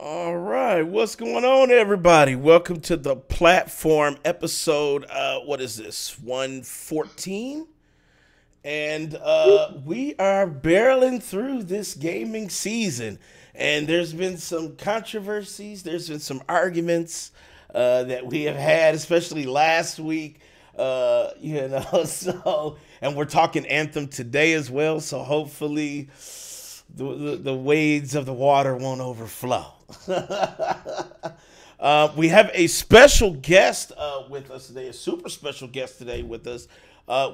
All right, what's going on, everybody? Welcome to the platform episode. What is this? 114, and we are barreling through this gaming season. And there's been some controversies. There's been some arguments that we have had, especially last week. So and we're talking Anthem today as well. So hopefully the waves of the water won't overflow. We have a special guest with us today, a super special guest today with us.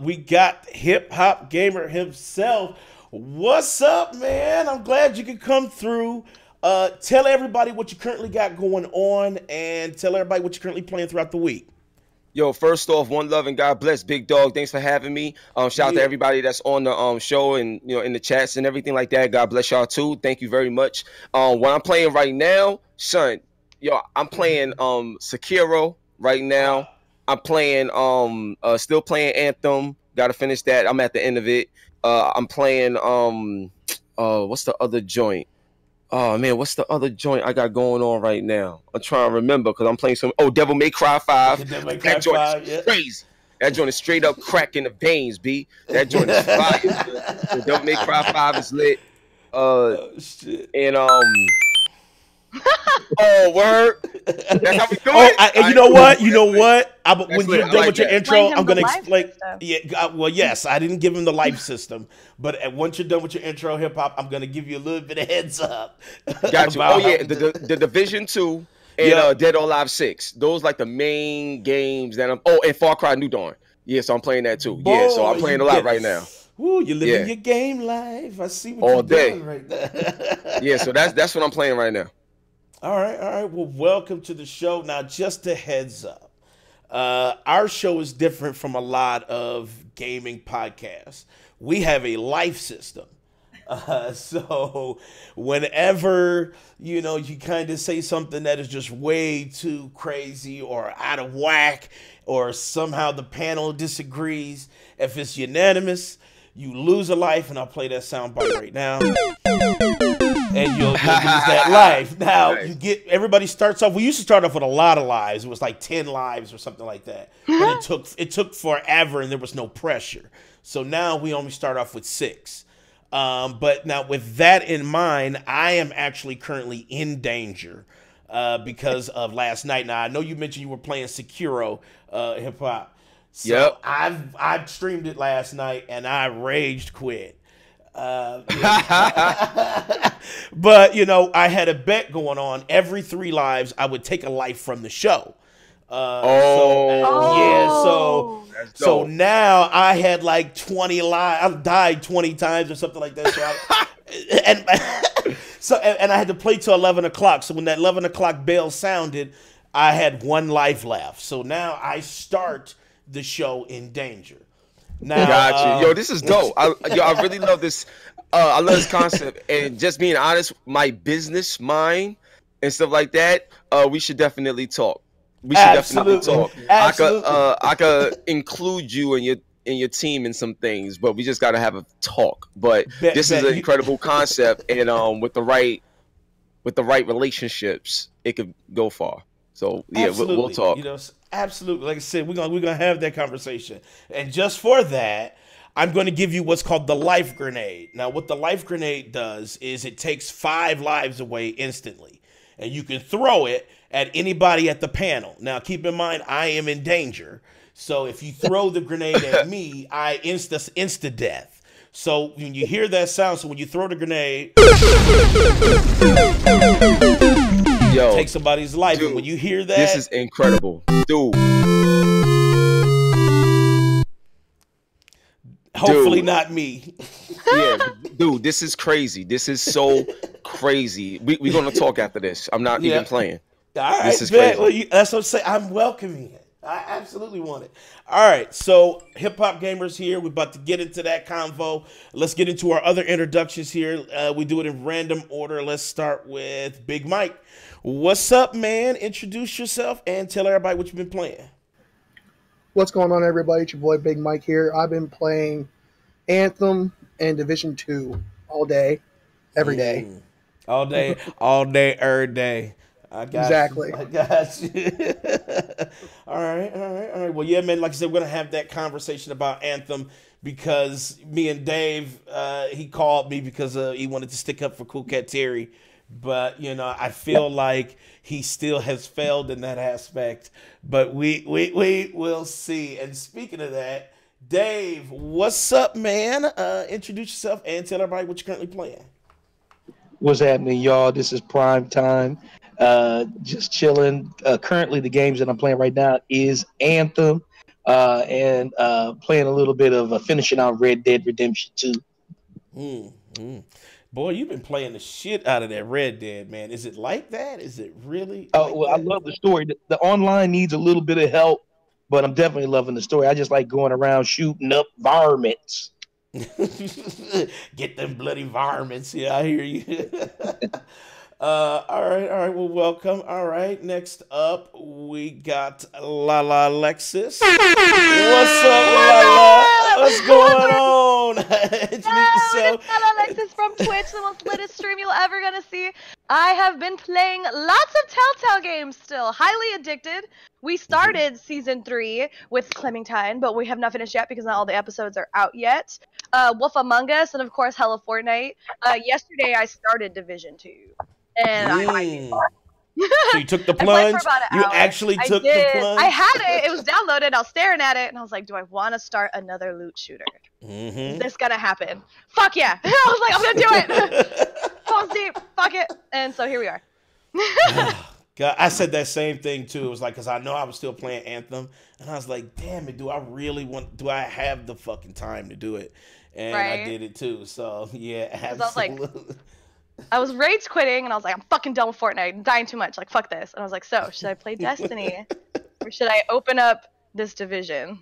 We got hip hop gamer himself. What's up, man? I'm glad you could come through. Tell everybody what you currently got going on, and tell everybody what you're currently playing throughout the week. Yo, first off, one love and God bless, Big Dog. Thanks for having me. Shout out to everybody that's on the show and in the chats and everything like that. God bless y'all too. Thank you very much. What I'm playing right now, son, I'm playing Sekiro right now. I'm playing still playing Anthem. Gotta finish that. I'm at the end of it. I'm playing what's the other joint? Oh man, what's the other joint I got going on right now? I'm trying to remember because I'm playing some. Oh, Devil May Cry 5. That joint is crazy. That joint is straight up crack in the veins, B. That joint is fire. So Devil May Cry 5 is lit. Shit. And oh word. That's how we do it. You know what? You know what? When you're done with your that. intro, I'm gonna explain. Yeah. Well, yes, I didn't give him the life system, but once you're done with your intro, hip hop, I'm gonna give you a little bit of heads up. Got you. Oh yeah, the Division 2 and Dead or Alive 6. Those like the main games that I'm. Oh, and Far Cry New Dawn. Yeah, so I'm playing that too. Boy, yeah, so I'm playing a lot right now. Woo, you're living your game life. I see what all you're day doing right now. Yeah, so that's what I'm playing right now. All right. Well, welcome to the show. Now, just a heads up, our show is different from a lot of gaming podcasts. We have a life system. So whenever, you kind of say something that is just way too crazy or out of whack, or somehow the panel disagrees, if it's unanimous, you lose a life, and I'll play that soundbite right now. And you'll lose that life. Now, everybody starts off. We used to start off with a lot of lives. It was like 10 lives or something like that. But it took forever, and there was no pressure. So now we only start off with 6. But now with that in mind, I am actually currently in danger because of last night. Now, I know you mentioned you were playing Sekiro hip hop. So I streamed it last night, and I raged quit. But I had a bet going on. Every 3 lives, I would take a life from the show. So now I had like 20 lives. I died 20 times or something like that. And I had to play till 11 o'clock. So when that 11 o'clock bell sounded, I had 1 life left. So now I start the show in danger. Now, got you. Yo, this is dope. I really love this. I love this concept. And just being honest, my business mind and stuff like that, we should definitely talk. We should definitely talk. I could include you and your team in some things, but we just got to have a talk. But this is an incredible concept, and with the right relationships, it could go far. So yeah, we'll talk. Absolutely. Like I said, we're gonna have that conversation. And just for that, I'm going to give you what's called the life grenade. Now, what the life grenade does is it takes 5 lives away instantly, and you can throw it at anybody at the panel. Now, keep in mind, I am in danger. So if you throw the grenade at me, I insta death. So when you hear that sound, so when you throw the grenade, take somebody's life. Dude, and when you hear that, this is incredible, dude. Hopefully not me. Yeah, dude, this is crazy. This is so crazy. We're going to talk after this. I'm not even playing. All right, this is crazy. Well, that's what I'm saying. I'm welcoming it. I absolutely want it. All right, so hip hop gamers here. We're about to get into that convo. Let's get into our other introductions here. We do it in random order. Let's start with Big Mike. What's up, man? Introduce yourself and tell everybody what you've been playing. What's going on, everybody? It's your boy Big Mike here. I've been playing Anthem and Division 2 all day, every day. all day, every day. I got you. Exactly. I got you. All right, all right, all right. Well, yeah, man. Like I said, we're gonna have that conversation about Anthem because me and Dave, he called me because he wanted to stick up for Cool Cat Terry, but I feel like he still has failed in that aspect. But we will see. And speaking of that, Dave, what's up, man? Introduce yourself and tell everybody what you're currently playing. What's happening, y'all? This is Prime Time. Just chilling. Currently, the games that I'm playing right now is Anthem, and playing a little bit of finishing out Red Dead Redemption 2. Boy, you've been playing the shit out of that Red Dead, man. Is it like that? Is it really? Oh, Like well, I that? love the story. The online needs a little bit of help, but I'm definitely loving the story. I just like going around shooting up varmints. Get them bloody varmints. Yeah, I hear you. All right, all right. Well, welcome. All right, next up we got LaLa Alexis. What's up, LaLa? What's going on? Introduce Hello, yourself. it's LaLa Alexis from Twitch, the most latest stream you'll ever gonna see. I have been playing lots of Telltale games still, highly addicted. We started season 3 with Clementine, but we have not finished yet because not all the episodes are out yet. Wolf Among Us, and of course Hella Fortnite. Yesterday I started Division 2, and So you took the I played plunge? for about an You hour. actually I took did. the plunge? I had it. It was downloaded. I was staring at it, and I was like, do I want to start another loot shooter? Is this gonna happen? Fuck yeah. I was like, I'm gonna do it. Balls deep. Fuck it. And so here we are. God, I said that same thing too. It was like, because I know I was still playing Anthem, and I was like, damn it, do I have the fucking time to do it? And I Right. did it too. So yeah, I was like- absolutely. I was rage quitting, and I was like, I'm fucking done with Fortnite. I'm dying too much. Like, fuck this. And I was like, so, should I play Destiny? Or should I open up this Division?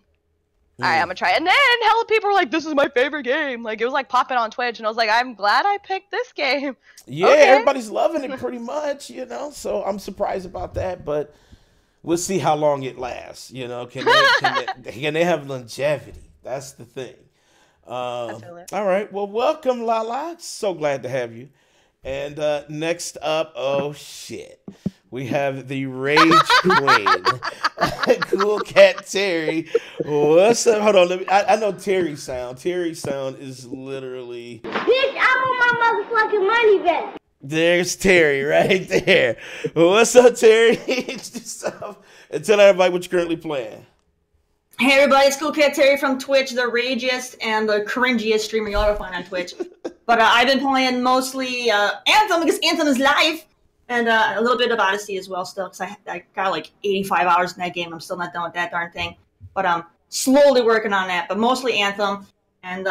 Alright, I'm gonna try it. And then hella people were like, this is my favorite game. Like, it was like popping on Twitch, and I was like, I'm glad I picked this game. Yeah, Okay. everybody's loving it pretty much, so I'm surprised about that, but we'll see how long it lasts. Can they have longevity? That's the thing. All right, well, welcome, LaLa. So glad to have you. And next up, oh shit, we have the Rage Queen, Cool Cat Terry. What's up? Hold on, I know Terry's sound. Terry's sound is literally. Bitch, I want my motherfucking money back. There's Terry right there. What's up, Terry? Introduce yourself and tell everybody what you're currently playing. Hey everybody, it's Cool Cat Terry from Twitch, the ragiest and the cringiest streamer you'll ever find on Twitch. But I've been playing mostly Anthem because Anthem is live, and a little bit of Odyssey as well still, because I got like 85 hours in that game. I'm still not done with that darn thing. But I'm slowly working on that, but mostly Anthem, and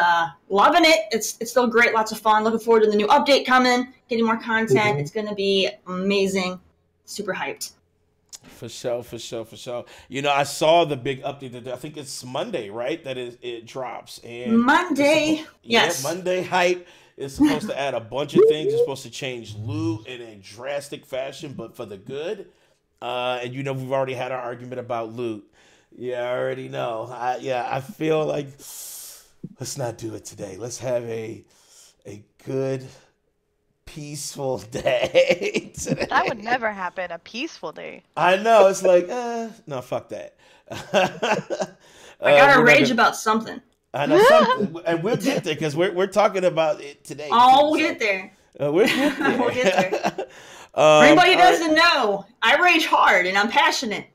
loving it. It's still great, lots of fun. Looking forward to the new update coming, getting more content. It's going to be amazing. Super hyped. For sure. I saw the big update. I think it's Monday, right? That it drops. And Monday, yes. Monday hype. It's supposed to add a bunch of things. It's supposed to change loot in a drastic fashion, but for the good. And we've already had our argument about loot. Yeah, I already know. I feel like let's not do it today. Let's have a good, peaceful day today. That would never happen. A peaceful day. I know. It's like, no, fuck that. I gotta rage about something. I know something, and we'll get there because we're talking about it today. Oh, we'll get there. We'll get there. We'll get there. For anybody who doesn't know, I rage hard and I'm passionate.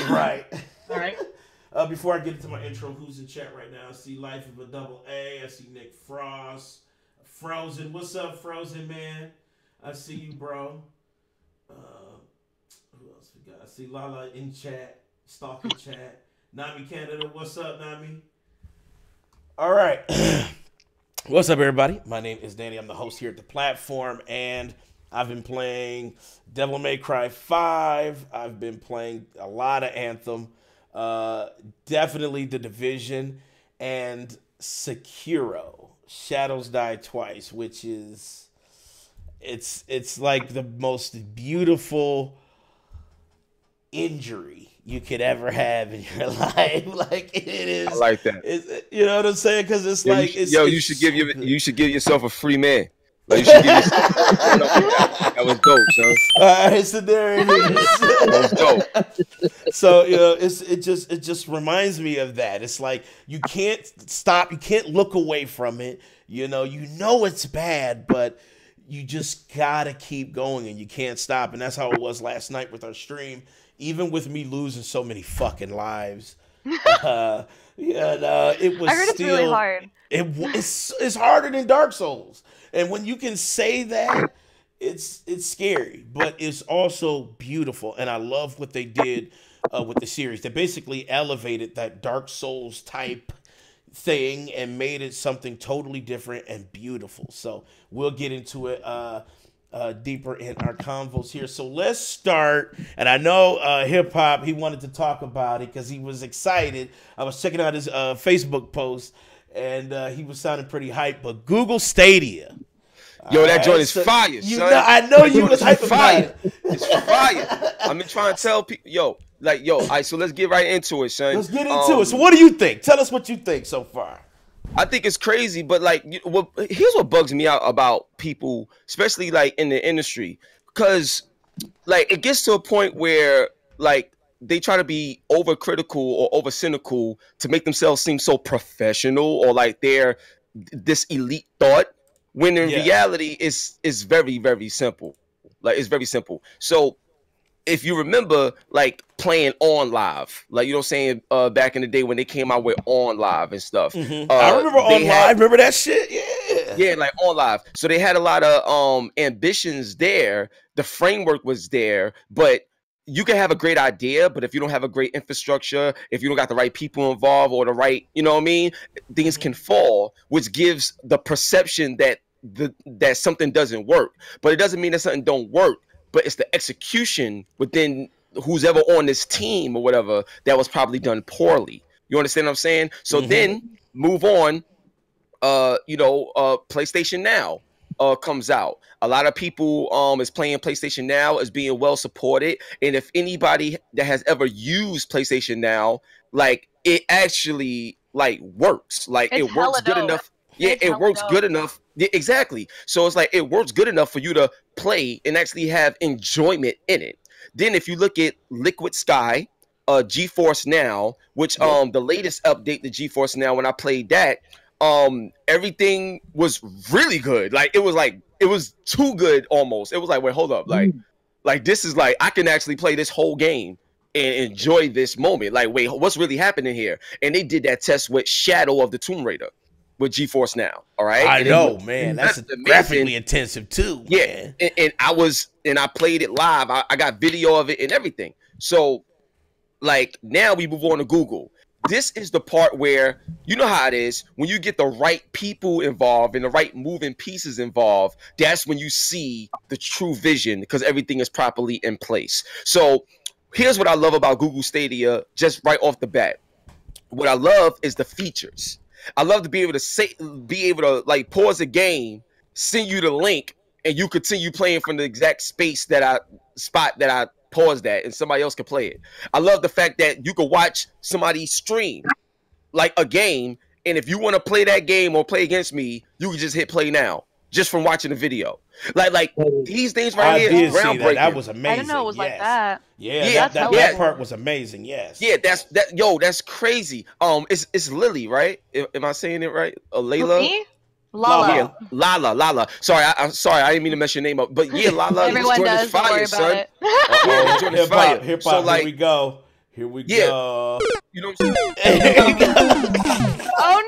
Right. All right. Before I get into my intro, who's in chat right now? I see Life of a Double A. I see Nick Frost. Frozen. What's up, Frozen, man? I see you, bro. Who else we got? I see LaLa in chat. Stalking chat. Nami Canada. What's up, Nami? All right. What's up, everybody? My name is Danny. I'm the host here at the platform, and I've been playing Devil May Cry 5. I've been playing a lot of Anthem. Definitely The Division and Sekiro, Shadows Die Twice, which is it's like the most beautiful injury you could ever have in your life. Like it is. I like that. You know what I'm saying? Because it's like you should give yourself a free man. Like, you should give yourself that was dope, son. All right, so there it is. That was dope. So it just reminds me of that. It's like you can't stop, you can't look away from it. You know it's bad, but you just gotta keep going, and you can't stop. And that's how it was last night with our stream. Even with me losing so many fucking lives, it was. I heard it's really hard. It's harder than Dark Souls, and when you can say that, it's scary, but it's also beautiful. And I love what they did with the series. They basically elevated that Dark Souls type thing and made it something totally different and beautiful. So we'll get into it deeper in our convos here. So let's start. And I know Hip Hop, he wanted to talk about it because he was excited. I was checking out his Facebook post, and he was sounding pretty hyped. But Google Stadia. Yo, that joint is fire, son. I know you was hyped about it. It's fire. I've been trying to tell people, all right, so let's get right into it, son. Let's get into it. So what do you think? Tell us what you think so far. I think it's crazy, but here's what bugs me out about people, especially like in the industry, because like it gets to a point where like they try to be overcritical or over cynical to make themselves seem so professional or like they're this elite thought, when in reality it's very, very simple. Like it's very simple. So if you remember, like playing on live, like, you know what I'm saying, back in the day when they came out with on live and stuff. Mm-hmm. I remember on live. Remember that shit? Yeah, like on live. So they had a lot of ambitions there. The framework was there, but you can have a great idea, but if you don't have a great infrastructure, if you don't got the right people involved or the right, you know what I mean, things can fall, which gives the perception that that something doesn't work. But it doesn't mean that something don't work. But it's the execution within who's ever on this team or whatever that was probably done poorly. You understand what I'm saying? So then move on. PlayStation Now comes out. A lot of people is playing PlayStation Now, is being well supported. And if anybody that has ever used PlayStation Now, like it actually like works. Like it works good enough. Yeah, it works good enough. Yeah, exactly. So it's like it works good enough for you to play and actually have enjoyment in it. Then if you look at Liquid Sky, GeForce Now, which the latest update to GeForce Now, when I played that, everything was really good. Like it was too good almost. It was like, wait, hold up, like this is like I can actually play this whole game and enjoy this moment. Like, wait, what's really happening here? And they did that test with Shadow of the Tomb Raider with GeForce Now. All right, I know, man. That's graphically intensive too. Yeah, and I played it live. I got video of it and everything. So, like, now we move on to Google. This is the part where, you know how it is, when you get the right people involved and the right moving pieces involved, that's when you see the true vision, because everything is properly in place. So here's what I love about Google Stadia, just right off the bat. What I love is the features. I love to be able to like pause a game, send you the link, and you continue playing from the exact spot that I paused at, and somebody else can play it. I love the fact that you can watch somebody stream like a game, and if you want to play that game or play against me, you can just hit play now, just from watching the video. Like these things right here is groundbreaking. That was amazing. I didn't know it was like that. Yeah, that part was amazing. Yes. Yeah, that's crazy. It's Lily, right? Am I saying it right? LaLa. Me? LaLa. Yeah, LaLa. Sorry, I didn't mean to mess your name up. But yeah, LaLa. Everyone does. Don't worry about it. Hip hop. So, like, here we go. You know what I'm saying? Oh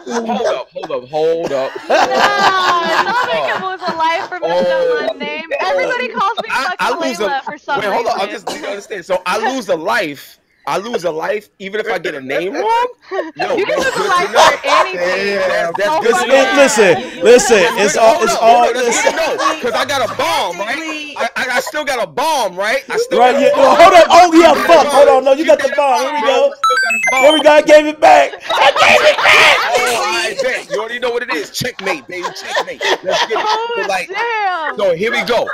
no! Hold up. No, don't make him lose a life for messing up my name. Everybody calls me fucking LaLa for some reason. Wait, hold on. You don't understand. So I lose a life. Even if I get a name wrong. Yo, you can lose a life for anything. That's good. Listen. It's all. Because I got a bomb, right? I still got a bomb, right? Hold on. Oh yeah, fuck. Hold on. No, you got the bomb. Here we go. There we go. I gave it back. I bet. You already know what it is. Checkmate, baby. Checkmate. Let's get it. So here we go.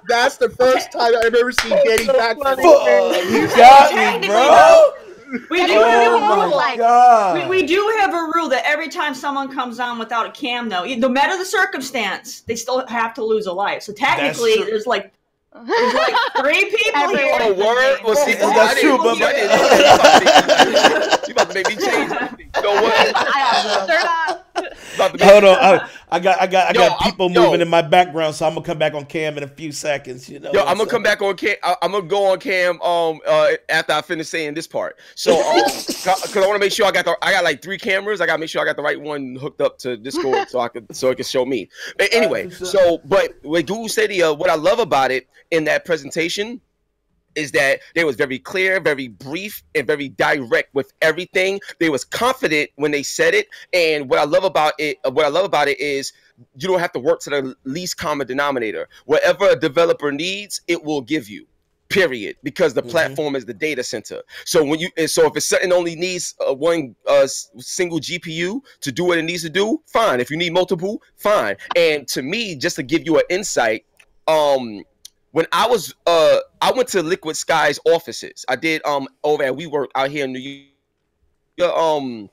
That's the first time I've ever seen Danny back. You got me, bro. We do Oh have a my rule. God. We do have a rule that every time someone comes on without a cam, though, no matter the circumstance, they still have to lose a life. So technically, there's like 3 people here. Oh, word? Well, see, that's true, but you about to make me change. You know what? Hold on, I got people moving in my background, so I'm gonna come back on cam in a few seconds. You know, I'm gonna come back on cam. I'm gonna go on cam after I finish saying this part. So because I want to make sure I got like 3 cameras. I gotta make sure I got the right one hooked up to Discord so it can show me. But anyway, but with Google Stadia, what I love about it in that presentation is that they was very clear, very brief, and very direct with everything. They was confident when they said it. And what I love about it is you don't have to work to the least common denominator. Whatever a developer needs, it will give you. Period. Because the platform is the data center. So if it's something only needs one single GPU to do what it needs to do, fine. If you need multiple, fine. And to me, just to give you an insight, when I went to Liquid Sky's offices. I did over at WeWork out here in New York,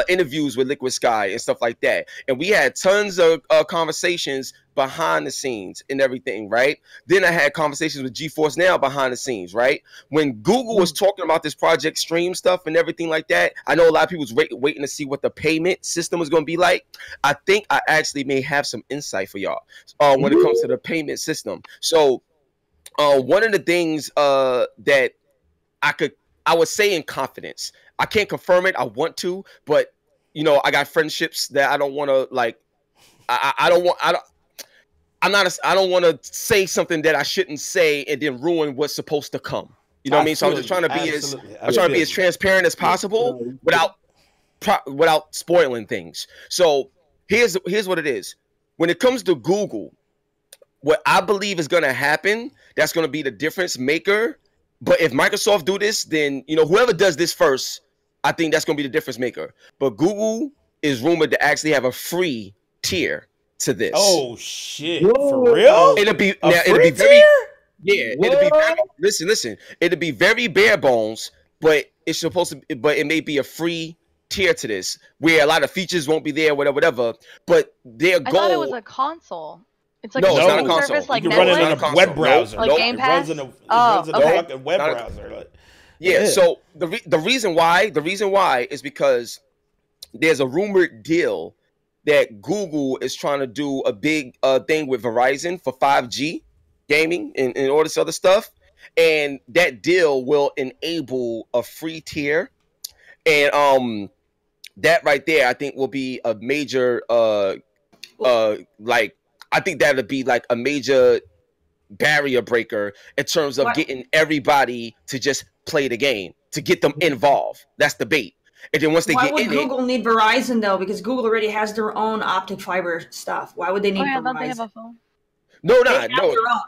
interviews with Liquid Sky and stuff like that. And we had tons of conversations behind the scenes and everything, right? Then I had conversations with GeForce Now behind the scenes, right? When Google was talking about this Project Stream stuff and everything like that, I know a lot of people was waiting to see what the payment system was going to be like. I think I actually may have some insight for y'all when it comes to the payment system. So one of the things that I would say in confidence, I can't confirm it. I want to, but you know, I got friendships that I don't want to like. I don't want to say something that I shouldn't say and then ruin what's supposed to come. You know what I mean? So I'm just trying to be as transparent as possible without spoiling things. So here's what it is. When it comes to Google, what I believe is going to happen, that's going to be the difference maker. But if Microsoft do this, then, you know, whoever does this first, I think that's going to be the difference maker. But Google is rumored to actually have a free tier to this. Oh shit! For real? It'll be very listen. It'll be very bare bones, but it's supposed to. But it may be a free tier to this, where a lot of features won't be there, whatever. But their goal. I thought it was a console. It's like no, a it's not a console. service like you can run it Netflix? on a web browser. Like Game Pass? It runs in a fucking web Not browser. Yeah. So the reason why is because there's a rumored deal that Google is trying to do a big thing with Verizon for 5G gaming and all this other stuff, and that deal will enable a free tier, and that right there I think will be a major I think that would be like a major barrier breaker in terms of getting everybody to just play the game, to get them involved. That's the bait. And then once they get in Why would Google need Verizon though? Because Google already has their own optic fiber stuff. Why would they need Verizon? They have a phone. No.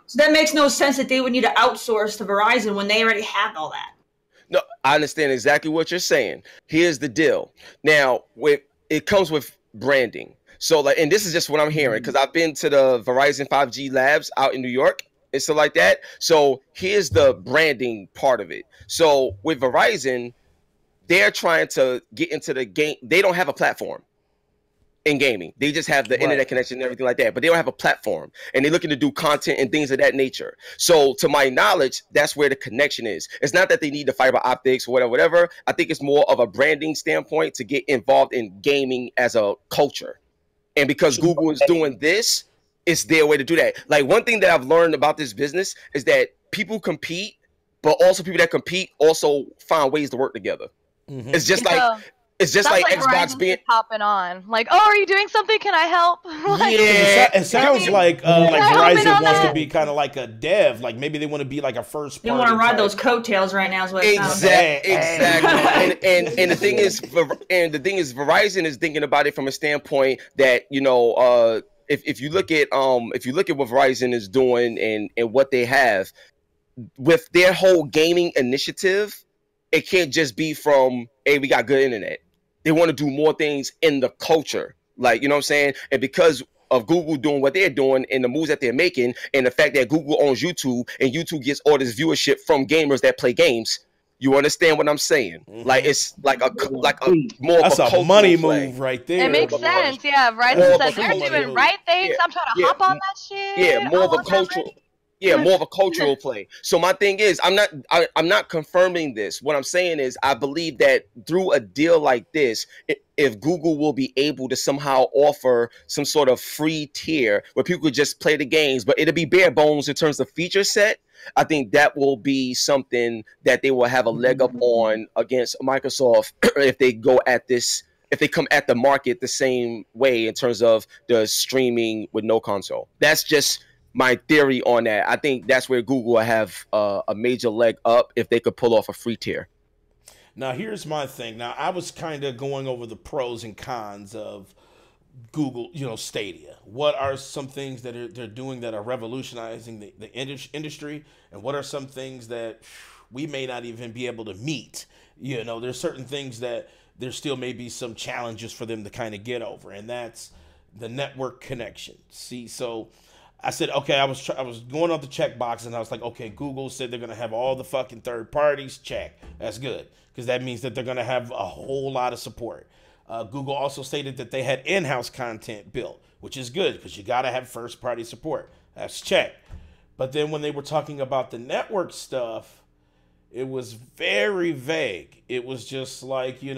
So that makes no sense that they would need to outsource to Verizon when they already have all that. No, I understand exactly what you're saying. Here's the deal. Now, it comes with branding. So, like, and this is just what I'm hearing because I've been to the Verizon 5G labs out in New York and stuff like that. So here's the branding part of it. So with Verizon, they're trying to get into the game. They don't have a platform in gaming. They just have the internet connection and everything like that, but they don't have a platform, and they're looking to do content and things of that nature. So to my knowledge, that's where the connection is. It's not that they need the fiber optics or whatever. I think it's more of a branding standpoint to get involved in gaming as a culture. And because Google is doing this, it's their way to do that. Like, one thing that I've learned about this business is that people compete, but also people that compete also find ways to work together. Mm-hmm. It's just like Xbox being popping on. Like, oh, are you doing something? Can I help? It sounds like Verizon wants to be kind of like a dev. Like maybe they want to be like a first party. They want to ride those coattails right now. Is what exactly. and the thing is, Verizon is thinking about it from a standpoint that, you know, if you look at what Verizon is doing and what they have with their whole gaming initiative, it can't just be from, hey, we got good internet. They want to do more things in the culture. Like, you know what I'm saying? And because of Google doing what they're doing and the moves that they're making and the fact that Google owns YouTube and YouTube gets all this viewership from gamers that play games, You understand what I'm saying? Like it's like a more That's of a a money play. move right there. It makes sense, yeah. Right, More of said a they're cultural doing move. right things. Yeah, I'm trying to yeah, hop on that shit. yeah, more I of a want that cultural. money. Yeah, more of a cultural play. So my thing is, I'm not confirming this. What I'm saying is, I believe that through a deal like this, if Google will be able to somehow offer some sort of free tier where people could just play the games, but it'll be bare bones in terms of feature set, I think that will be something that they will have a leg up on against Microsoft if they go at this. If they come at the market the same way in terms of the streaming with no console. That's just my theory on that. I think that's where Google will have a major leg up if they could pull off a free tier. Now, here's my thing. Now, I was kind of going over the pros and cons of Google, Stadia. What are some things that they're doing that are revolutionizing the industry, and what are some things that we may not even be able to meet? There's certain things that there still may be some challenges for them to kind of get over, and that's the network connection. See, so I said, okay, I was going off the checkbox, and I was like, okay, Google said they're going to have all the fucking third parties. Check. That's good, because that means that they're going to have a whole lot of support. Google also stated that they had in-house content built, which is good, because you got to have first-party support. That's check. But then when they were talking about the network stuff, it was very vague. It was just like, you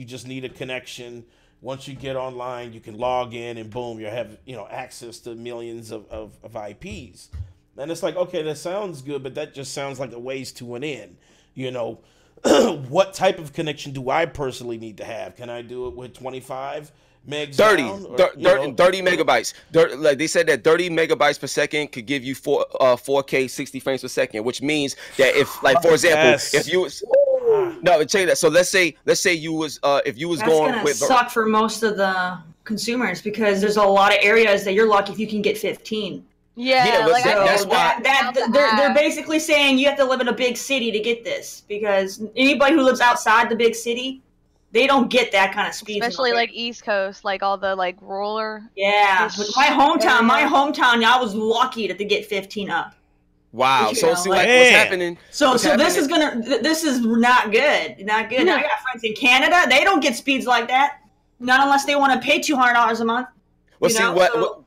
just need a connection. Once you get online, you can log in and boom, you have, access to millions of IPs. And it's like, okay, that sounds good, but that just sounds like a ways to an end. What type of connection do I personally need to have? Can I do it with 25 megs? 30 megabytes. Like they said that 30 megabytes per second could give you 4K 60 frames per second, which means that if, like, for example, Yes. if you no, check that. So let's say you was if you was That's going gonna with suck for most of the consumers because there's a lot of areas that you're lucky if you can get 15. Yeah, but like that's So why they're basically saying you have to live in a big city to get this because anybody who lives outside the big city, they don't get that kind of speed. especially like East Coast, like all the like rural. Yeah, but my hometown, I was lucky to get 15 up. wow. You So know, see like- what's happening. So What's this happening- is not good. Not good. I got friends in Canada. They don't get speeds like that. Not unless they want to pay $200 a month. Well, you see know?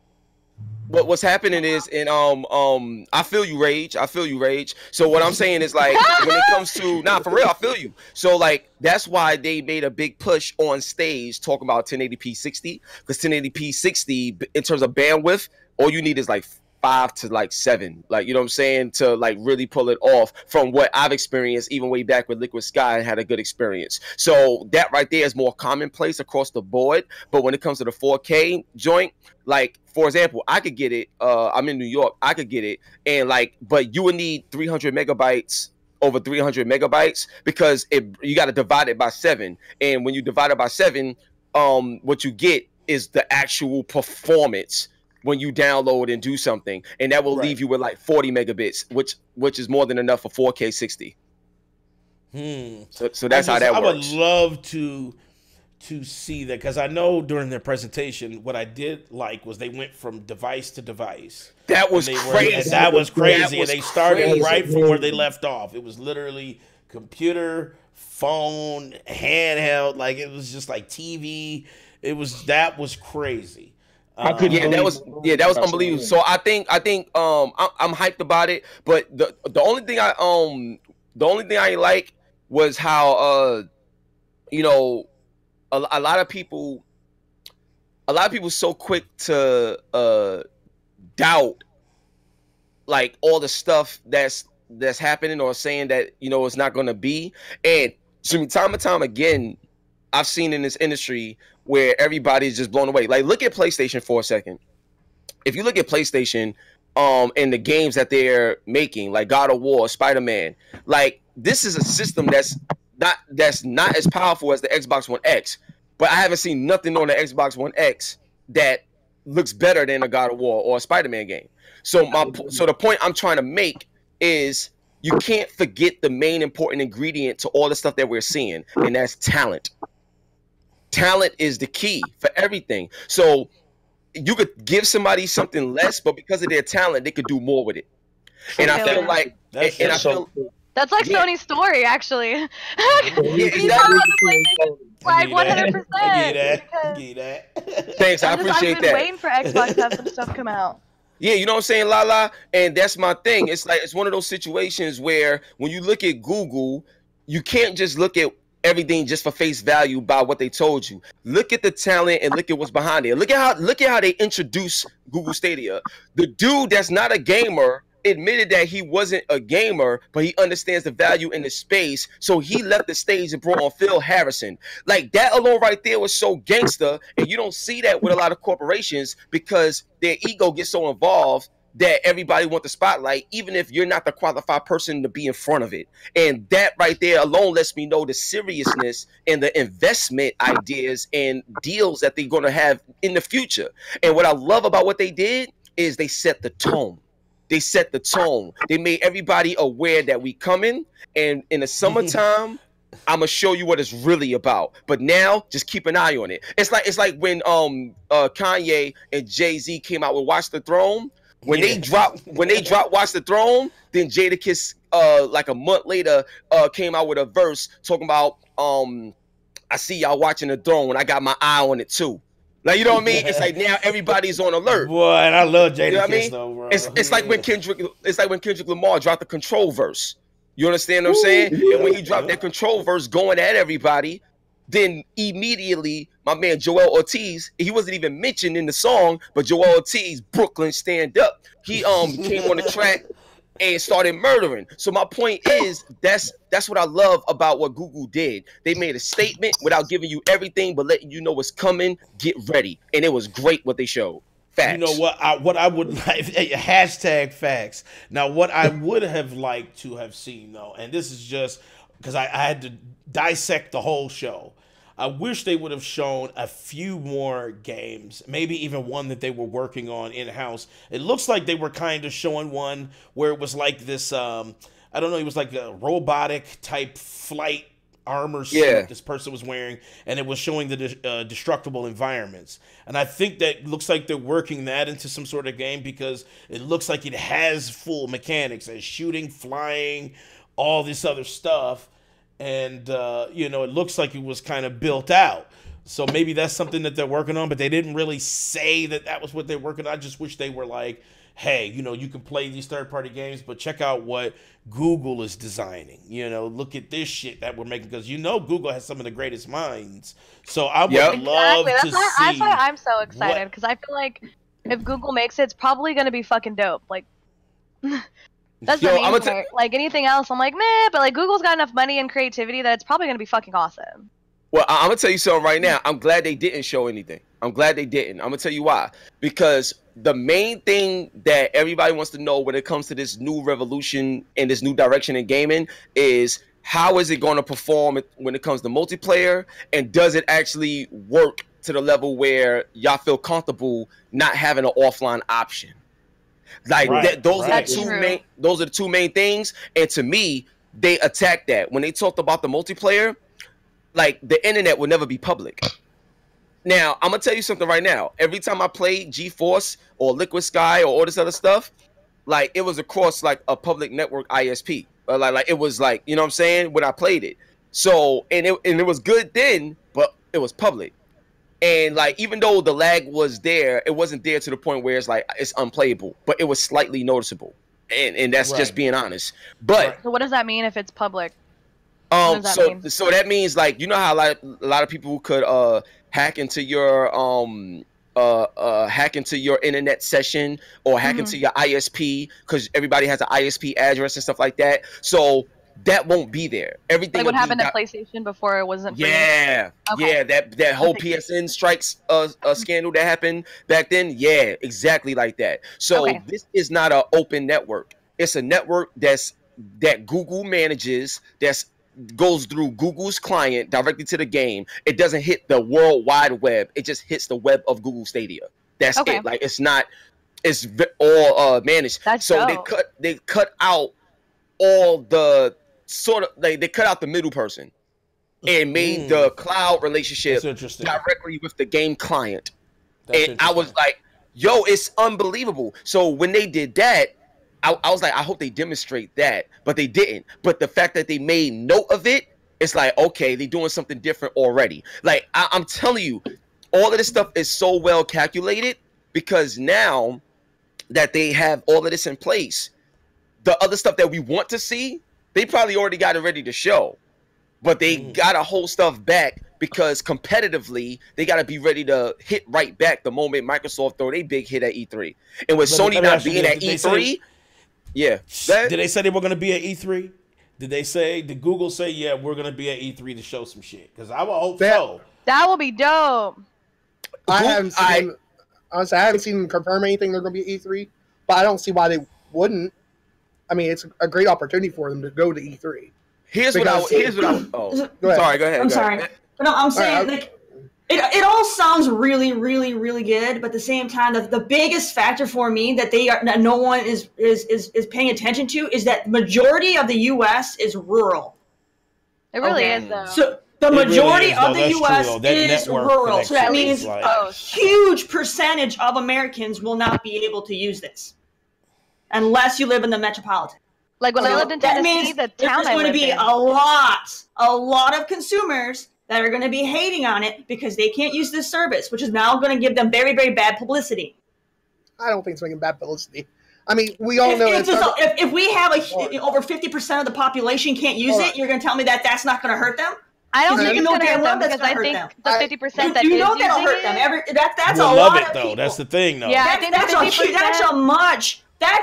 what's happening is, and I feel you, Rage. I feel you, Rage. So what I'm saying is, like, when it comes to for real, I feel you. So like that's why they made a big push on stage talking about 1080p 60, because 1080p 60 in terms of bandwidth, all you need is like 5 to like 7, like, you know what I'm saying, to like really pull it off. From what I've experienced, even way back with Liquid Sky, I had a good experience. So that right there is more commonplace across the board. But when it comes to the 4K joint, like, for example, I could get it. I'm in New York. I could get it, and like, but you would need 300 megabytes, over 300 megabytes, because you got to divide it by 7. And when you divide it by 7, what you get is the actual performance when you download and do something, and that will leave you with like 40 megabits, which is more than enough for 4K 60. So that's how that works. I would love to see that, because I know during their presentation, what I did like was they went from device to device. That was crazy. That was crazy. And they started crazy. right from where they left off. It was literally computer, phone, handheld. Like, it was just like TV. That was crazy. That was unbelievable. So I think I'm hyped about it. But the only thing I like was how a lot of people so quick to doubt like all the stuff that's happening, or saying that it's not going to be. And so time and time again, I've seen in this industry where everybody's just blown away. Like, look at PlayStation for a second. If you look at PlayStation, and the games that they're making, like God of War, Spider-Man, like, this is a system that's not as powerful as the Xbox One X. But I haven't seen nothing on the Xbox One X that looks better than a God of War or a Spider-Man game. So the point I'm trying to make is, you can't forget the main important ingredient to all the stuff that we're seeing, and that's talent. Talent is the key for everything. So you could give somebody something less, but because of their talent, they could do more with it. And I feel like, That's like Yeah. Sony's story, actually. Yeah, He's exactly. talking about the PlayStation, like 100%. I get because that. Thanks, I I've appreciate been that. waiting for Xbox to have some stuff come out. Yeah, you know what I'm saying, LaLa? And that's my thing. It's like, it's one of those situations where when you look at Google, you can't just look at everything just for face value by what they told you. Look at the talent and look at what's behind it. Look at how they introduce Google Stadia. The dude that's not a gamer admitted that he wasn't a gamer, but he understands the value in the space. So he left the stage and brought on Phil Harrison. Like, that alone right there was so gangster. And you don't see that with a lot of corporations because their ego gets so involved that everybody wants the spotlight, even if you're not the qualified person to be in front of it. And that right there alone lets me know the seriousness and the investment ideas and deals that they're going to have in the future. And what I love about what they did is they set the tone. They set the tone. They made everybody aware that we coming, and in the summertime, I'm gonna show you what it's really about. But now, just keep an eye on it. It's like when Kanye and Jay-Z came out with Watch the Throne. When they dropped Watch the Throne, then Jadakiss like a month later came out with a verse talking about I see y'all watching the throne and I got my eye on it too. Like, you know what I mean? It's like now everybody's on alert. Boy, and I love Jadakiss, you know what I mean? though, bro. It's like when Kendrick Lamar dropped the Control verse. You understand what I'm saying? And when he dropped that Control verse going at everybody, then immediately my man Joel Ortiz, he wasn't even mentioned in the song, but Joel Ortiz, Brooklyn Stand Up, he came on the track and started murdering. So my point is, that's what I love about what Google did. They made a statement without giving you everything, but letting you know what's coming. Get ready, and it was great what they showed. Facts. You know what I would like, hashtag facts. Now, what I would have liked to have seen, though, and this is just because I had to dissect the whole show. I wish they would have shown a few more games, maybe even one that they were working on in-house. It looks like they were kind of showing one where it was like this, I don't know, it was like a robotic type flight armor suit this person was wearing, and it was showing the destructible environments. And I think that looks like they're working that into some sort of game because it looks like it has full mechanics as shooting, flying, all this other stuff. And, you know, it looks like it was kind of built out. So maybe that's something that they're working on, but they didn't really say that that was what they're working on. I just wish they were like, hey, you know, you can play these third-party games, but check out what Google is designing. You know, look at this shit that we're making, because you know Google has some of the greatest minds. So I would love to see. That's why I'm so excited, because I feel like if Google makes it, it's probably going to be fucking dope. Like... That's the main part. Like anything else, I'm like, meh, but like Google's got enough money and creativity that it's probably gonna be fucking awesome. Well, I'm gonna tell you something right now. I'm glad they didn't show anything. I'm glad they didn't. I'm gonna tell you why. Because the main thing that everybody wants to know when it comes to this new revolution and this new direction in gaming is how is it going to perform when it comes to multiplayer, and does it actually work to the level where y'all feel comfortable not having an offline option? Like those are the two main things, and to me, they attacked that when they talked about the multiplayer. Like the internet will never be public. Now I'm gonna tell you something right now. Every time I played GeForce or Liquid Sky or all this other stuff, like it was across like a public network ISP. Like it was like, you know what I'm saying, when I played it. So and it was good then, but it was public. And like, even though the lag was there, it wasn't there to the point where it's like it's unplayable, but it was slightly noticeable, and that's just being honest. But so what does that mean if it's public? So that means, like, you know how a lot of people could hack into your internet session or hack into your ISP, because everybody has an ISP address and stuff like that. So that won't be there. Everything like what happened at PlayStation before it wasn't free? Yeah. That whole PSN strikes scandal that happened back then. Yeah, exactly like that. So this is not an open network. It's a network that Google manages, goes through Google's client directly to the game. It doesn't hit the World Wide Web. It just hits the web of Google Stadia. That's it. Like it's all managed. That's so dope. they cut out all the sort of, like, they cut out the middle person and made the cloud relationship directly with the game client. And I was like, yo, it's unbelievable. So when they did that, I was like, I hope they demonstrate that, but they didn't. But the fact that they made note of it, it's like, okay, they're doing something different already. Like, I'm telling you, all of this stuff is so well calculated, because now that they have all of this in place, the other stuff that we want to see, they probably already got it ready to show. But they got to hold stuff back because competitively, they got to be ready to hit right back the moment Microsoft throw their big hit at E3. And with Sony not being at E3, did they say they were going to be at E3? Did Google say, yeah, we're going to be at E3 to show some shit? Because I would hope so. That will be dope. I haven't seen them confirm anything they're going to be at E3, but I don't see why they wouldn't. I mean, it's a great opportunity for them to go to E3. Sorry, go ahead. I'm sorry. But no, I'm saying, like, it all sounds really, really, really good, but at the same time, the biggest factor for me that no one is paying attention to is that majority of the U.S. is rural. It really is, though. So the majority of the U.S. is rural. So that means a huge percentage of Americans will not be able to use this unless you live in the metropolitan. Like when I lived in Tennessee, the town there's going to be a lot of consumers that are going to be hating on it because they can't use this service, which is now going to give them very, very bad publicity. I don't think it's making bad publicity. I mean, we all know if we have over 50% of the population can't use it, you're going to tell me that that's not going to hurt them? I don't think it's going to hurt them because I think the 50% that is using it, that'll hurt them. That's a lot love it of though. people. That's the thing, though. Yeah, I think that's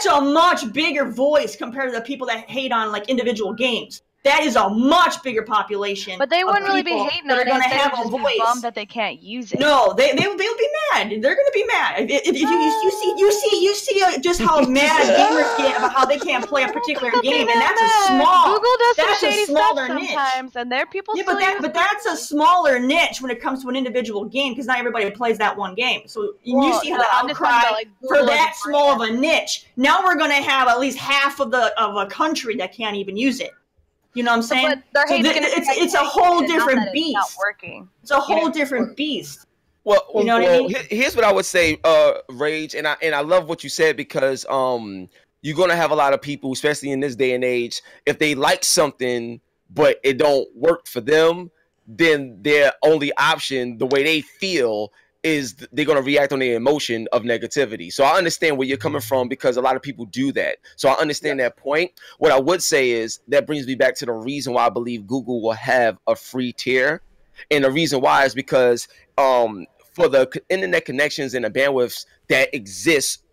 a much bigger voice compared to the people that hate on like individual games. That is a much bigger population. But they wouldn't really be hating on it. They're going to have a voice. Bummed that they can't use it. No, they'll be mad. They're going to be mad. If you see just how mad gamers get about how they can't play a particular game, and that's a small. Google does some that's shady a smaller stuff sometimes, niche. and there people. Yeah, but that's a smaller niche when it comes to an individual game because not everybody plays that one game. So you see how the outcry for that small of a niche. Now we're going to have at least half of a country that can't even use it. You know what I'm saying? But it's a whole different beast. It's not working. It's a whole different beast. Well, you know what I mean? Here's what I would say, Rage, and I love what you said because you're gonna have a lot of people, especially in this day and age, if they like something but it don't work for them, then their only option, the way they feel, is they're going to react on the emotion of negativity. So I understand where you're coming from because a lot of people do that. So I understand that point. What I would say is that brings me back to the reason why I believe Google will have a free tier. And the reason why is because for the internet connections and the bandwidths that exist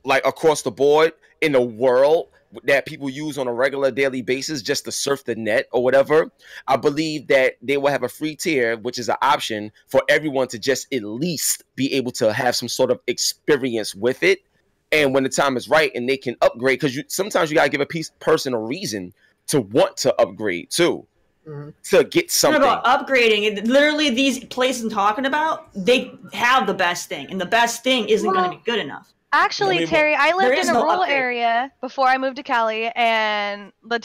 like across the board in the world that people use on a regular daily basis just to surf the net or whatever, I believe that they will have a free tier, which is an option for everyone to just at least be able to have some sort of experience with it. And when the time is right and they can upgrade, because sometimes you got to give a person a reason to want to upgrade too, to get something. About upgrading, literally these places I'm talking about, they have the best thing, and the best thing isn't going to be good enough. Actually, Terry, I lived in a rural area before I moved to Cali, and the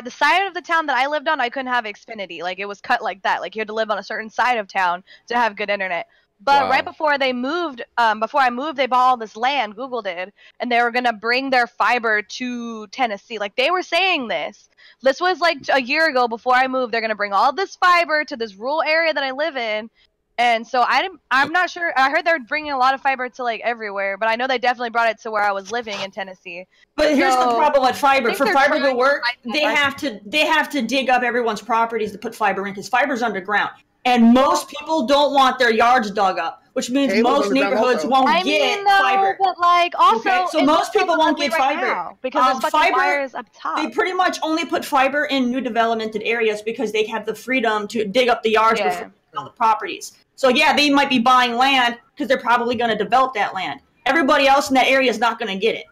side of the town that I lived on, I couldn't have Xfinity. Like, it was cut like that. Like, you had to live on a certain side of town to have good internet. But right before they moved, before I moved, they bought all this land, Google did, and they were going to bring their fiber to Tennessee. Like, they were saying this. This was like a year ago before I moved. They're going to bring all this fiber to this rural area that I live in. And so I'm not sure. I heard they're bringing a lot of fiber to like everywhere, but I know they definitely brought it to where I was living in Tennessee. But here's the problem with fiber. For fiber to work, they have to dig up everyone's properties to put fiber in because fiber's underground. And most people don't want their yards dug up, which means most neighborhoods won't get fiber. But like also, so most people won't get fiber because the fucking wire is up top. They pretty much only put fiber in new developmented areas because they have the freedom to dig up the yards before on the properties. So yeah, they might be buying land because they're probably going to develop that land. Everybody else in that area is not going to get it,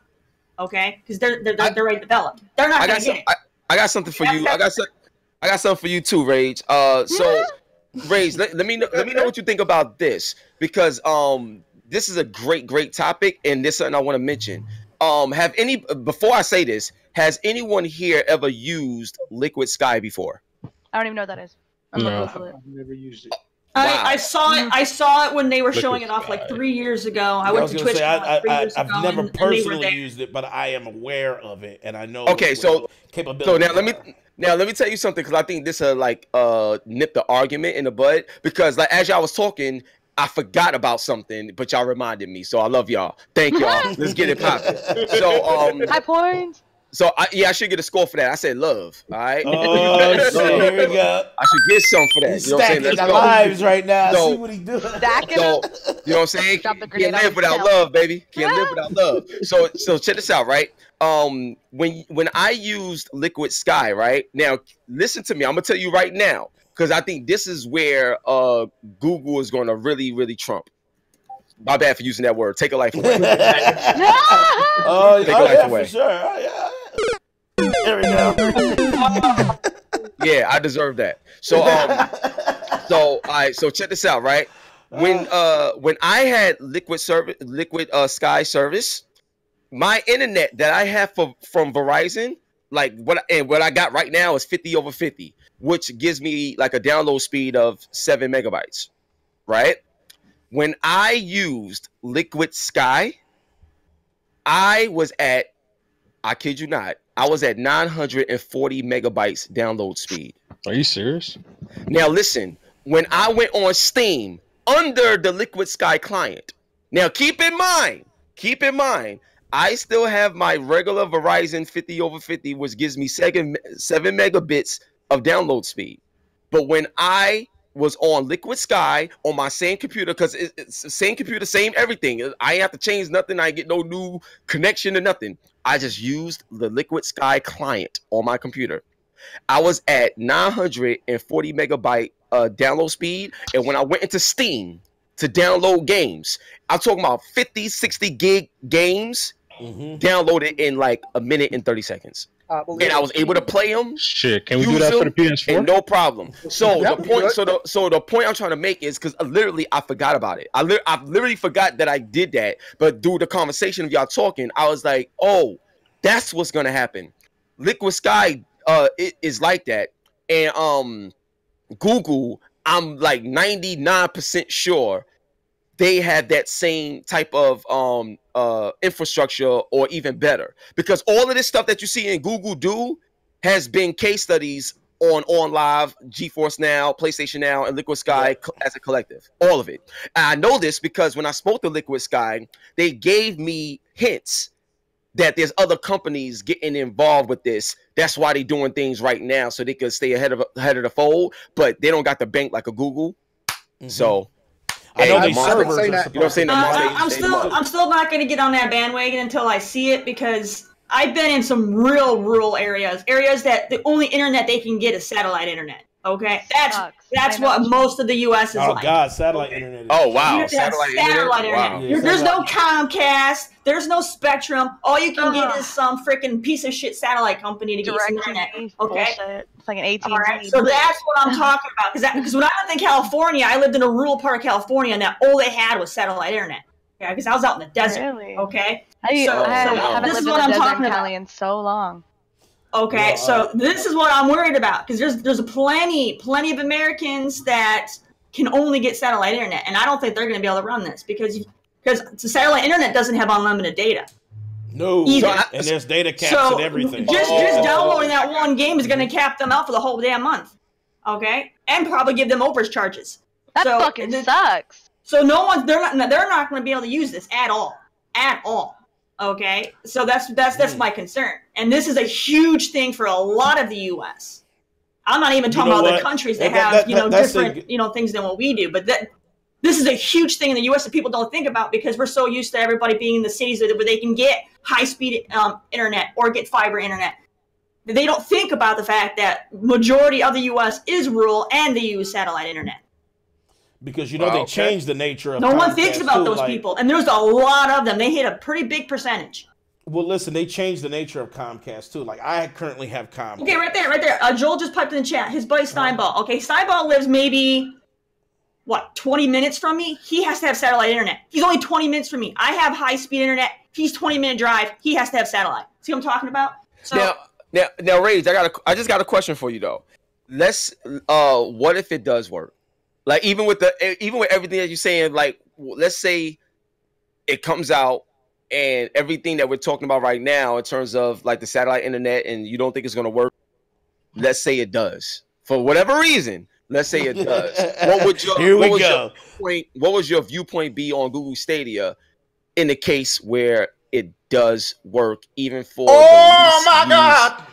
okay? Because they're already developed. They're not going to get it. I got something for you. I got something for you too, Rage. So Rage, let me know what you think about this because this is a great topic and this is something I want to mention. Before I say this, has anyone here ever used Liquid Sky before? I don't even know what that is. No, I've never used it. I saw it. I saw it when they were showing it off Sky. like 3 years ago. I I went was to gonna TwitchCon say like 3 years I've ago, never and they were personally there. used it, but I am aware of it, and I know. Okay, so capability. now let me tell you something, because I think this like nip the argument in the bud, because like as y'all was talking, I forgot about something, but y'all reminded me. So I love y'all. Thank y'all. Let's get it popping. So High points. So I should get a score for that. I said love. All right. Oh shit! Here we go. I should get some for that. He's You know what I'm saying? stacking Let's the go. lives right now. So- See what he doing. Stacking So, them. you know what I'm saying? Drop the Can't grenade on live without himself. love, baby. Can't live without love. So check this out, right? When I used Liquid Sky, right? Now, listen to me. I'm gonna tell you right now, because I think this is where Google is gonna really, really trump. My bad for using that word. Take a life away. Oh Take a life yeah, away. for sure. Oh, yeah. There we go. Yeah, I deserve that. So all right, so check this out, right? When I had Liquid Sky service, my internet that I have from Verizon, like what I got right now is 50 over 50, which gives me like a download speed of 7 megabytes, right? When I used Liquid Sky, I kid you not, I was at 940 megabytes download speed. Are you serious? Now listen, when I went on Steam under the Liquid Sky client, now keep in mind, I still have my regular Verizon 50 over 50, which gives me 7 megabits of download speed. But when I was on Liquid Sky on my same computer, because it's the same computer, same everything. I ain't have to change nothing. I ain't get no new connection or nothing. I just used the Liquid Sky client on my computer. I was at 940 megabyte download speed. And when I went into Steam to download games, I'm talking about 50, 60 gig games downloaded in like a minute and 30 seconds. And I was able to play them. Shit, can we do that for the PS4? And no problem. So Yeah, the point, so the point I'm trying to make is because literally I forgot about it. I literally forgot that I did that. But through the conversation of y'all talking, I was like, oh, that's what's gonna happen. Liquid Sky it is like that, and Google, I'm like 99% sure they have that same type of infrastructure or even better, because all of this stuff that you see in Google do has been case studies on Live, GeForce Now, PlayStation Now, and Liquid Sky as a collective. All of it. And I know this because when I spoke to Liquid Sky, they gave me hints that there's other companies getting involved with this. That's why they're doing things right now so they could stay ahead of the fold, but they don't got the bank like a Google. So I know hey, they the servers market- are you know what I'm saying? The I'm still not going to get on that bandwagon until I see it, because I've been in some real rural areas that the only internet they can get is satellite internet. Okay, that's what most of the U.S. is like. Oh God, satellite internet. Oh wow, You have to have satellite internet. Wow. Yeah, There's no satellite. Comcast. There's no Spectrum. All you can get is some freaking piece of shit satellite company to get some internet. DirecTV Okay. bullshit. It's like an AT&T. All right, so that's what I'm talking about. Because when I lived in California, I lived in a rural part of California, and that all they had was satellite internet. Yeah, because I was out in the desert. Really? Okay. I haven't this lived is in what the I'm desert talking in about. Cali in so long. Okay, Well, so this is what I'm worried about, because there's plenty of Americans that can only get satellite internet, and I don't think they're going to be able to run this because the satellite internet doesn't have unlimited data. No, Either. and there's data caps So and everything. just downloading that one game is going to cap them out for the whole damn month. Okay, and probably give them overage charges. That So fucking sucks. So they're not going to be able to use this at all. Okay, so that's my concern, and this is a huge thing for a lot of the U.S. I'm not even talking about the countries that have different things than what we do, but this is a huge thing in the U.S. that people don't think about because we're so used to everybody being in the cities where they can get high-speed internet or get fiber internet. They don't think about the fact that majority of the U.S. is rural and they use satellite internet. Because they changed the nature of no Comcast one thinks about too, those people, and there's a lot of them. They hit a pretty big percentage. Well, listen, they changed the nature of Comcast too. Like I currently have Comcast. Okay, right there. Joel just piped in the chat. His buddy Steinball. Okay, Steinball lives maybe 20 minutes from me. He has to have satellite internet. He's only 20 minutes from me. I have high speed internet. He's 20-minute drive. He has to have satellite. See what I'm talking about? So now, Rage, I just got a question for you though. What if it does work? Like even with everything that you're saying, like let's say it comes out and everything that we're talking about right now in terms of like the satellite internet, and you don't think it's going to work. Let's say it does for whatever reason. Let's say it does. What was your viewpoint be on Google Stadia in the case where it does work, even for God.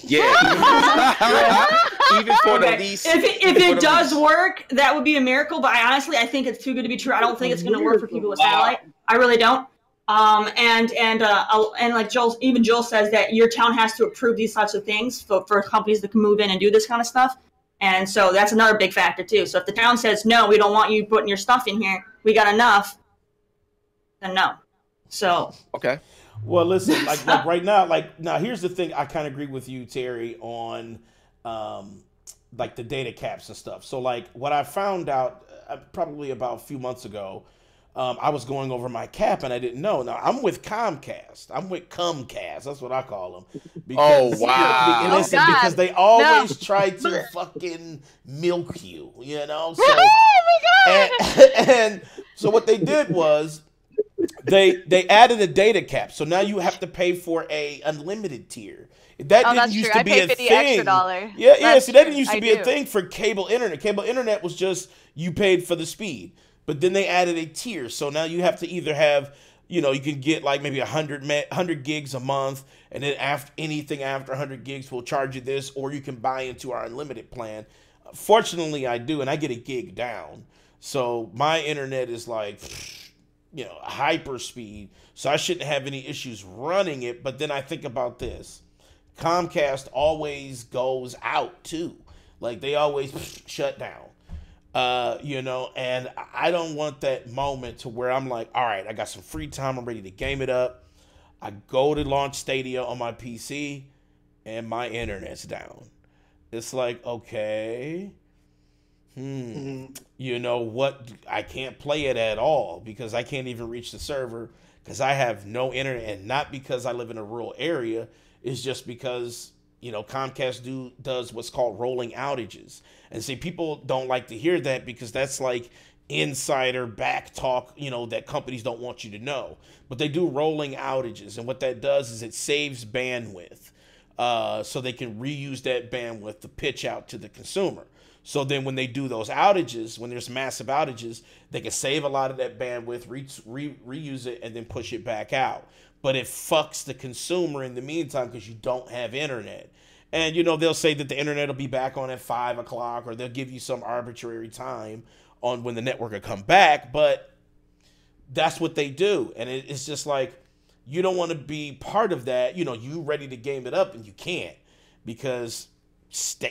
Yeah. Even for the least. If it does work, that would be a miracle. But I think it's too good to be true. I don't think it's going to work for people with satellite. I really don't. And like Joel says that your town has to approve these types of things for companies that can move in and do this kind of stuff. And so that's another big factor too. So if the town says, no, we don't want you putting your stuff in here, we got enough, then no. So. Okay. Well, listen, like right now, here's the thing. I kind of agree with you, Terry, on like the data caps and stuff. So like what I found out probably about a few months ago, I was going over my cap and I didn't know. Now I'm with Comcast. I'm with Comcast. That's what I call them. Because, because they always try to fucking milk you, you know? So, and so what they did was they added a data cap. So now you have to pay for a unlimited tier. That didn't used to be a thing. Yeah. So that didn't used to be a thing for cable internet. Cable internet was just you paid for the speed. But then they added a tier. So now you have to either have, you can get like maybe 100 gigs a month. And then anything after 100 gigs will charge you this. Or you can buy into our unlimited plan. Fortunately, I do. And I get a gig down. So my internet is like, hyper speed. So I shouldn't have any issues running it. But then I think about this. Comcast always goes out too. Like they always shut down. And I don't want that moment to where I'm like, all right, I got some free time. I'm ready to game it up. I go to launch Stadia on my PC and my internet's down. It's like, okay, you know what? I can't play it at all because I can't even reach the server because I have no internet, and not because I live in a rural area. It's just because, Comcast does what's called rolling outages. And see, people don't like to hear that because that's like insider back talk, that companies don't want you to know. But they do rolling outages. And what that does is it saves bandwidth. So they can reuse that bandwidth to pitch out to the consumer. So then when they do those outages, when there's massive outages, they can save a lot of that bandwidth, reuse it, and then push it back out. But it fucks the consumer in the meantime because you don't have internet. And, they'll say that the internet will be back on at 5 o'clock, or they'll give you some arbitrary time on when the network will come back. But that's what they do. And it's just like, you don't want to be part of that. You ready to game it up and you can't because,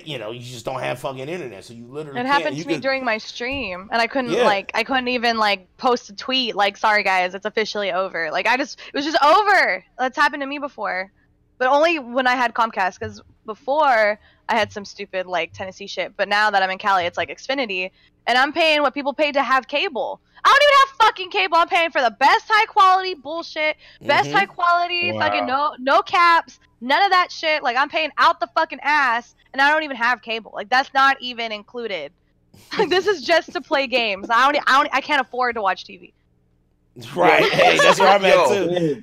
you just don't have fucking internet. So you literally It happened to me during my stream, and I couldn't even post a tweet like, sorry guys, it's officially over. Like it was just over. That's happened to me before. But only when I had Comcast, because before I had some stupid Tennessee shit. But now that I'm in Cali, it's like Xfinity, and I'm paying what people pay to have cable. I don't even have fucking cable. I'm paying for the best high quality bullshit, best high quality fucking no caps, none of that shit. Like I'm paying out the fucking ass, and I don't even have cable. Like that's not even included. This is just to play games. I can't afford to watch TV. Right. Hey, that's where I'm at too.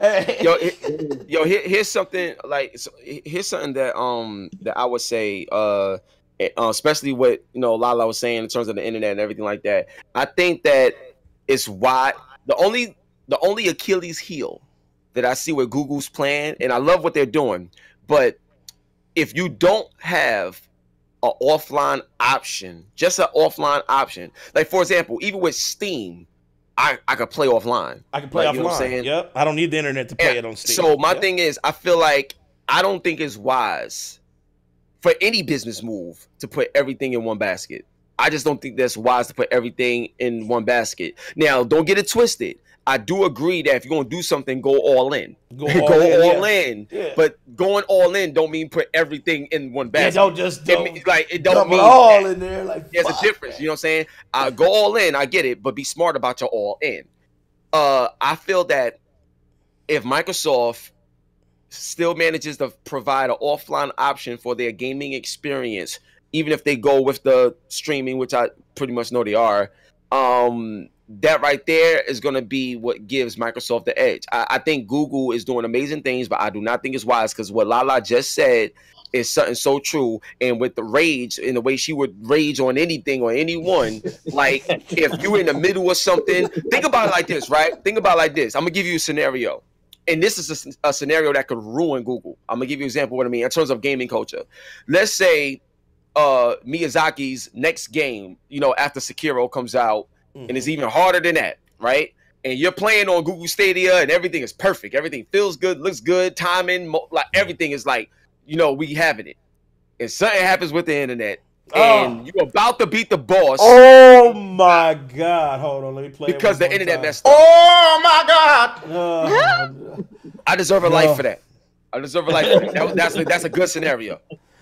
Here's something here's something that I would say, especially what LaLa was saying in terms of the internet and everything like that. I think that it's why the only Achilles heel that I see with Google's plan, and I love what they're doing, but if you don't have an offline option, just an offline option, like for example, even with Steam. I could play offline. I can play offline. You know what I'm saying? Yep. I don't need the internet to play it on Steam. So my thing is, I feel like I don't think it's wise for any business move to put everything in one basket. I just don't think that's wise to put everything in one basket. Now, don't get it twisted. I do agree that if you're gonna do something, go all in. Go all in. Yeah. But going all in don't mean put everything in one basket. It don't mean all in there. There's a difference. You know what I'm saying? Go all in. I get it, but be smart about your all in. I feel that if Microsoft still manages to provide an offline option for their gaming experience even if they go with the streaming, which I pretty much know they are, that right there is going to be what gives Microsoft the edge. I think Google is doing amazing things, but I do not think it's wise, because what LaLa just said is something so true. And with the rage, in the way she would rage on anything or anyone, like if you're in the middle of something, think about it like this, right? Think about it like this. I'm going to give you a scenario. And this is a scenario that could ruin Google. I'm going to give you an example of what I mean in terms of gaming culture. Let's say Miyazaki's next game, after Sekiro comes out, and it's even harder than that, right? And you're playing on Google Stadia, and everything is perfect. Everything feels good, looks good, timing, like everything is like, we having it. And something happens with the internet, and you're about to beat the boss. Oh my God! Hold on, let me play because the internet messed up. Oh my God! I deserve a life for that. I deserve a life for that. That's a good scenario.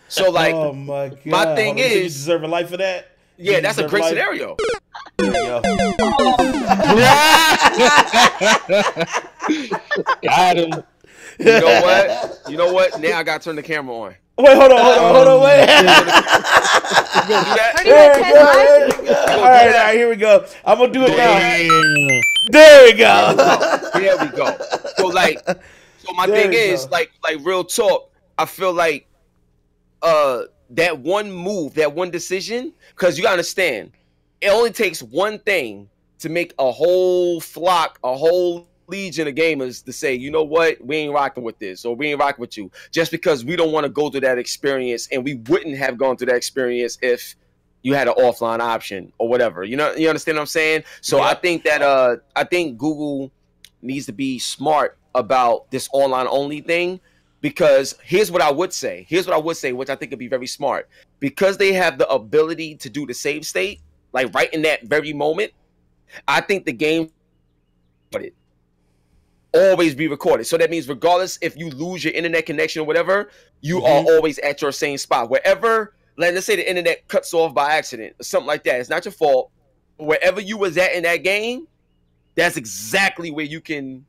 So like, oh my God! My thing is, you deserve a life for that. Yeah, that's a great scenario. There you go. Got him. You know what? Now I gotta turn the camera on. Wait, hold on, wait. There you go. All right, here we go. I'm gonna do it now. There we go. There we go. So my thing is, like real talk, I feel like that one move, that one decision, because you gotta understand, it only takes one thing to make a whole flock, a whole legion of gamers to say, you know what, we ain't rocking with this, or we ain't rocking with you, just because we don't want to go through that experience, and we wouldn't have gone through that experience if you had an offline option or whatever. You understand what I'm saying? So yeah. I think that I think Google needs to be smart about this online only thing, because here's what I would say, which I think would be very smart, because they have the ability to do the save state, like right in that very moment. I think the game would always be recorded. So that means regardless if you lose your internet connection or whatever, you are always at your same spot. Wherever, let's say the internet cuts off by accident or something like that, it's not your fault. Wherever you was at in that game, that's exactly where you can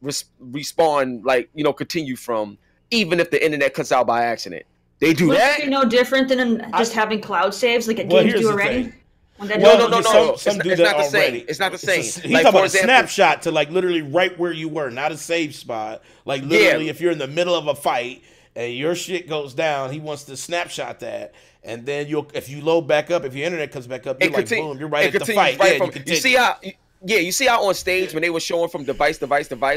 respawn, like, continue from, even if the internet cuts out by accident. They do that. Would it be no different than just having cloud saves like games do already? No. Some do that already. It's not the same. He's talking about a snapshot to like literally right where you were, not a save spot. Like literally, if you're in the middle of a fight and your shit goes down, he wants to snapshot that, and then if you load back up, if your internet comes back up, you're like boom, you're right at the fight. You see how on stage when they were showing from device,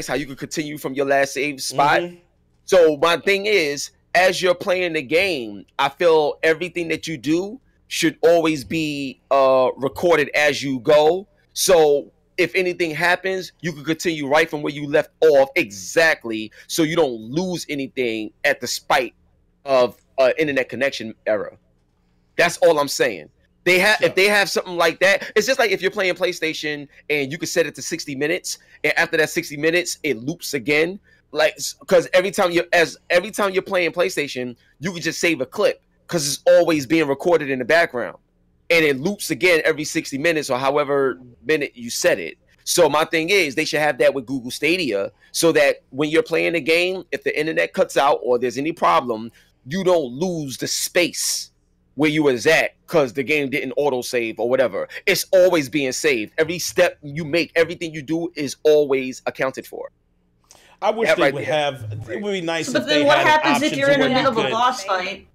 how you could continue from your last save spot. So my thing is, as you're playing the game, I feel everything that you do should always be recorded as you go. So if anything happens, you can continue right from where you left off exactly, so you don't lose anything at the spite of internet connection error. That's all I'm saying. If they have something like that, it's just like if you're playing PlayStation and you can set it to 60 minutes, and after that 60 minutes, it loops again. Like, because every time you're playing PlayStation, you can just save a clip, because it's always being recorded in the background, and it loops again every 60 minutes or however minute you set it. So my thing is, they should have that with Google Stadia, so that when you're playing the game, if the internet cuts out or there's any problem, you don't lose the space where you was at because the game didn't auto save or whatever. It's always being saved. Every step you make, everything you do is always accounted for. I wish they would have. It would be nice. But then what happens if you're in the middle of a boss fight?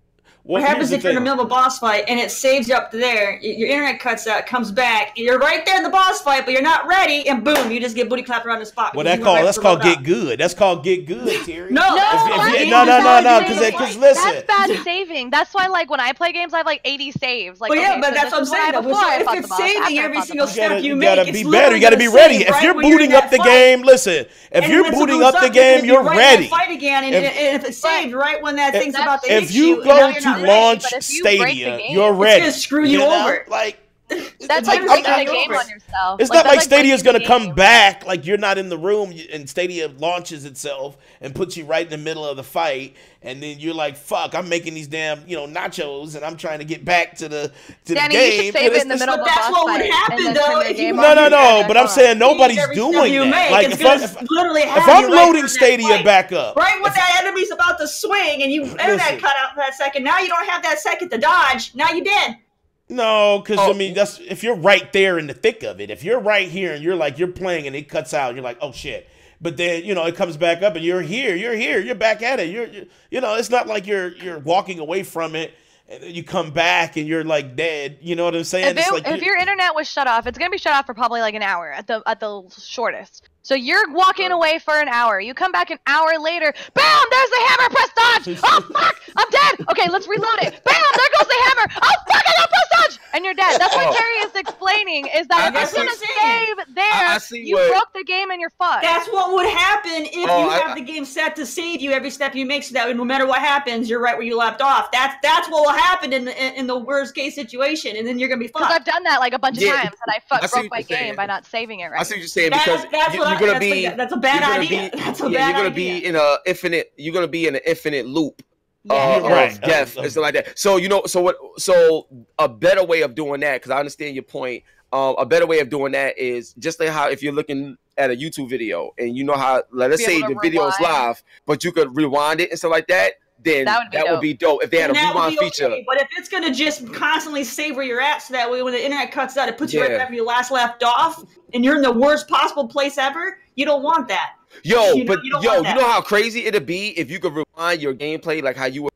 What happens if you're in the middle of a boss fight and it saves you up to there? Your internet cuts out, comes back. You're right there in the boss fight, but you're not ready, and boom, you just get booty clapped around the spot. Well, that's called get good. That's called get good, Terry. No. Because listen, that's bad saving. That's why, like, when I play games, I have like 80 saves. Like, but that's what I'm saying. If it's saving every single step you make, you gotta be better. You gotta be ready. If you're booting up the game, listen. If you're booting up the game, you're ready. Fight again, and if it's saved right when that thing's about to hit you, if you go to launch Stadia, you're ready. It's gonna screw you over. Like, That's like taking the game on yourself. It's not like Stadia's going to come back. Like, you're not in the room and Stadia launches itself and puts you right in the middle of the fight. And then you're like, fuck, I'm making these damn, nachos and I'm trying to get back to the game. You should save it in the middle of the boss what fight. Would happen, though. No. But I'm saying nobody's doing that. Like, if I'm loading Stadia back up. Right when that enemy's about to swing and you internet cut out for that second, now you don't have that second to dodge. Now you're dead. No, because I mean, that's if you're right there in the thick of it. If you're right here and you're playing and it cuts out, you're like, oh shit. But then it comes back up and you're here, you're back at it. You're it's not like you're walking away from it and then you come back and you're like dead. You know what I'm saying? If your internet was shut off, it's gonna be shut off for probably like an hour at the shortest. So you're walking away for an hour. You come back an hour later. Bam! There's the hammer. Press dodge. Oh fuck! I'm dead. Okay, let's reload it. Bam! There goes the hammer. Oh fuck! I got press dodge. And you're dead. That's what Terry is explaining. Is that if you're gonna save there, you broke the game and you're fucked. That's what would happen if you have the game set to save you every step you make, so that no matter what happens, you're right where you left off. That's what will happen in the worst case situation, and then you're gonna be fucked. Because I've done that like a bunch of times, and I broke my game by not saving it right. I see what you're saying, because you're gonna be. That's a bad idea. You're gonna be in an infinite loop of death and stuff like that. So So a better way of doing that, because I understand your point. A better way of doing that is just like how if you're looking at a YouTube video and you know how, let's say the video is live, but you could rewind it and stuff like that. Then that would be dope if they had a rewind feature. Okay. But if it's gonna just constantly save where you're at, so that way when the internet cuts out, it puts you right back where you last left off, and you're in the worst possible place ever. You don't want that. You know how crazy it'd be if you could rewind your gameplay like how you were.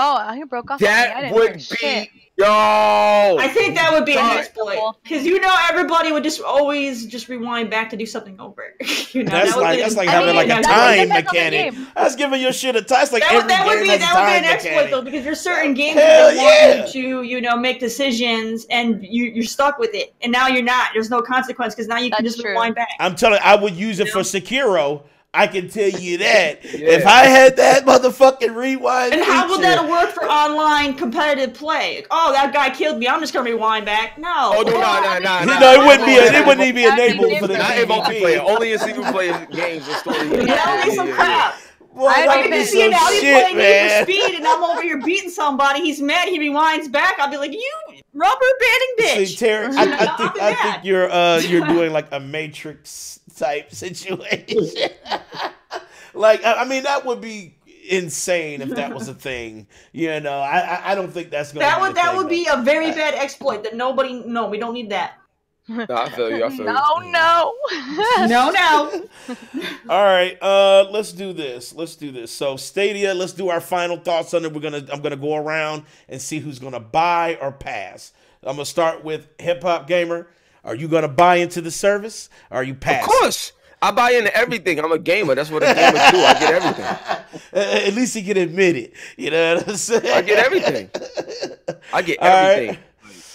Oh, you broke off. That would be shit. I think that would be an exploit, because everybody would just always rewind back to do something over. That's like having like a time mechanic. That's giving your shit a time. It's like that would be an exploit though, because there's certain games that want you to make decisions and you're stuck with it, and now you're not. There's no consequence because now you can just rewind back. I'm telling you, I would use it for Sekiro. I can tell you that. If I had that motherfucking rewind and how would that work for online competitive play? Oh, that guy killed me. I'm just gonna rewind back. No. Oh no. It wouldn't even be enabled for the multiplayer. Only in single player games or story. That would be some crap. Boy, I can see it now. He's playing Need for Speed, and I'm over here beating somebody. He's mad. He rewinds back. I'll be like, "You rubber banding bitch." See, Terry, I think you're doing like a Matrix type situation. Like, I mean, that would be insane if that was a thing. I don't think that's going to be that would be a very bad exploit that nobody. No, we don't need that. No, I feel you. No. All right, let's do this. So Stadia, let's do our final thoughts on it. I'm gonna go around and see who's gonna buy or pass. I'm gonna start with Hip Hop Gamer. Are you gonna buy into the service? Or are you pass? Of course. I buy into everything. I'm a gamer. That's what a gamer do. I get everything. At least he can admit it. You know what I'm saying? I get everything.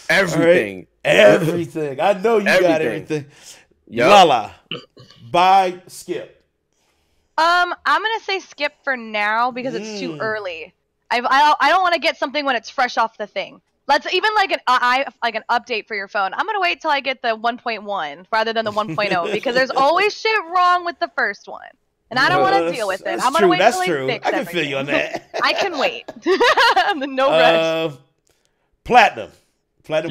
Everything. Everything. I know you got everything. LaLa, buy, skip. I'm gonna say skip for now because it's too early. I don't want to get something when it's fresh off the thing. Let's even like an update for your phone. I'm gonna wait till I get the 1.1 rather than the 1.0 because there's always shit wrong with the first one, and I don't want to deal with it. I'm gonna wait till they fix everything. I can feel you on that. I can wait. No rush. Platinum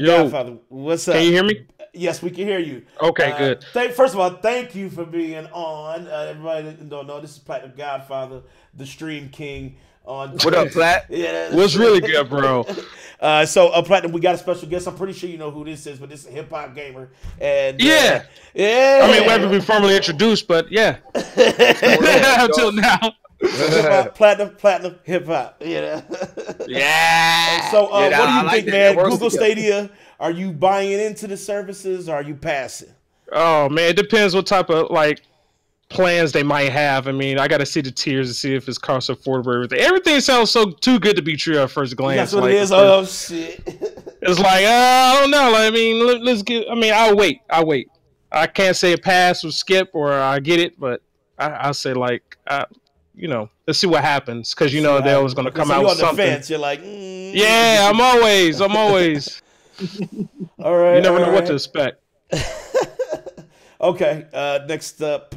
Godfather. What's up? Can you hear me? Yes, we can hear you. Okay, good. First of all, thank you for being on. Everybody that don't know, this is Platinum Godfather, the Stream King. What up, Plat? Yeah, what's really good, bro? So Platinum, we got a special guest. I'm pretty sure you know who this is, but this is a hip hop gamer. And yeah. I mean, we haven't been formally introduced, but yeah. Until now. Platinum, hip hop. Yeah. So what do you think, man? Google Stadia. Are you buying into the services or are you passing? Oh man, it depends what type of plans they might have. I mean, I got to see the tiers to see if it's cost affordable. Everything sounds too good to be true at first glance. That's what it is. Oh shit! It's like I don't know. I mean, let's get. I mean, I'll wait. I can't say a pass or skip or I get it, but I'll say let's see what happens because they're always going to come out with something. On the fence, you're like, yeah, I'm always. All right. You never know all what to right. expect. Okay. Next up,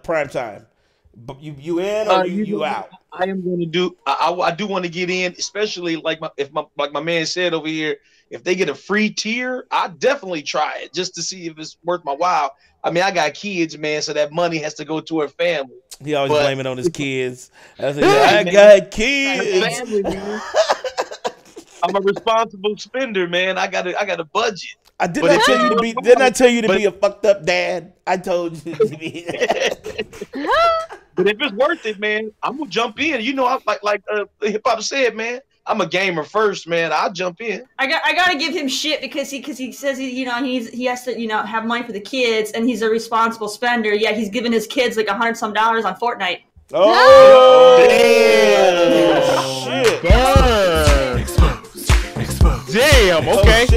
prime time. But you in or you out? I am going to do. I do want to get in, especially like my man said over here. If they get a free tier, I definitely try it just to see if it's worth my while. I mean, I got kids, man, so that money has to go to her family. He always But- blaming on his kids. I was like, I got kids. Family, man. I'm a responsible spender, man. I got a budget. Didn't I tell you to be a fucked up dad? I told you to be. But if it's worth it, man, I'm gonna jump in. You know, I'm like hip hop said, man. I'm a gamer first, man. I'll jump in. I gotta give him shit because he says he has to have money for the kids and he's a responsible spender. Yeah, he's giving his kids like $100 some on Fortnite. Oh, Damn. shit! Burn. Damn. Okay.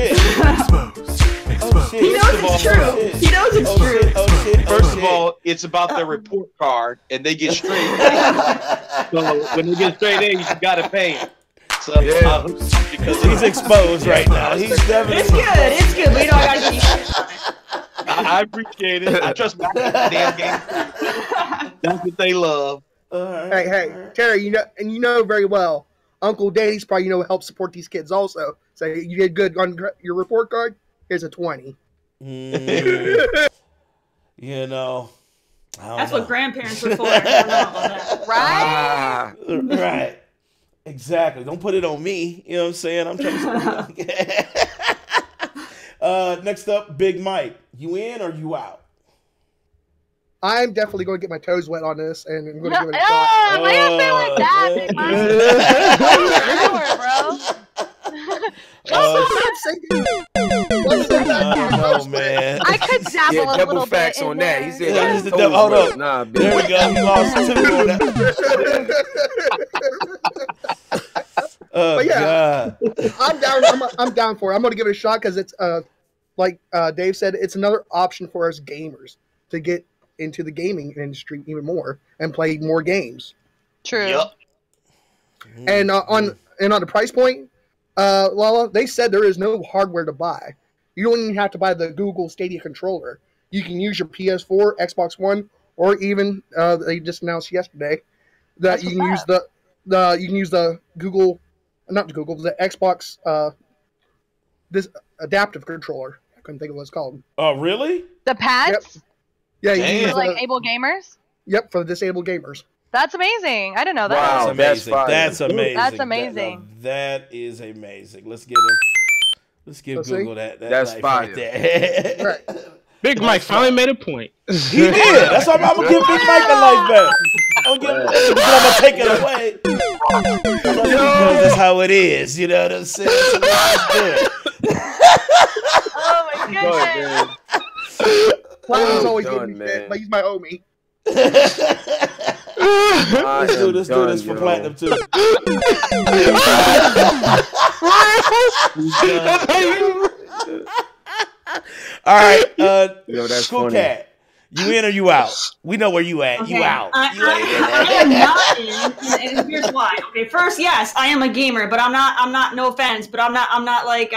Oh shit! He knows it's true. He knows it's true. Oh shit! First of all, it's about their report card, and they get straight. So when they get straight A's, you gotta pay them. So because he's exposed right now. He's definitely. It's good. We don't gotta keep it. I appreciate it. I trust my damn game. That's what they love. Hey, Terry, you know very well, Uncle Danny's probably help support these kids also. So you did good on your report card. Here's a 20. You know, that's what grandparents are for. I don't know about that. Right? Right. Exactly. Don't put it on me. You know what I'm saying? I'm trying to. Next up, Big Mike. You in or you out? I'm definitely going to get my toes wet on this, and I'm going to give it a shot. Why you say like that, Big Mike? Oh man! I could dabble a double little facts bit on in that. there. He said, Yeah, hold up. Nah, There we go. He lost 2 on that. Oh But yeah. God! I'm down. I'm down for it. I'm going to give it a shot because it's like Dave said, it's another option for us gamers to get into the gaming industry even more and play more games. True. Yep. And on the price point, LaLa, they said there is no hardware to buy. You don't even have to buy the Google Stadia controller. You can use your PS4, Xbox One, or even they just announced yesterday that you can use the Google, not the Google, the Xbox this adaptive controller. I couldn't think of what it's called. Oh really? The pads? Yep. Yeah, you can use For like able gamers? Yep, for the disabled gamers. That's amazing. I didn't know that. Wow. That's amazing. That's That's amazing. That's amazing. That is amazing. Let's get him. Let's give Google that. That's life fire. right there. Right. Big Mike finally made a point. He did. That's why I'm gonna give Big Mike the life back. I'm gonna take it away. Because that's how it is. You know what I'm saying? So let's do it. Oh my goodness. Platinum's always done, giving me man. shit, but he's my homie. Let's do this for Platinum too. All right, that's School funny. Cat. You in or you out? We know where you at. Okay. You out. I am not in, and here's why. Okay, first, yes, I am a gamer, but I'm not. No offense, but I'm not like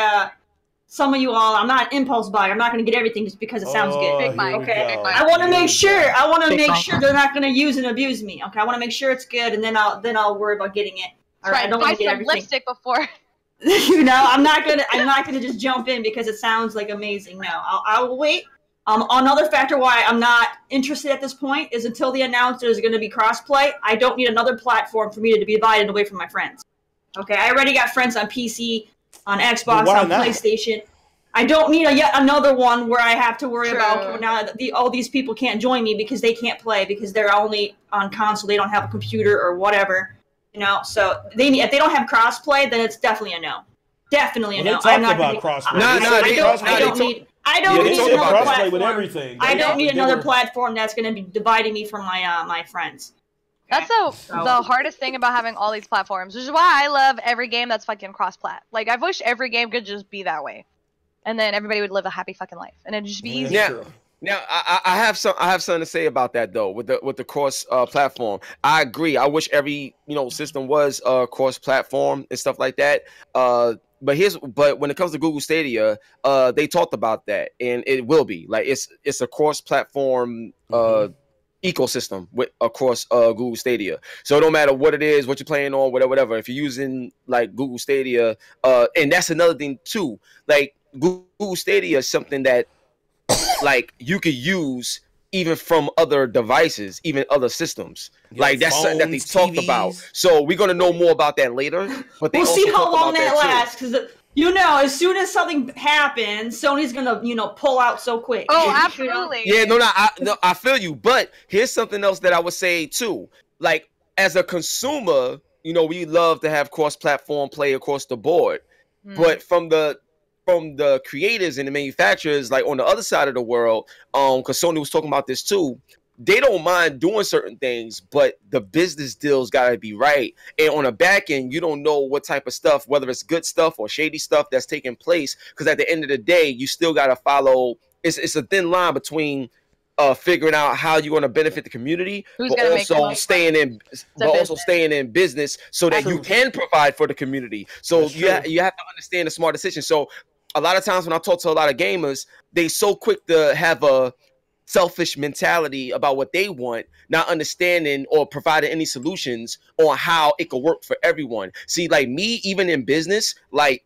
some of you all. I'm not an impulse buyer. I'm not going to get everything just because it sounds good. Big Mike. Okay, go. I want to make sure. I want to make sure they're not going to use and abuse me. Okay, I want to make sure it's good, and then I'll worry about getting it. All right, I don't buy want to get some everything. lipstick before. I'm not gonna just jump in because it sounds like amazing. No, I will wait. Another factor why I'm not interested at this point is until they announce there's going to be crossplay. I don't need another platform for me to be divided away from my friends. Okay, I already got friends on PC, on Xbox, on PlayStation. I don't need yet another one where I have to worry about now all these people can't join me because they can't play because they're only on console. They don't have a computer or whatever. You know, so if they don't have crossplay, then it's definitely a no. Definitely a no. I'm not about crossplay. I don't need another platform with everything. I don't need another platform that's going to be dividing me from my friends. That's the hardest thing about having all these platforms, which is why I love every game that's fucking cross-plat. Like, I wish every game could just be that way, and then everybody would live a happy fucking life, and it'd just be easy. Yeah. Now I have something to say about that though with the cross platform. I agree. I wish every system was cross platform and stuff like that. but when it comes to Google Stadia, they talked about that, and it will be like it's a cross-platform ecosystem with across Google Stadia. So no matter what it is, what you're playing on, whatever. If you're using like Google Stadia, and that's another thing too. Like Google Stadia is something that like you could use even from other devices, even other systems. Like that's something that they talked about. So we're gonna know more about that later. But we'll see how long that lasts, because as soon as something happens, Sony's gonna pull out so quick. Oh, absolutely. Yeah, I feel you. But here's something else that I would say too. Like as a consumer, we love to have cross-platform play across the board. But from the creators and the manufacturers, like on the other side of the world, because Sony was talking about this too, they don't mind doing certain things, but the business deals gotta be right. And on the back end, you don't know what type of stuff, whether it's good stuff or shady stuff that's taking place, because at the end of the day, you still gotta follow. It's a thin line between figuring out how you're going to benefit the community, but also staying in business so that you can provide for the community. So you have to understand the smart decision. So a lot of times when I talk to a lot of gamers, they so quick to have a selfish mentality about what they want, not understanding or providing any solutions on how it could work for everyone. See, like me, even in business, like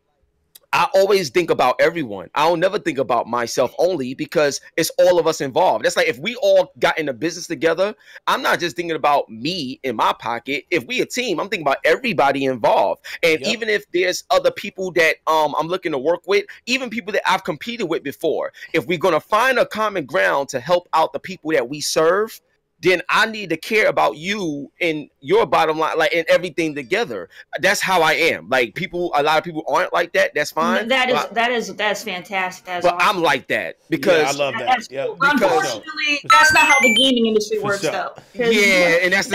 I always think about everyone. I don't never think about myself only, because it's all of us involved. That's like if we all got into business together, I'm not just thinking about me in my pocket. If we a team, I'm thinking about everybody involved. And even if there's other people that I'm looking to work with, even people that I've competed with before, if we're going to find a common ground to help out the people that we serve, then I need to care about you and your bottom line, like, and everything together. That's how I am. Like a lot of people aren't like that. That's fine. That's fantastic. That's but awesome. I'm like that because I love that. That's cool. Unfortunately, that's not how the gaming industry works, though. Yeah, and that's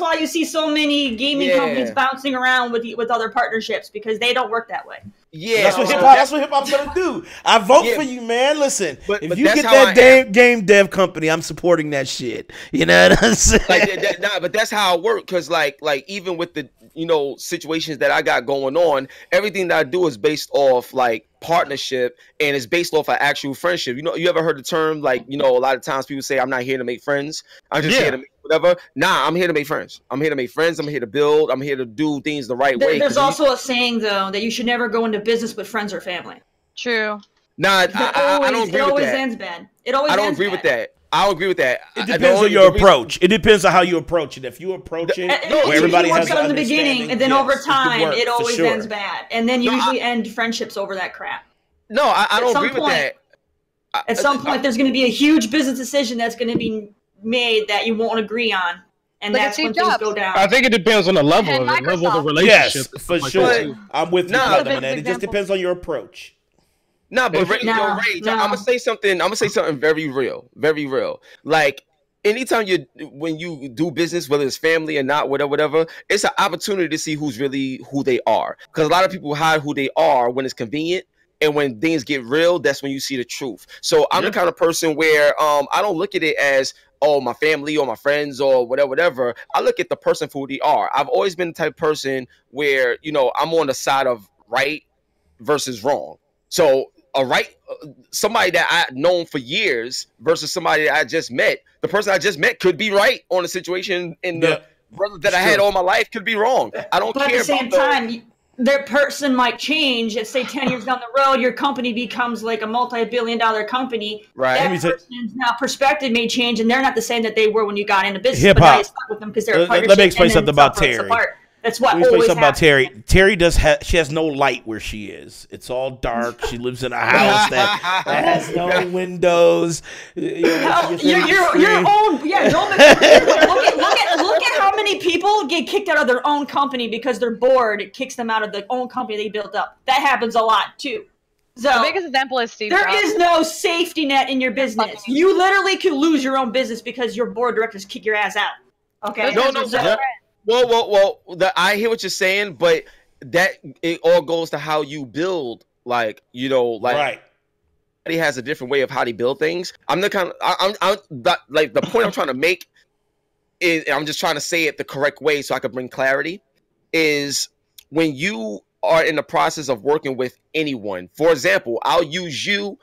why you see so many gaming companies bouncing around with other partnerships, because they don't work that way. Yeah, that's what hip hop's gonna do. I vote for you, man. Listen, if you get that game dev company, I'm supporting that shit. You know what I'm saying? But that's how it works. Because like even with the situations that I got going on, everything that I do is based off like partnership, and it's based off of actual friendship. You ever heard the term like a lot of times people say I'm not here to make friends. I'm just here to make whatever. Nah, I'm here to make friends. I'm here to make friends. I'm here to build. I'm here to do things the right way. There's also a saying though that you should never go into business with friends or family. True. Nah, I don't agree with that. It always ends bad. I don't agree with that. I don't agree with that. It depends on your approach. It depends on how you approach it. If you approach it where everybody has an in the beginning, and then over time, it always ends bad, and then you usually end friendships over that crap. No, I don't agree with that. At some point, there's going to be a huge business decision that's going to be made that you won't agree on, and that's when things go down. I think it depends on the level of the relationship. Yes, for sure. I'm with you on that. It just depends on your approach. No, but Ray, I'm gonna say something. I'm gonna say something very real, very real. Like anytime when you do business, whether it's family or not, whatever, it's an opportunity to see who's really who they are. Because a lot of people hide who they are when it's convenient, and when things get real, that's when you see the truth. So I'm the kind of person where I don't look at it as my family or my friends or whatever. I look at the person for who they are. I've always been the type of person where I'm on the side of right versus wrong. So somebody that I've known for years versus somebody that I just met. The person I just met could be right on the situation, and the brother that I had all my life could be wrong. I don't care. But at the same time, their person might change. And say 10 years down the road, your company becomes like a multi-billion-dollar company. Right. That person's now perspective may change, and they're not the same that they were when you got into business. Hip hop. But now you stuck with them because they're a partnership. Let me explain something about Terry. That's what always happens. About Terry. Terry she has no light where she is. It's all dark. She lives in a house that has no windows. Your own. Yeah. Look at how many people get kicked out of their own company because they're bored. It kicks them out of their own company they built up. That happens a lot too. So the biggest example is Steve There Jobs. is no safety net in your business. You literally could lose your own business because your board of directors kick your ass out. Okay. No. Well. I hear what you're saying, but that it all goes to how you build. Right. Everybody has a different way of how they build things. I'm the point I'm trying to make is, I'm just trying to say it the correct way so I can bring clarity. Is when you are in the process of working with anyone. For example, I'll use you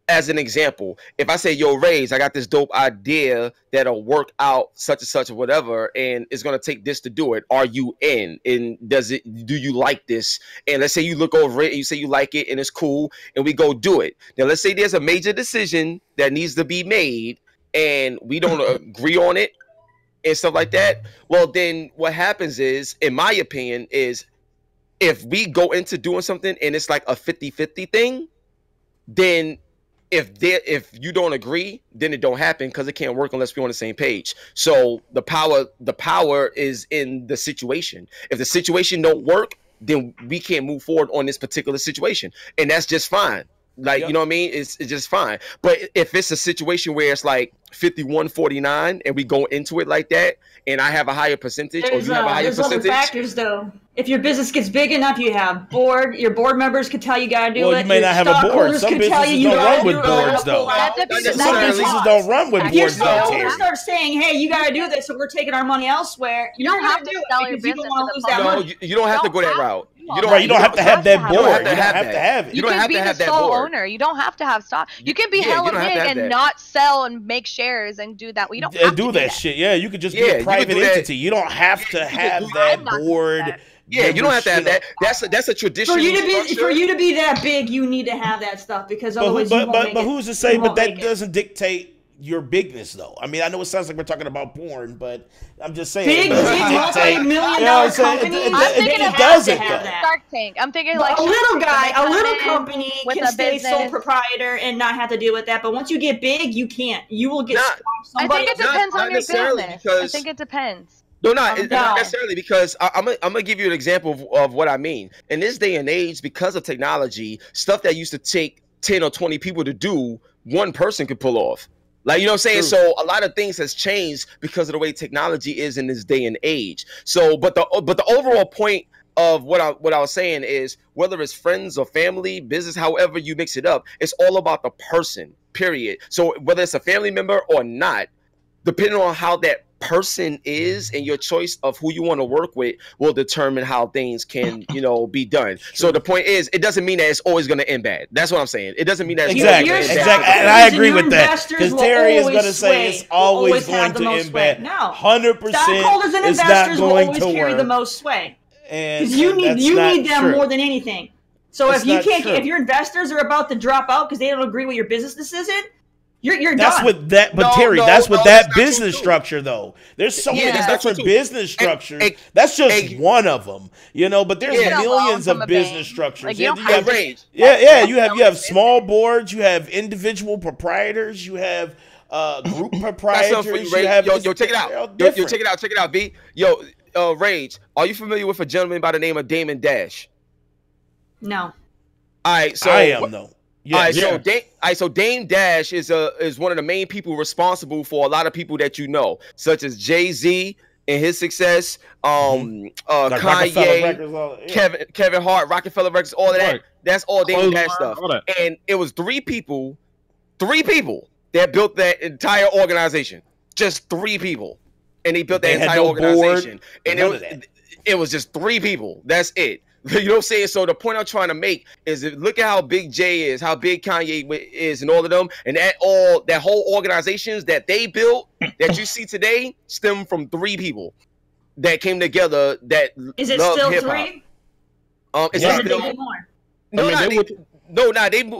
as an example. If I say, yo, Rays, I got this dope idea that'll work out such and such or whatever, and it's going to take this to do it. Are you in? And do you like this? And let's say you look over it and you say you like it and it's cool and we go do it. Now, let's say there's a major decision that needs to be made and we don't agree on it and stuff like that. Well, then what happens is, in my opinion, is if we go into doing something and it's like a 50-50 thing, then if you don't agree, then it don't happen because it can't work unless we're on the same page. So the power is in the situation. If the situation don't work, then we can't move forward on this particular situation, and that's just fine. Like, you know what I mean? It's just fine. But if it's a situation where it's like 51-49 and we go into it like that, and I have a higher percentage, or you have a higher percentage. There's other factors though. If your business gets big enough, you have your board members could tell you gotta do it. Well, you may not have a board. Some businesses don't run with boards, though. Some businesses don't run with boards, though. If you start saying, "Hey, you gotta do this," so we're taking our money elsewhere, you don't have to sell your business. No, you don't have to go that route. You don't have to have that board. You don't have to have it. You can be the sole owner. You don't have to have stock. You can be hella big and not sell and make shares and do that. You don't have to do that shit. Yeah, you could just be a private entity. You don't have to have that board. Yeah, you don't have to have that. That's a traditional. For you to be that big, you need to have that stuff because otherwise you won't make it. But who's to say? But that doesn't dictate your bigness, though. I mean, I know it sounds like we're talking about porn, but I'm just saying. Big multi-million-dollar company. It doesn't. Shark Tank. I'm thinking like a little company can stay sole proprietor and not have to deal with that. But once you get big, you can't. You will get. I think it depends on your business. I think it depends. No, not necessarily, because I'm gonna give you an example of what I mean. In this day and age, because of technology, stuff that used to take 10 or 20 people to do, one person could pull off. Like, you know what I'm saying? True. So a lot of things has changed because of the way technology is in this day and age. So, but the overall point of what I was saying is, whether it's friends or family, business, however you mix it up, it's all about the person, period. So whether it's a family member or not, depending on how that person is and your choice of who you want to work with will determine how things can, be done. So the point is, it doesn't mean that it's always going to end bad. That's what I'm saying. It doesn't mean that it's exactly. And I agree with that, because Terry is going to say it's always going to end bad. No, 100%. Stockholders and investors will always carry the most sway, because you need them more than anything. So if your investors are about to drop out because they don't agree with your business decision, You're that's done. what that, but Terry, that's what that business structure though. There's so many different business structures. That's just one of them, but there's millions of business structures. Like, you have small boards, you have individual proprietors, you have group proprietors. Check it out. Check it out, B. Rage, are you familiar with a gentleman by the name of Damon Dash? No. All right, so I am though. So Dame Dash is one of the main people responsible for a lot of people that you know, such as Jay-Z and his success, Kanye, Kevin Hart, Rockefeller Records, all of that. That's all Dame Dash stuff. And it was three people that built that entire organization. Just three people, and they built that entire organization. And it was just three people. That's it. You know what I'm saying? So the point I'm trying to make is, look at how big Jay is, how big Kanye is, and all of them, and that whole organizations that they built that you see today stem from three people that came together that is it still hip-hop. Three? Is it still more? No,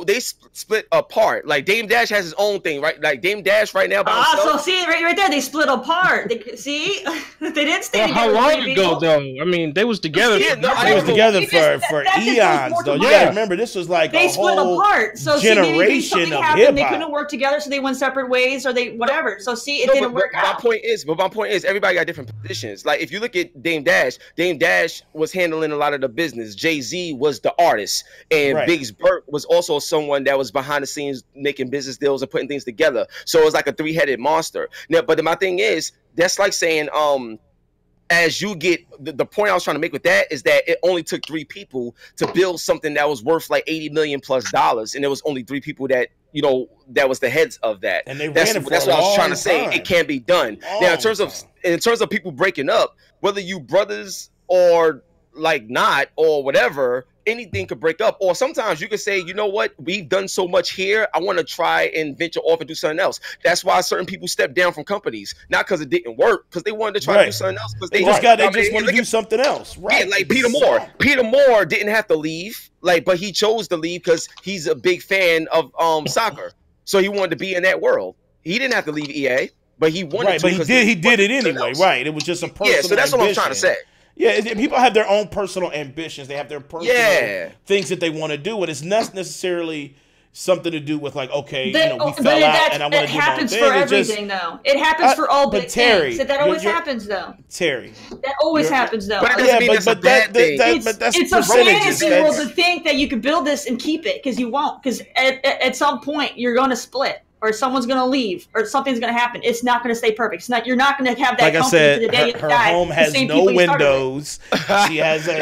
they split apart. Like, Dame Dash has his own thing, right? Like, Dame Dash right now by himself. So see right there, they split apart. They didn't stay together. How long ago though? I mean, they was together. They was together for eons though. You gotta remember, this was like they split apart. So generation of hip hop. They couldn't work together, so they went separate ways, or they whatever. So see, it didn't work out. My point is, everybody got different positions. Like, if you look at Dame Dash was handling a lot of the business. Jay-Z was the artist, and Biggs Burke was also someone that was behind the scenes making business deals and putting things together. So it was like a three-headed monster. Now, but my thing is, that's like saying, as you get the point I was trying to make with that is that it only took three people to build something that was worth like $80 million plus, and there was only three people that that was the heads of that. And that's what I was trying to say. It can't be done. Now, in terms of people breaking up, whether you brothers or like not or whatever, anything could break up. Or sometimes you could say, you know what, we've done so much here, I want to try and venture off and do something else. That's why certain people step down from companies, not because it didn't work, because they wanted to try to do something else. Because they just want to do something else, right? Yeah, like Peter Moore. Peter Moore didn't have to leave, but he chose to leave because he's a big fan of soccer, so he wanted to be in that world. He didn't have to leave EA, but he wanted to. But he did it anyway, right? It was just a personal. Yeah, so that's what I'm trying to say. Yeah, people have their own personal ambitions. They have their personal things that they want to do, and it's not necessarily something to do with like, okay, we fell out, and I want to do my own thing. It happens for everything, though. It happens for all big things. That always happens, though. Terry, that always happens, though. But it doesn't mean that's a bad thing. It's a fantasy world to think that you can build this and keep it, because you won't. Because at some point you're going to split, or someone's going to leave, or something's going to happen. It's not going to stay perfect. It's not. You're not going to have that. Like I said, her home has no windows. She has a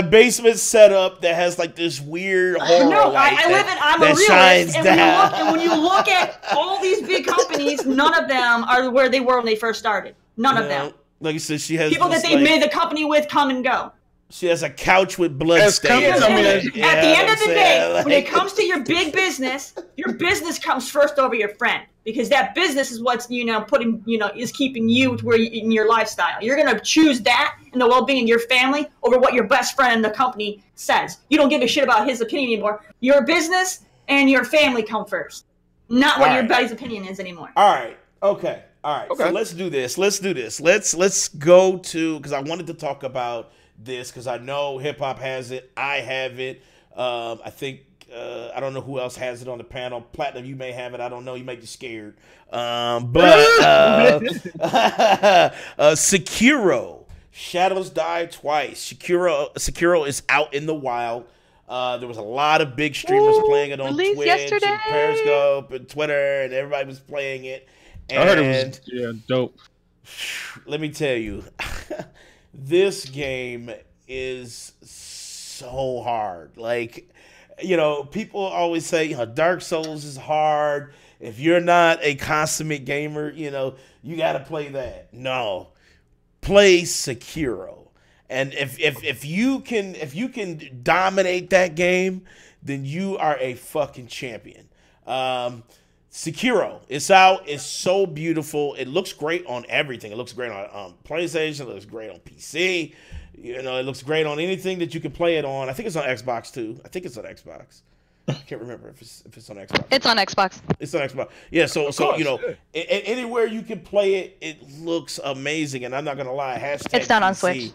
basement set up that has like this weird horror light. I'm a realist, and when you look at all these big companies, none of them are where they were when they first started. None of them. Like you said, she has people that they made the company with come and go. She has a couch with blood stains. At the end of the day, when it comes to your big business, your business comes first over your friend, because that business is what's is keeping you to where in your lifestyle. You're gonna choose that and the well-being of your family over what your best friend in the company says. You don't give a shit about his opinion anymore. Your business and your family come first, not what your buddy's opinion is anymore. All right. Okay. All right. Okay. So let's do this. Let's go to, because I wanted to talk about this because I know hip hop has it. I have it. I think I don't know who else has it on the panel. Platinum, you may have it. I don't know. You may be scared. Sekiro, Shadows Die Twice. Sekiro is out in the wild. There was a lot of big streamers playing it on Twitch, and Periscope, and Twitter, and everybody was playing it. And I heard it was dope. Let me tell you. This game is so hard. Like, people always say, Dark Souls is hard. If you're not a consummate gamer, you got to play that. No, play Sekiro. And if you can dominate that game, then you are a fucking champion. Sekiro, it's out. It's so beautiful. It looks great on everything. It looks great on PlayStation. It looks great on PC. It looks great on anything that you can play it on. I think it's on Xbox too. I think it's on Xbox. I can't remember if it's on Xbox. It's on Xbox. It's on Xbox. Yeah. So anywhere you can play it, it looks amazing. And I'm not gonna lie. It's not on Switch.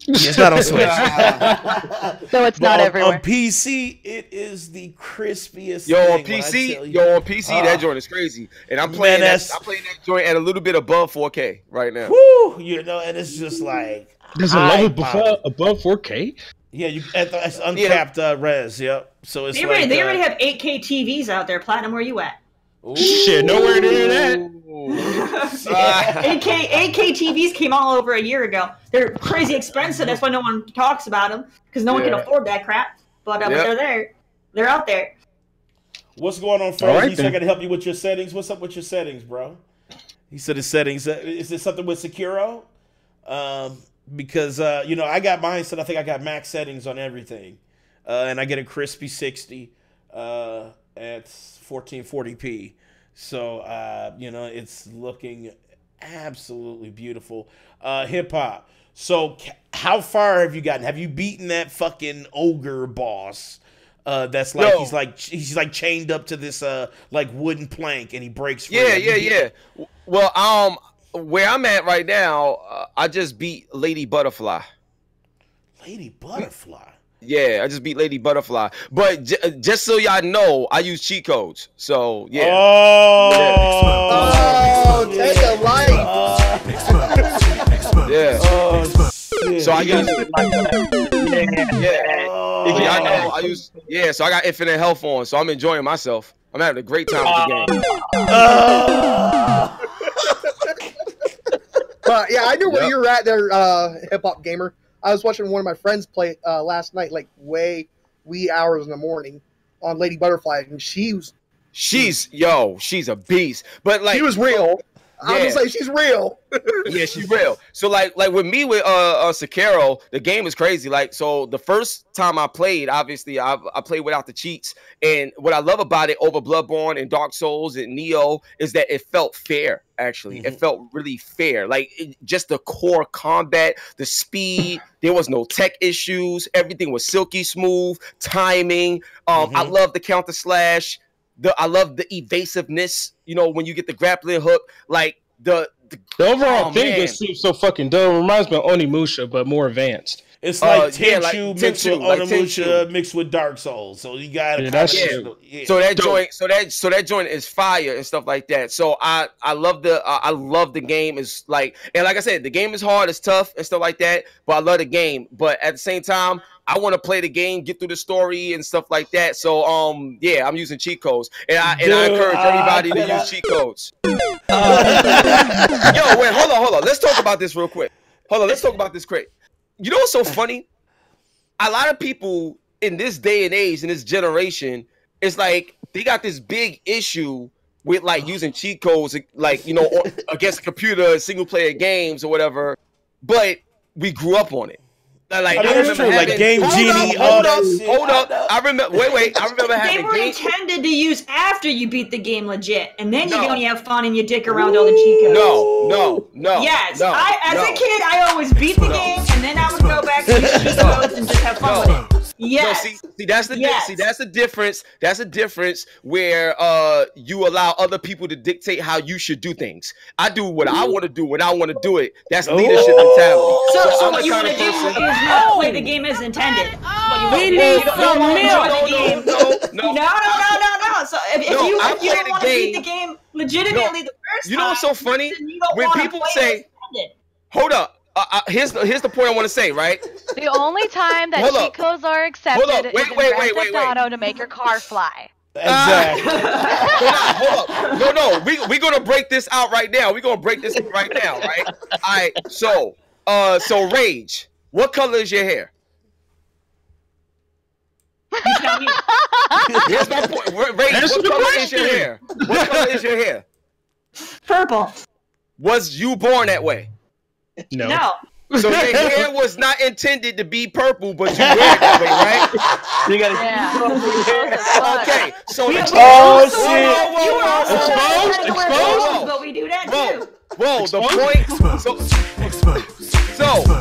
It's not on Switch. So it's not everywhere. On PC, it is the crispiest on thing. On PC, that joint is crazy. And I'm playing that joint at a little bit above 4K right now. Woo! And it's just like there's a level above 4K. Yeah, it's uncapped res. Yep. So it's they already have 8K TVs out there. Platinum, where you at? Shit, nowhere near that. 8K TVs came all over a year ago. They're crazy expensive. That's why no one talks about them, because no one can afford that crap. But they're there. They're out there. What's going on, Fred? Right, he said I got to help you with your settings. What's up with your settings, bro? He said his settings. Is it something with Sekiro? Because I got mine set. I think I got max settings on everything, and I get a crispy 60 at 1440p. So, it's looking absolutely beautiful. Hip hop. So, how far have you gotten? Have you beaten that fucking ogre boss? That's like he's like chained up to this like wooden plank, and he breaks free. Yeah. Well, where I'm at right now, I just beat Lady Butterfly. Lady Butterfly. Yeah, I just beat Lady Butterfly. But just so y'all know, I use cheat codes. So, yeah. Take a life. Yeah. Oh, shit. So I use so y'all know I use so I got infinite health on, so I'm enjoying myself. I'm having a great time with the game. Yeah, I knew where you were at there, hip hop gamer. I was watching one of my friends play last night, like wee hours in the morning, on Lady Butterfly, and she's a beast. But like, she was real. I was just like, she's real. Yeah, she's real. So like with me with Sekiro, the game is crazy. Like, so the first time I played, obviously I played without the cheats, and what I love about it over Bloodborne and Dark Souls and Neo is that it felt fair. Actually, it felt really fair. Like just the core combat, the speed. There was no tech issues. Everything was silky smooth. Timing. I love the counter slash. I love the evasiveness, you know, when you get the grappling hook, like the overall thing just seems so fucking dope. It reminds me of Onimusha, but more advanced. It's like Tenchu mixed with Onimusha mixed with Dark Souls. So you got So that joint is fire and stuff like that. So I love the game. Is like, and like I said, the game is hard, it's tough and stuff like that. But I love the game. But at the same time, I want to play the game, get through the story and stuff like that. So yeah, I'm using cheat codes, and I encourage everybody to use cheat codes. Yo, wait, hold on. Let's talk about this real quick. Let's talk about this quick. You know what's so funny? A lot of people in this day and age, in this generation, it's like they got this big issue with like using cheat codes, like, you know, against a computer, single player games or whatever. But we grew up on it. Like, I remember having, like Game Genie. Hold up. I remember. Wait. I remember having. They were intended to use after you beat the game legit, and then you can only have fun and you dick around all the cheat codes. No. Yes, as a kid, I always beat the game, and then I would go back to use cheat codes and just have fun with it. Yes. No, see, that's the difference. That's the difference where you allow other people to dictate how you should do things. I do what I want to do when I want to do it. That's leadership mentality. So what you want to do is not play the game as intended. No. So if you don't want to beat the game legitimately the first time, you know what's so funny? When people say, hold up. Here's the point I want to say, right? The only time that cheat codes are accepted is in Grand Theft Auto to make your car fly. Exactly. Hold up. No. We're gonna break this out right now. We're gonna break this right now, right? All right. So Rage, what color is your hair? Here's my point. Rage, what color is your hair? What color is your hair? Purple. Was you born that way? No. So your hair was not intended to be purple, but you wear it that way, right? You gotta Okay, so shit! Exposed, but we do that too. Whoa, the point. So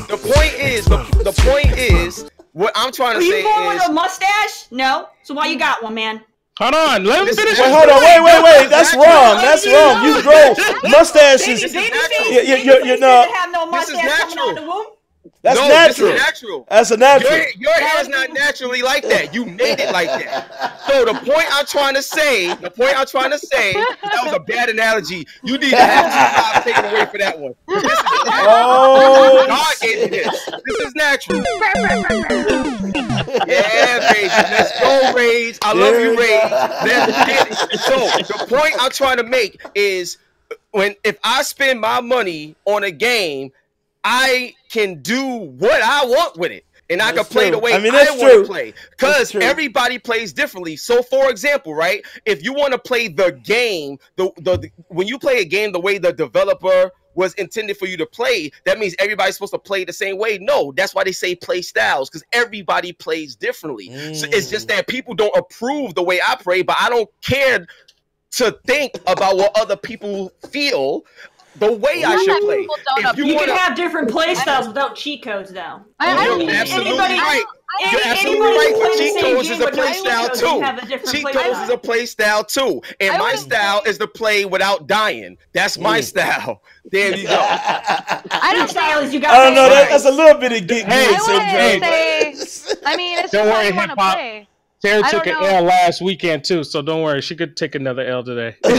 the point is, what I'm trying to say is. Were you born with a mustache? No. So why you got one, man? Hold on, let me finish. Hold on, wait. That's wrong. That's wrong. You grow mustaches. You know. Have no mustache coming out the womb. That's natural. That's a natural. Your hair is not naturally like that. You made it like that. So the point I'm trying to say, that was a bad analogy. You need to have 2 taken away for that one. This is natural. God gave you this. This is natural. Yeah, Rage. Let's go, Rage. I love you, Rage. Let's get it. So the point I'm trying to make is if I spend my money on a game, I can do what I want with it. And I can play the way I want to play. Because everybody plays differently. So, for example, right, if you want to play the game, when you play a game the way the developer was intended for you to play, that means everybody's supposed to play the same way. No, that's why they say play styles, because everybody plays differently. So it's just that people don't approve the way I play, but I don't care to think about what other people feel. The way I should play. You can have different play styles without cheat codes, though. You're absolutely right. You're absolutely right. But cheat codes is a play style too. Cheat codes is a play style too. And my style is to play without dying. That's my style. There you go. I don't know. That's a little bit of get good syndrome. I mean, it's just how you want to play. Sarah took an L last weekend too, so don't worry. She could take another L today. I'm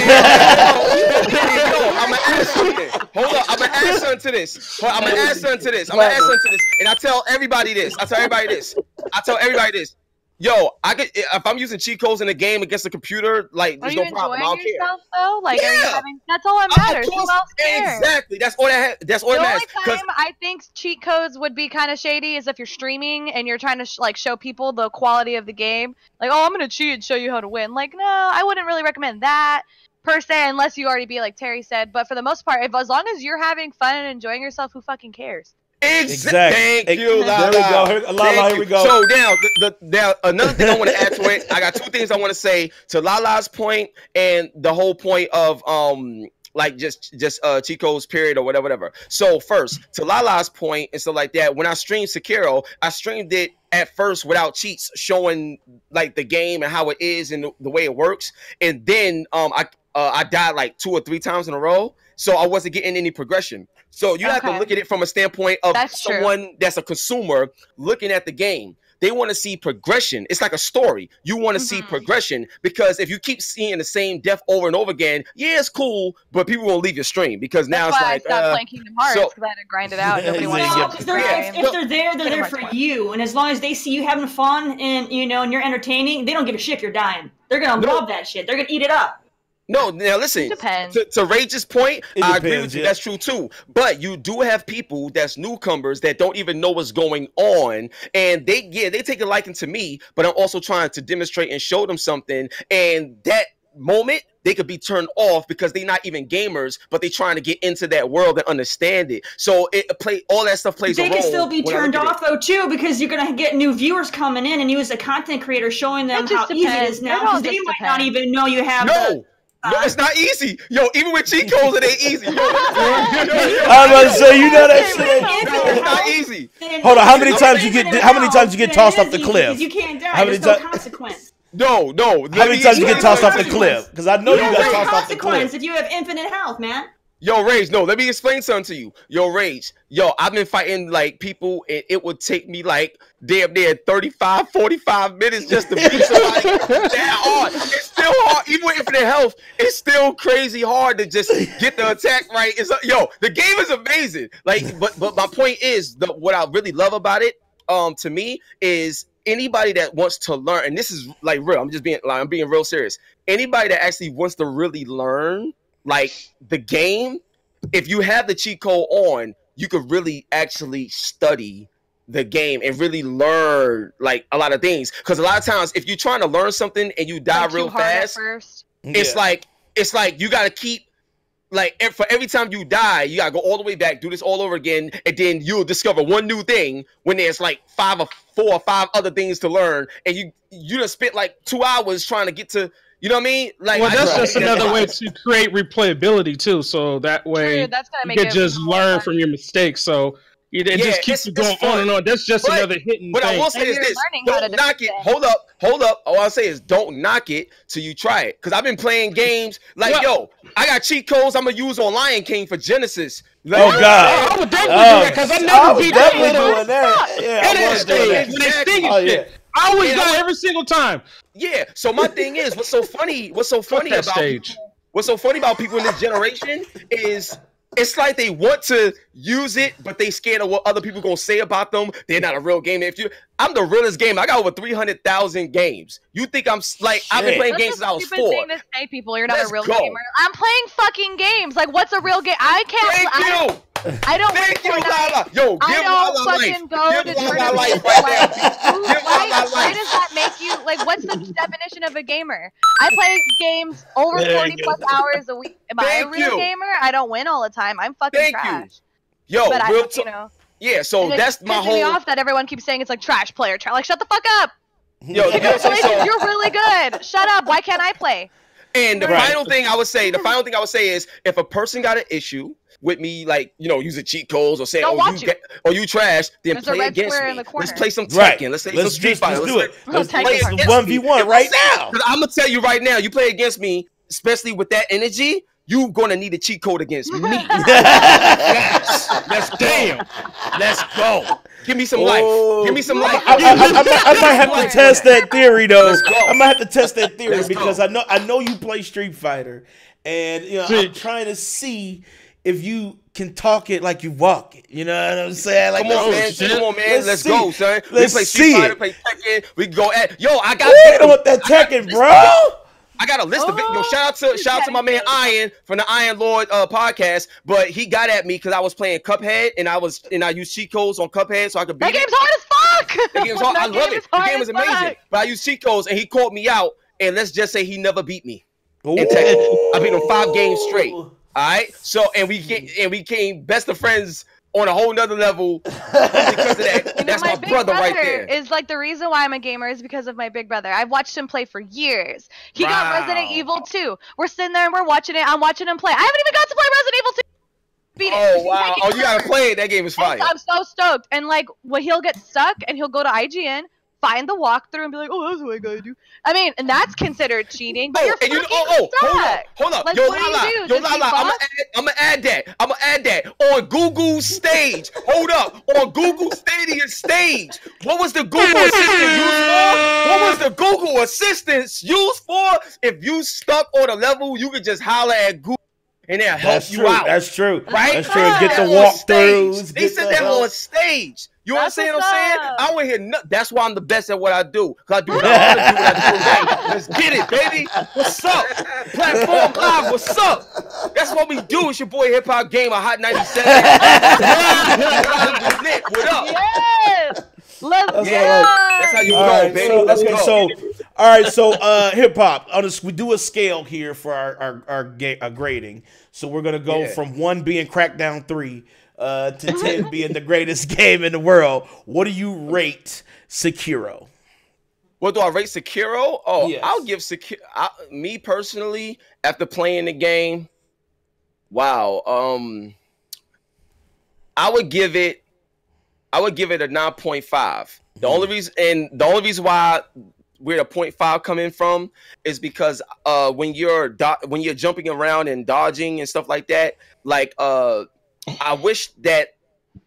gonna add something. Hold on, I'm gonna add something to this. And I tell everybody this. Yo, if I'm using cheat codes in a game against a computer, like there's no problem. I don't care. Yourself, though? Like, that's all that matters. Who else cares? Exactly. That's all that matters. The only time I think cheat codes would be kind of shady is if you're streaming and you're trying to show people the quality of the game. Like, oh, I'm gonna cheat and show you how to win. Like, no, I wouldn't really recommend that. per se, unless you already be like Terry said. But for the most part, as long as you're having fun and enjoying yourself, who fucking cares? Exactly. Thank you, LaLa. There we go. LaLa, here we go. So now, another thing I want to add to it. I got two things I want to say to LaLa's point and the whole point of like just Chico's period or whatever. So first, to LaLa's point and stuff like that, when I streamed Sekiro, I streamed it at first without cheats, showing like the game and how it is and the way it works. And then I died like 2 or 3 times in a row, so I wasn't getting any progression. So you have to look at it from a standpoint of someone that's a consumer looking at the game. They want to see progression. It's like a story. You want to see progression, because if you keep seeing the same death over and over again, yeah, it's cool, but people won't leave your stream because now it's like. That's why I stopped playing Kingdom Hearts, because I had to grind it out. Nobody wanted to if they're there, they're there for you, and as long as they see you having fun and and you're entertaining, they don't give a shit if you're dying. They're gonna love that shit. They're gonna eat it up. No, now listen, to Rage's point, I agree with you. That's true too. But you do have people that's newcomers that don't even know what's going on. And they take a liking to me, but I'm also trying to demonstrate and show them something. And that moment, they could be turned off because they're not even gamers, but they're trying to get into that world and understand it. So all that stuff plays a role. They can still be turned off though too, because you're gonna get new viewers coming in, and you as a content creator showing them how easy it is now, because they might not even know you have No, it's not easy. Yo, even with cheat codes, it ain't easy. Yo, I was about to say, you know that shit. It's not easy. Hold on, how many times you get tossed off the cliff? You can't die. There's no consequence. No. How many times you get tossed off the cliff? Because I know you got tossed off the cliff. If you have infinite health, man. Yo, Rage, no, let me explain something to you. Yo, Rage, I've been fighting like people, and it would take me like damn near 35, 45 minutes just to beat somebody that hard. It's still hard, even with infinite health, it's still crazy hard to just get the attack right. The game is amazing. Like, but my point is, what I really love about it, to me, is anybody that wants to learn, and this is like real, I'm being real serious. Anybody that actually wants to really learn like the game, if you have the cheat code on, you could really actually study the game and really learn like a lot of things. Because a lot of times, if you're trying to learn something and you die real fast, it's like you gotta keep for every time you die, you gotta go all the way back, do this all over again, and then you'll discover one new thing when there's like 4 or 5 other things to learn, and you just spent like 2 hours trying to get to. You know what I mean? Like, well, that's just another way to create replayability too. So that way you can just learn from your mistakes. So it just keeps going on and on. That's just another hidden thing. I will say is this: don't knock it. Hold up. All I'll say is don't knock it till you try it. Because I've been playing games like, I got cheat codes I'm gonna use on Lion King for Genesis. Like, oh God! I would definitely do that because I never beat that. Yeah, I was doing that. When they sting shit. I always die every single time. Yeah. So my thing is, what's so funny about people in this generation is it's like they want to use it, but they scared of what other people gonna say about them. They're not a real gamer. I'm the realest gamer. I got over 300,000 games. You think I'm like I've been playing games since I was 4. Thing to say people, you're not a real gamer. I'm playing fucking games. Like, what's a real game? I can't. I don't Thank you, LaLa. Yo, give LaLa fucking life. Go give to LaLa life right now. Why does that make you like? What's the definition of a gamer? I play games over 40 plus hours a week. Am I a real gamer? I don't win all the time. I'm fucking trash. Yo, but yeah. So that's my whole. Me off that everyone keeps saying it's like trash player. Like, shut the fuck up. Yo, you're really good. Shut up. Why can't I play? And the final thing I would say is, if a person got an issue with me, like, using cheat codes or saying, you trash, then play against me. Let's play some Tekken. Let's play some Street Fighter. Let's do it. Let's play some 1v1 right now. Because I'm gonna tell you right now, you play against me, especially with that energy, you're gonna need a cheat code against me. Yes. Let's go. Give me some life. Give me some life. I might have to test that theory though. I might have to test that theory because I know you play Street Fighter, and I'm trying to see if you can talk it like you walk it. You know what I'm saying? Like, come on, man. Let's go, son. We play Street Fighter, play Tekken. We can go at. Yo, I got. I don't want that Tekken, bro. I got a list of it. Yo, shout out to my man Iron from the Iron Lord podcast. But he got at me because I was playing Cuphead and I used cheat codes on Cuphead so I could beat it. That game's hard as fuck. That game's hard. I love it. The game is amazing. But I used cheat codes and he called me out. And let's just say he never beat me. in Texas. I beat him 5 games straight. All right. So and we came best of friends on a whole nother level because of that. That's my brother right there. Is like the reason why I'm a gamer is because of my big brother. I've watched him play for years. He got Resident Evil 2. We're sitting there and we're watching it. I'm watching him play. I haven't even got to play Resident Evil 2. Beat it. Oh wow! Oh, you gotta play it. That game is fire. I'm so stoked. And like, when he'll get stuck and he'll go to IGN, find the walkthrough, and be like, "Oh, that's what I gotta do." I mean, and that's considered cheating. But you're fucking stuck. Hold up. Like, Yo, what do you do? LaLa, I'm gonna add that on Google stage. Hold up, on Google Stadia stage. What was the Google Assistant used for? What was the Google Assistant used for? If you stuck on a level, you could just holler at Google. And they'll help you out. That's true. Right? That's true. Get the walkthroughs. They said that on stage. You know what I'm saying? I don't hear nothing. That's why I'm the best at what I do. Because I do what I want to do what I do right. Let's get it, baby. What's up? Platform Live, what's up? That's what we do. It's your boy Hip Hop Gamer, Hot 97. What up? Yes! Let's go. That's how you go, baby. Let's go. So, all right, so hip hop. We do a scale here for our grading. So we're gonna go from 1 being Crackdown 3 to 10 being the greatest game in the world. What do you rate Sekiro? What do I rate Sekiro? Oh, yes. I'll give Sekiro. Me personally, after playing the game, wow. I would give it a 9.5. The only reason why where the 0.5 coming from is because when you're jumping around and dodging and stuff like that, like I wish that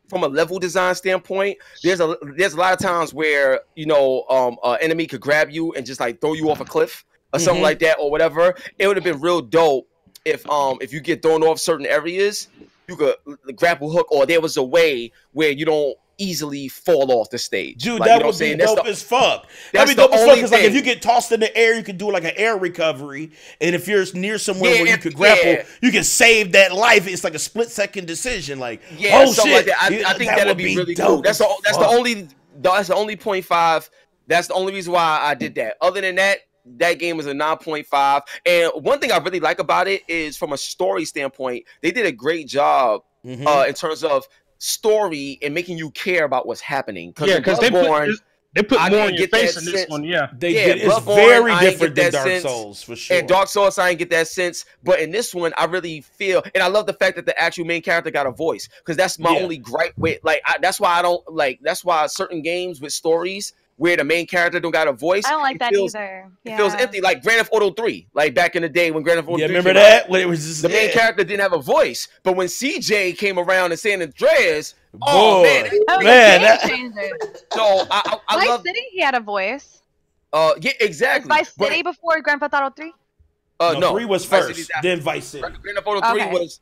from a level design standpoint, there's a lot of times where an enemy could grab you and just like throw you off a cliff or something like that or whatever. It would have been real dope if you get thrown off certain areas, you could grapple hook, or there was a way where you don't easily fall off the stage. Dude, like, that would be dope as fuck. That'd be dope as fuck because like if you get tossed in the air, you can do like an air recovery, and if you're near somewhere where you could grapple, you can save that life. It's like a split-second decision. Like, oh shit, like that. I think that'd be really cool. That's the only 0.5. That's the only reason why I did that. Other than that, that game is a 9.5. And one thing I really like about it is from a story standpoint, they did a great job in terms of story and making you care about what's happening. Because they put more on your face in this one. Yeah, they did. It's very different than Dark Souls for sure. And Dark Souls, I didn't get that sense, but in this one, I really feel, and I love the fact that the actual main character got a voice, because that's my only gripe with. Like, that's why I don't like. That's why certain games with stories where the main character don't got a voice, I don't like that either. It feels empty. Like Grand Theft Auto 3, like back in the day when Grand Theft Auto 3 remember that? When it was just, the main character didn't have a voice, but when CJ came around in San Andreas, oh man, changed it. So I love Vice City. He had a voice. Yeah, exactly. Was Vice City before Grand Theft Auto 3? No, 3 was first, then Vice City. Grand Theft Auto 3 was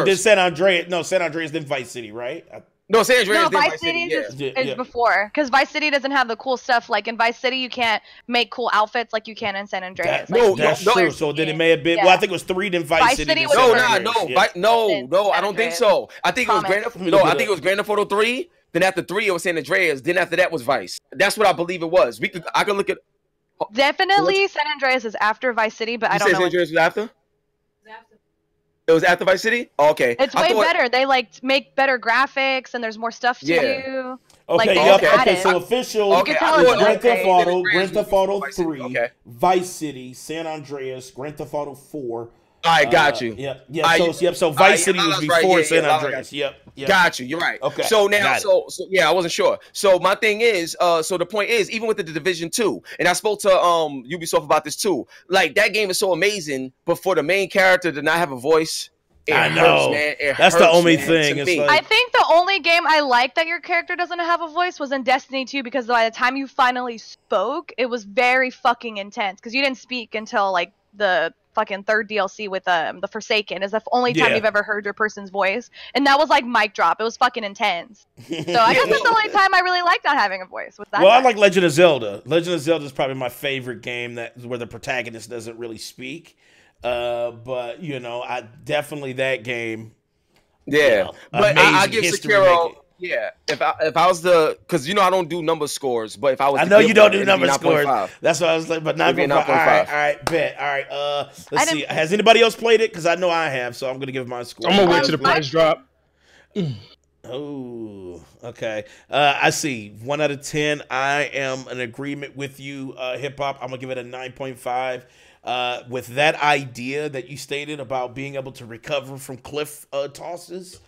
then San Andreas. No, San Andreas, then Vice City, right? No, San Andreas. No, Vice City is before, because Vice City doesn't have the cool stuff. Like in Vice City, you can't make cool outfits like you can in San Andreas. That's true. So then it may have been. Well, I think it was 3 then Vice City. No, I don't think so. I think it was Grand Theft. No, I think it was Grand Theft Auto 3. Then after 3, it was San Andreas. Then after that was Vice. That's what I believe it was. I could look at. Definitely, San Andreas is after Vice City, but I don't know. San Andreas was after. It was after Vice City? Oh, okay. It's way better. They like make better graphics and there's more stuff to do. Okay, so official Grand Theft Auto 3, Vice City, San Andreas, Grand Theft Auto 4. I got you. So Vice City was before San Andreas. Got you. You're right. Okay. So now, I wasn't sure. So my thing is, so the point is, even with the Division 2, and I spoke to Ubisoft about this too. Like, that game is so amazing, but for the main character to not have a voice, I know. That's the only thing. I think the only game I like that your character doesn't have a voice was in Destiny 2, because by the time you finally spoke, it was very fucking intense, because you didn't speak until like the fucking 3rd DLC with the Forsaken is the only time you've ever heard your person's voice, and that was like mic drop. It was fucking intense. So I guess that's the only time I really liked not having a voice. I like Legend of Zelda. Legend of Zelda is probably my favorite game where the protagonist doesn't really speak. But I definitely that game. Yeah, but I give Sekiro. Yeah, if I was because I don't do number scores, but if I was, I know you don't do number scores. That's what I was like, but 9.5. All right, bet. All right, let's see. Has anybody else played it? Because I know I have, so I'm gonna give my score. I'm gonna wait till the price drop. Oh, okay. I see. 1 out of 10. I am in agreement with you, hip hop. I'm gonna give it a 9.5. With that idea that you stated about being able to recover from cliff tosses.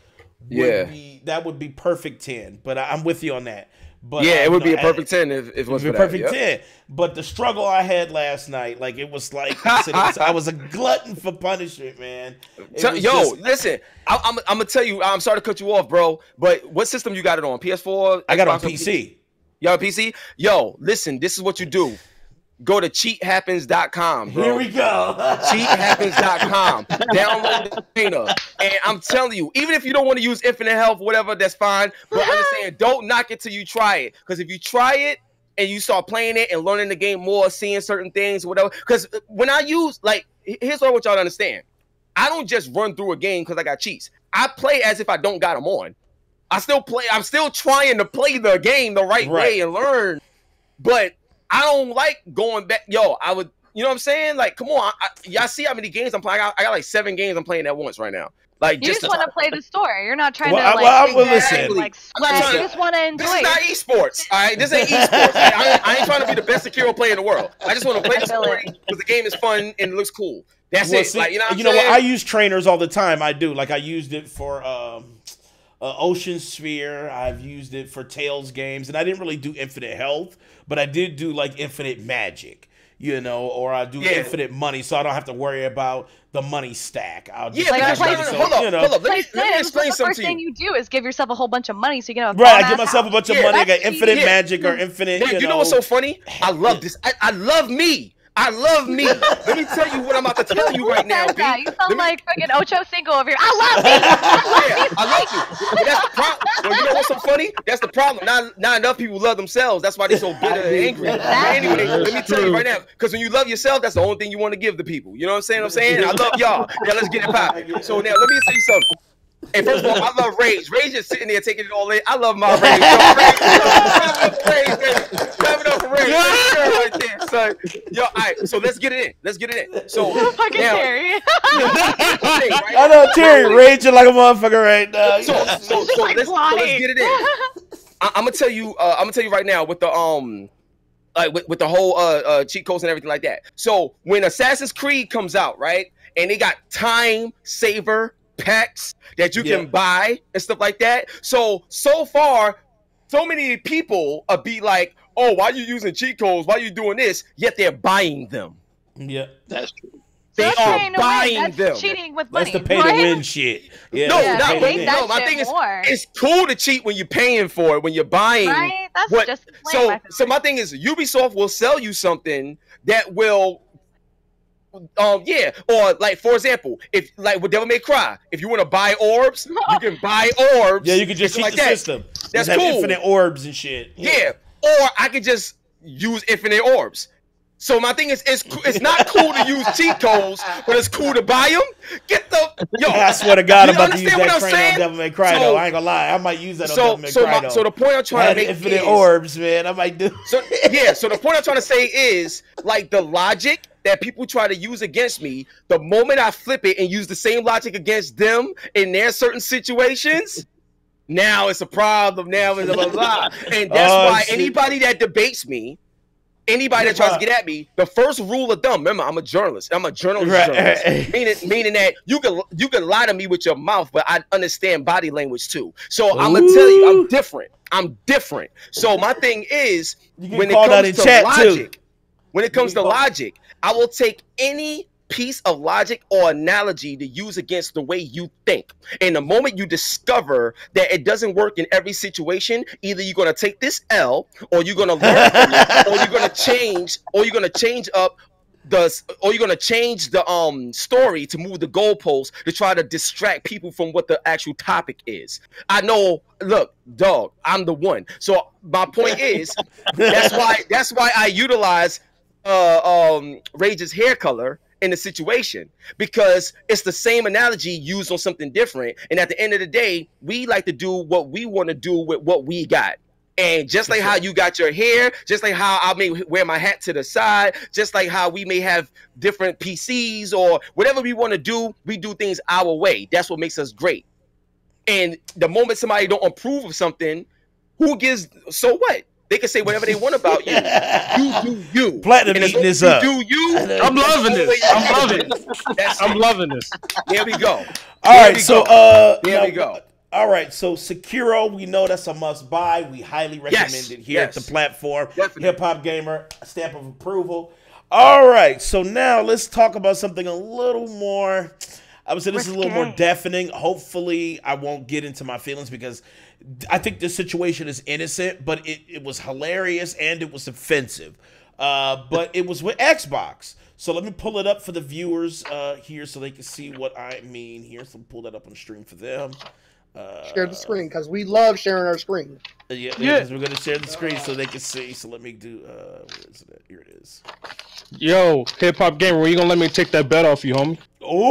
That would be perfect 10, but I'm with you on that. But it would be a perfect 10 if it was perfect 10. But the struggle I had last night, like it was like I was a glutton for punishment, man. Listen, I'm gonna tell you. I'm sorry to cut you off, bro. But what system you got it on? PS4? I got it on PC. You got a PC? Yo, listen. This is what you do. Go to cheathappens.com, bro. Here we go. cheathappens.com. Download the trainer. And I'm telling you, even if you don't want to use infinite health, whatever, that's fine. But understand, don't knock it till you try it. Because if you try it and you start playing it and learning the game more, seeing certain things, whatever. Because when I use, here's what I want y'all to understand. I don't just run through a game because I got cheats. I play as if I don't got them on. I still play. I'm still trying to play the game the right way and learn. But I don't like going back. Yo, I would, you know what I'm saying? Like, come on. Y'all see how many games I'm playing? I got like 7 games I'm playing at once right now. Like, you just want to play the story. You're not trying to listen. You just want to enjoy. This is not esports. All right, this ain't esports. I ain't trying to be the best Sekiro player in the world. I just want to play the story because the game is fun and it looks cool. That's it. See, like, you know what I use trainers all the time. I do. Like I used it for Ocean Sphere. I've used it for Tales games, and I didn't really do infinite health, but I did do like infinite magic, or I do infinite money, so I don't have to worry about the money stack. I'll just hold up. Let me explain something to you. The first thing you do is give yourself a whole bunch of money so you can have I give myself a bunch of money. I got infinite magic or infinite. You know what's so funny? I love this. I love me. I love me. Let me tell you what I'm about to tell you right now, B. You sound like fucking Ocho Cinco over here. I love me. I love you. That's the problem. Well, you know what's so funny? That's the problem. Not enough people love themselves. That's why they're so bitter and angry. But anyway, let me tell you right now. Because when you love yourself, that's the only thing you want to give the people. You know what I'm saying? I love y'all. Now let's get it poppin'. So now let me tell you something. Hey, first of all, I love Rage. Rage is sitting there taking it all in. I love my Rage. Clap it up for Rage. Right there, son. Yo, all right, so let's get it in. So fucking now, Terry. I know Terry raging like a motherfucker right now. So let's get it in. I'm gonna tell you right now with the with the whole cheat codes and everything like that. So when Assassin's Creed comes out, right, and they got time saver packs that you can buy and stuff like that. So far, so many people be like, oh, why are you using cheat codes? Why are you doing this? Yet they're buying them. Yeah, that's true. They are buying them. Cheating with money. That's the pay to win shit. Yeah, no, my thing is, it's cool to cheat when you're paying for it, when you're buying. Right? That's just so my thing is, Ubisoft will sell you something that will or like for example, if like with Devil May Cry, if you want to buy orbs, you can buy orbs. Yeah, you can just cheat the system. That's cool. Have infinite orbs and shit. Yeah, or I could just use infinite orbs. So my thing is, it's not cool to use cheat codes, but it's cool to buy them. I swear to God, I'm about to use that train on Devil May Cry. Though I ain't gonna lie, I might use that on Devil May Cry. So the point I'm trying to make infinite orbs, man. I might do. So the point I'm trying to say is like the logic that people try to use against me. The moment I flip it and use the same logic against them in their certain situations, now it's a problem. Now it's a blah. And that's why anybody that debates me. Anybody that tries to get at me, the first rule of thumb. Remember, I'm a journalist. I'm a journalist. Meaning that you can lie to me with your mouth, but I understand body language too. So I'm gonna tell you, I'm different. So my thing is, when it comes to logic, I will take any piece of logic or analogy to use against the way you think. And the moment you discover that it doesn't work in every situation, either you're gonna take this L, or you're gonna learn from it, or you're gonna change the story to move the goalposts to try to distract people from what the actual topic is. I know. Look, dog, I'm the one. So my point is, that's why I utilize Rage's hair color in the situation, because it's the same analogy used on something different. And at the end of the day, we like to do what we want to do with what we got. And just like how you got your hair, just like how I may wear my hat to the side, just like how we may have different PCs or whatever we want to do, we do things our way. That's what makes us great. And the moment somebody don't approve of something, who gives, so what? They can say whatever they want about you. You do you. Platinum eating this up. You do you. I'm loving this. I'm loving it. I'm loving this. There we go. All right, so there we go. All right, so Sekiro, we know that's a must-buy. We highly recommend it here at the platform. Hip Hop Gamer, stamp of approval. All right, so now let's talk about something a little more, I would say this is a little more deafening. Hopefully, I won't get into my feelings because I think this situation is innocent, but it was hilarious and it was offensive. But it was with Xbox. So let me pull it up for the viewers here so they can see what I mean here. So pull that up on the stream for them. Share the screen because we love sharing our screen. Yeah, because we're gonna share the screen so they can see. So let me do. Where is it? Here it is. Yo, Hip Hop Gamer, were you gonna let me take that bet off you, homie? Oh!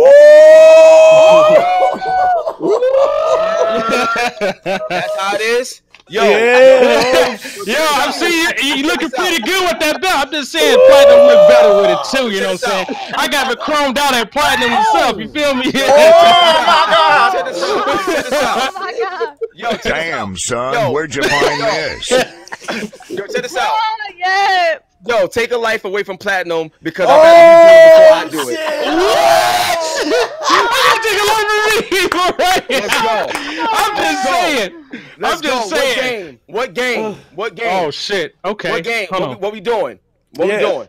That's how it is. Yo, yo, I'm seeing you looking pretty good with that belt. I'm just saying, Platinum look better with it too. You know what I'm saying? I got the chromed out at Platinum himself. You feel me? Oh my God! Check this out. Oh my God! Yo, damn, son, where'd you find this? Yo, check this out. Oh, yes. Yo, take a life away from Platinum because I'd rather you do it before I do it. Let's go. I'm just saying. Let's go. What game? Oh shit. Okay. What game? What we doing? What we doing?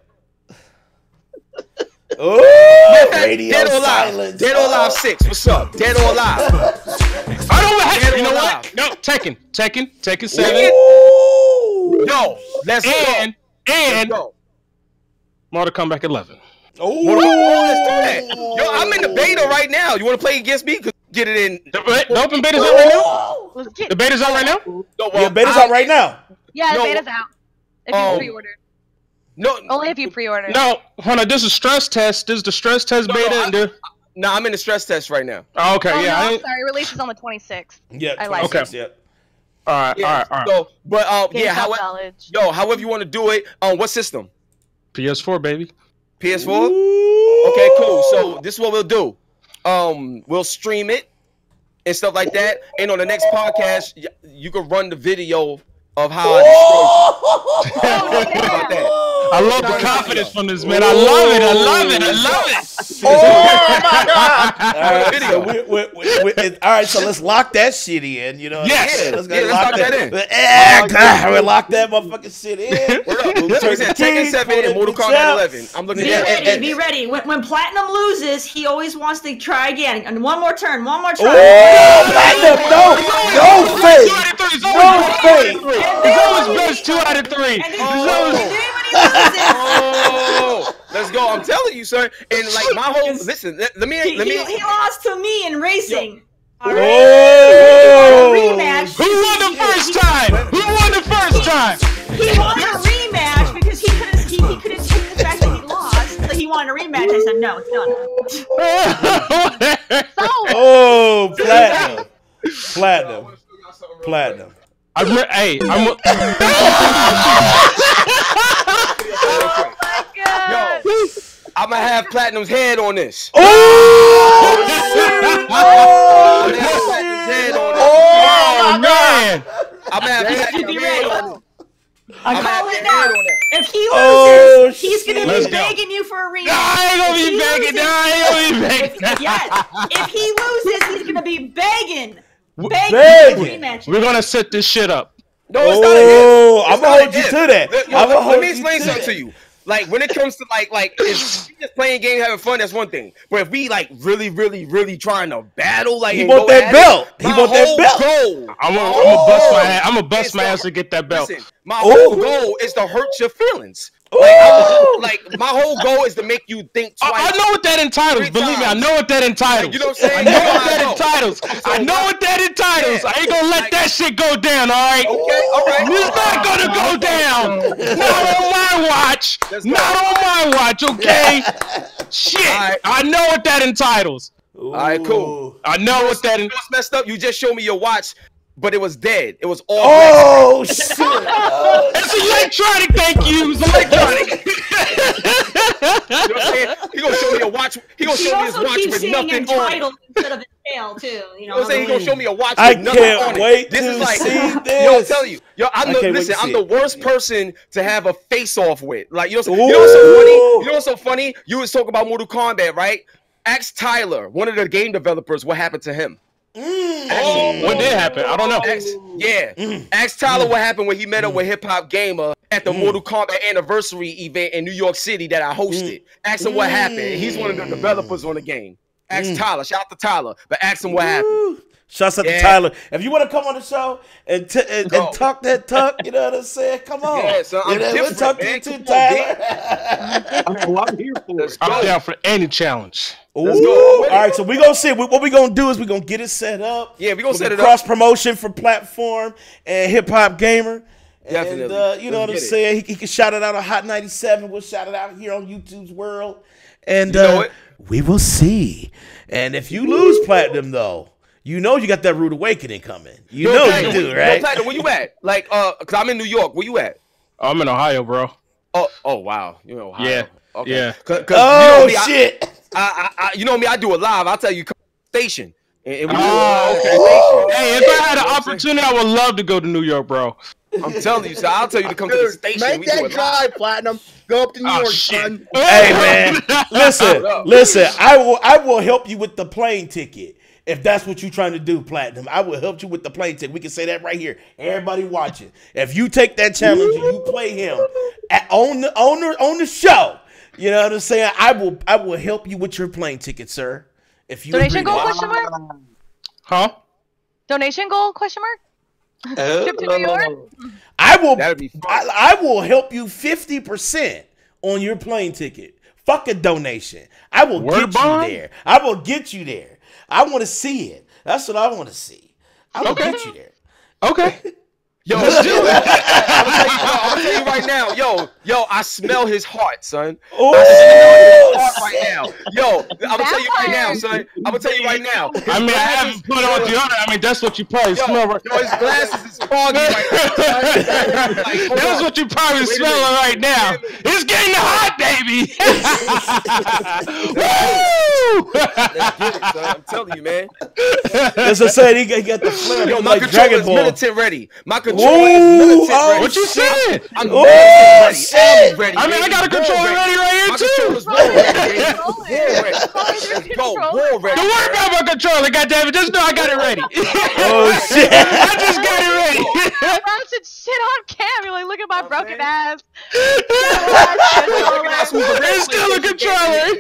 Oh, radio silence. Dead or Alive 6. What's up? Dead or Alive. I don't have. You know what? No, Tekken 7. Yo, let's go. And Mortal Kombat 11. Oh, let's do that. Yo, I'm in the beta right now. You want to play against me? Get it in. The open beta's out right now? The beta's out right now? No, well, yeah, beta's out right now. Yeah, the beta's out. If you pre-ordered. No. Only if you pre-ordered. No, hold on. This is stress test. This is the stress test beta. No, I'm in the stress test right now. Oh, okay, yeah. No, I'm sorry. Release is on the 26th. Yeah, I like okay. it. Yeah. All right. So, but however you want to do it, what system? PS4, baby. PS4? Okay, cool. So this is what we'll do. We'll stream it and stuff like that. And on the next podcast, you can run the video of how I destroyed you. How about that? I love the confidence from this man. I love it. Oh my God! All right, so let's lock that shit in. You know? Yes. Let's lock that in. We lock that motherfucking shit in. Tekken 7 and Mortal Kombat 11. I'm looking at it. Be ready. When Platinum loses, he always wants to try again. And one more turn. Oh, Platinum! No faith. It's always best 2 out of 3. Oh, let's go! I'm telling you, sir. And like my whole listen, let me. He lost to me in racing. Oh! Rematch. Who won the first time? He wanted a rematch because he couldn't take the fact that he lost. So he wanted a rematch. I said no, it's done. Oh, platinum. I'm gonna have Platinum's head on this. Oh man! I'm gonna have Platinum's head on it. I call it now. If he loses, he's gonna be begging you for a rematch. I ain't gonna be begging. Yes. If he loses, he's gonna be begging. We're gonna set this shit up. No, it's not a I'm gonna hold you to that. Let me explain something to you. Like when it comes to like if we just playing games having fun, that's one thing. But if we like really trying to battle, like he want that belt. I'm gonna bust my ass to get that belt. Listen, my whole goal is to hurt your feelings. Like my whole goal is to make you think twice. I know what that entitles. Believe me, I know what that entitles. Like, you know what I'm saying? I know what that entitles. I know what that entitles. I ain't gonna let that shit go down. All right. Okay. All right. It's not gonna go down. Not on my watch. Not on my watch. Okay. Shit. Right. I know what that entitles. All right. Cool. I know what that. You know what's messed up? You just showed me your watch, but it was dead. It was all. Oh shit! It's electronic. Thank you. It's electronic. You know what I'm saying? He gonna show me a watch. He gonna show me his watch with nothing on it. Instead of his tail too. You know what I'm saying? He gonna show me a watch I with nothing on can't it. wait This to is like, see this. Yo, I'm telling you, yo, listen, I'm the worst person to have a face off with. Like, you know what's so funny? You know what's so funny? You was talking about Mortal Kombat, right? Ask Tyler, one of the game developers, what happened to him. What did happen? I don't know. Ask Tyler what happened when he met up with Hip Hop Gamer at the Mortal Kombat anniversary event in New York City that I hosted. Ask him what happened. He's one of the developers on the game. Ask Tyler. Shout out to Tyler. But ask him what happened. Shouts out to Tyler. If you want to come on the show and talk that talk, you know what I'm saying? Come on. Yeah, so I'm we'll talk to you too, Tyler. I'm here for it. I'm down for any challenge. Let's go. All right, so we're going to see. What we're going to do is we're going to get it set up. Yeah, we're going to set it up. Cross-promotion for Platform and Hip Hop Gamer. Definitely. And, you know what I'm saying? He can shout it out on Hot 97. We'll shout it out here on YouTube's World. And we will see. And if you lose Platinum, though, you know you got that rude awakening coming. You know you do, right? Platinum, where you at? Like, cause I'm in New York. Where you at? I'm in Ohio, bro. Oh, wow. You know Ohio. Yeah. Okay. Yeah. Cause shit. You know me. I do a live. I'll tell you, station. And we Okay. station. Hey, if I had an opportunity, I would love to go to New York, bro. I'm telling you, so I'll tell you to come to the station. Make that drive, Platinum. Go up to New York, son. Hey, man. Listen. I will help you with the plane ticket. If that's what you're trying to do, Platinum, I will help you with the plane ticket. We can say that right here. Everybody watching. If you take that challenge and you play him on the show, you know what I'm saying? I will help you with your plane ticket, sir. If you donation goal question mark? Huh? Donation goal question mark? Trip to New York? I will. That'd be fun. I will help you 50% on your plane ticket. Fuck a donation. I will get you there. I will get you there. I want to see it. That's what I want to see. I will get you there. Okay. Yo, let's do it. I'm gonna tell you right now. Yo, I smell his heart, son. Ooh. I smell his heart right now. Yo, I'm gonna tell you right now, son. I'm gonna tell you right now. I mean, I haven't put on deodorant. I mean, that's what you probably smell right now. Yo, his glasses is foggy right now. Like, that's what you probably smelling right now. It's getting hot, baby. Woo! Let's get it, son. I'm telling you, man. As I said, he got the flare. Yo, my like controller Dragon is Ball. militant ready. My controller is militant ready. What you said? I'm militant ready. Shit. Ready. I mean, I got a controller ready right here, My too. controller's war ready. Let's go. War ready. Don't worry about my controller, goddammit. Just know I got it ready. Oh, shit. I just got it ready. Ratchet shit on cam. You're like, look at my broken ass. It's still a controller.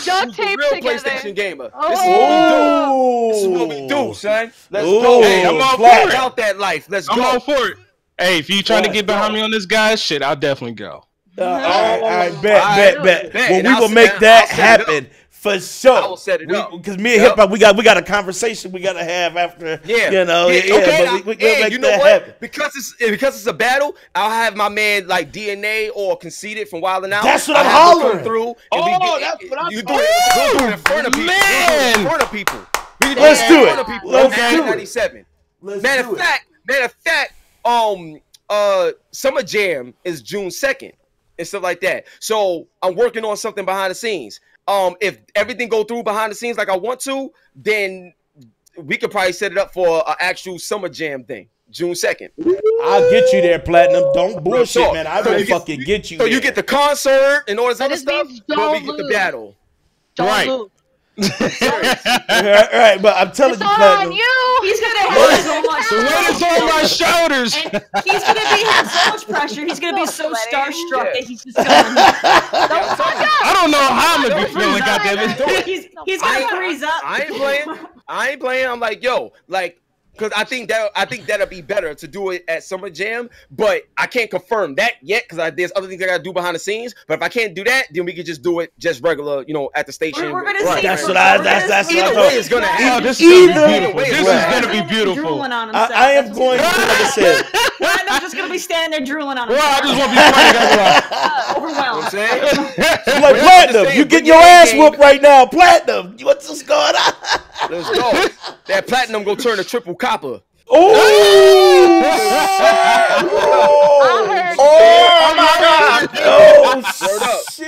Duct tape Real together. PlayStation gamer. Oh. This is what we do, son. Let's go. Hey, I'm all for it. Out that life. Let's go. I'm all for it. Hey, if you trying to get behind me on this, guys, shit, I'll definitely go. All right, bet. Well, we will make that happen for sure. I will set it up. Because me and Hip Hop, we got a conversation we got to have after. Yeah. You know. Okay. But we'll make you know that what? happen. Because it's a battle, I'll have my man like DNA or Conceited from Wild 'N Out. That's what I'm I'll have them hollering. come through. That's what I'm You do it in front of people. Man. In front of people. Let's do it. Let's do it. 97. Let's Matter do of fact, Summer Jam is June 2nd and stuff like that. So I'm working on something behind the scenes. If everything go through behind the scenes like I want to, then we could probably set it up for an actual Summer Jam thing, June 2nd. I'll get you there, Platinum. Don't bullshit, man. I will fucking get you so there. you get the concert and all this other just stuff, means but we don't get the lose. battle. Right. Lose. Right, but I'm telling It's you, all Platinum. on you. He's gonna have so much. The weight is on my shoulders. And he's gonna have so much pressure. He's gonna be so starstruck that he's just going. I don't know how I'm gonna be feeling, goddammit. He's gonna freeze up. I ain't playing. I'm like, yo, like Because I think that'll be better to do it at Summer Jam, but I can't confirm that yet because there's other things I gotta do behind the scenes. But if I can't do that, then we can just do it just regular, at the station. We're gonna see. That's what I thought. It's gonna happen. This is gonna be beautiful. Drooling on I am going to, like I said. I'm just gonna be standing there drooling on Well, I himself. just want to be funny. Overwhelmed. saying? Like Platinum, you getting your ass whooped right now. Platinum, what's going on? Let's go. That Platinum go turn to triple copper. Oh! Oh my God! Oh shit!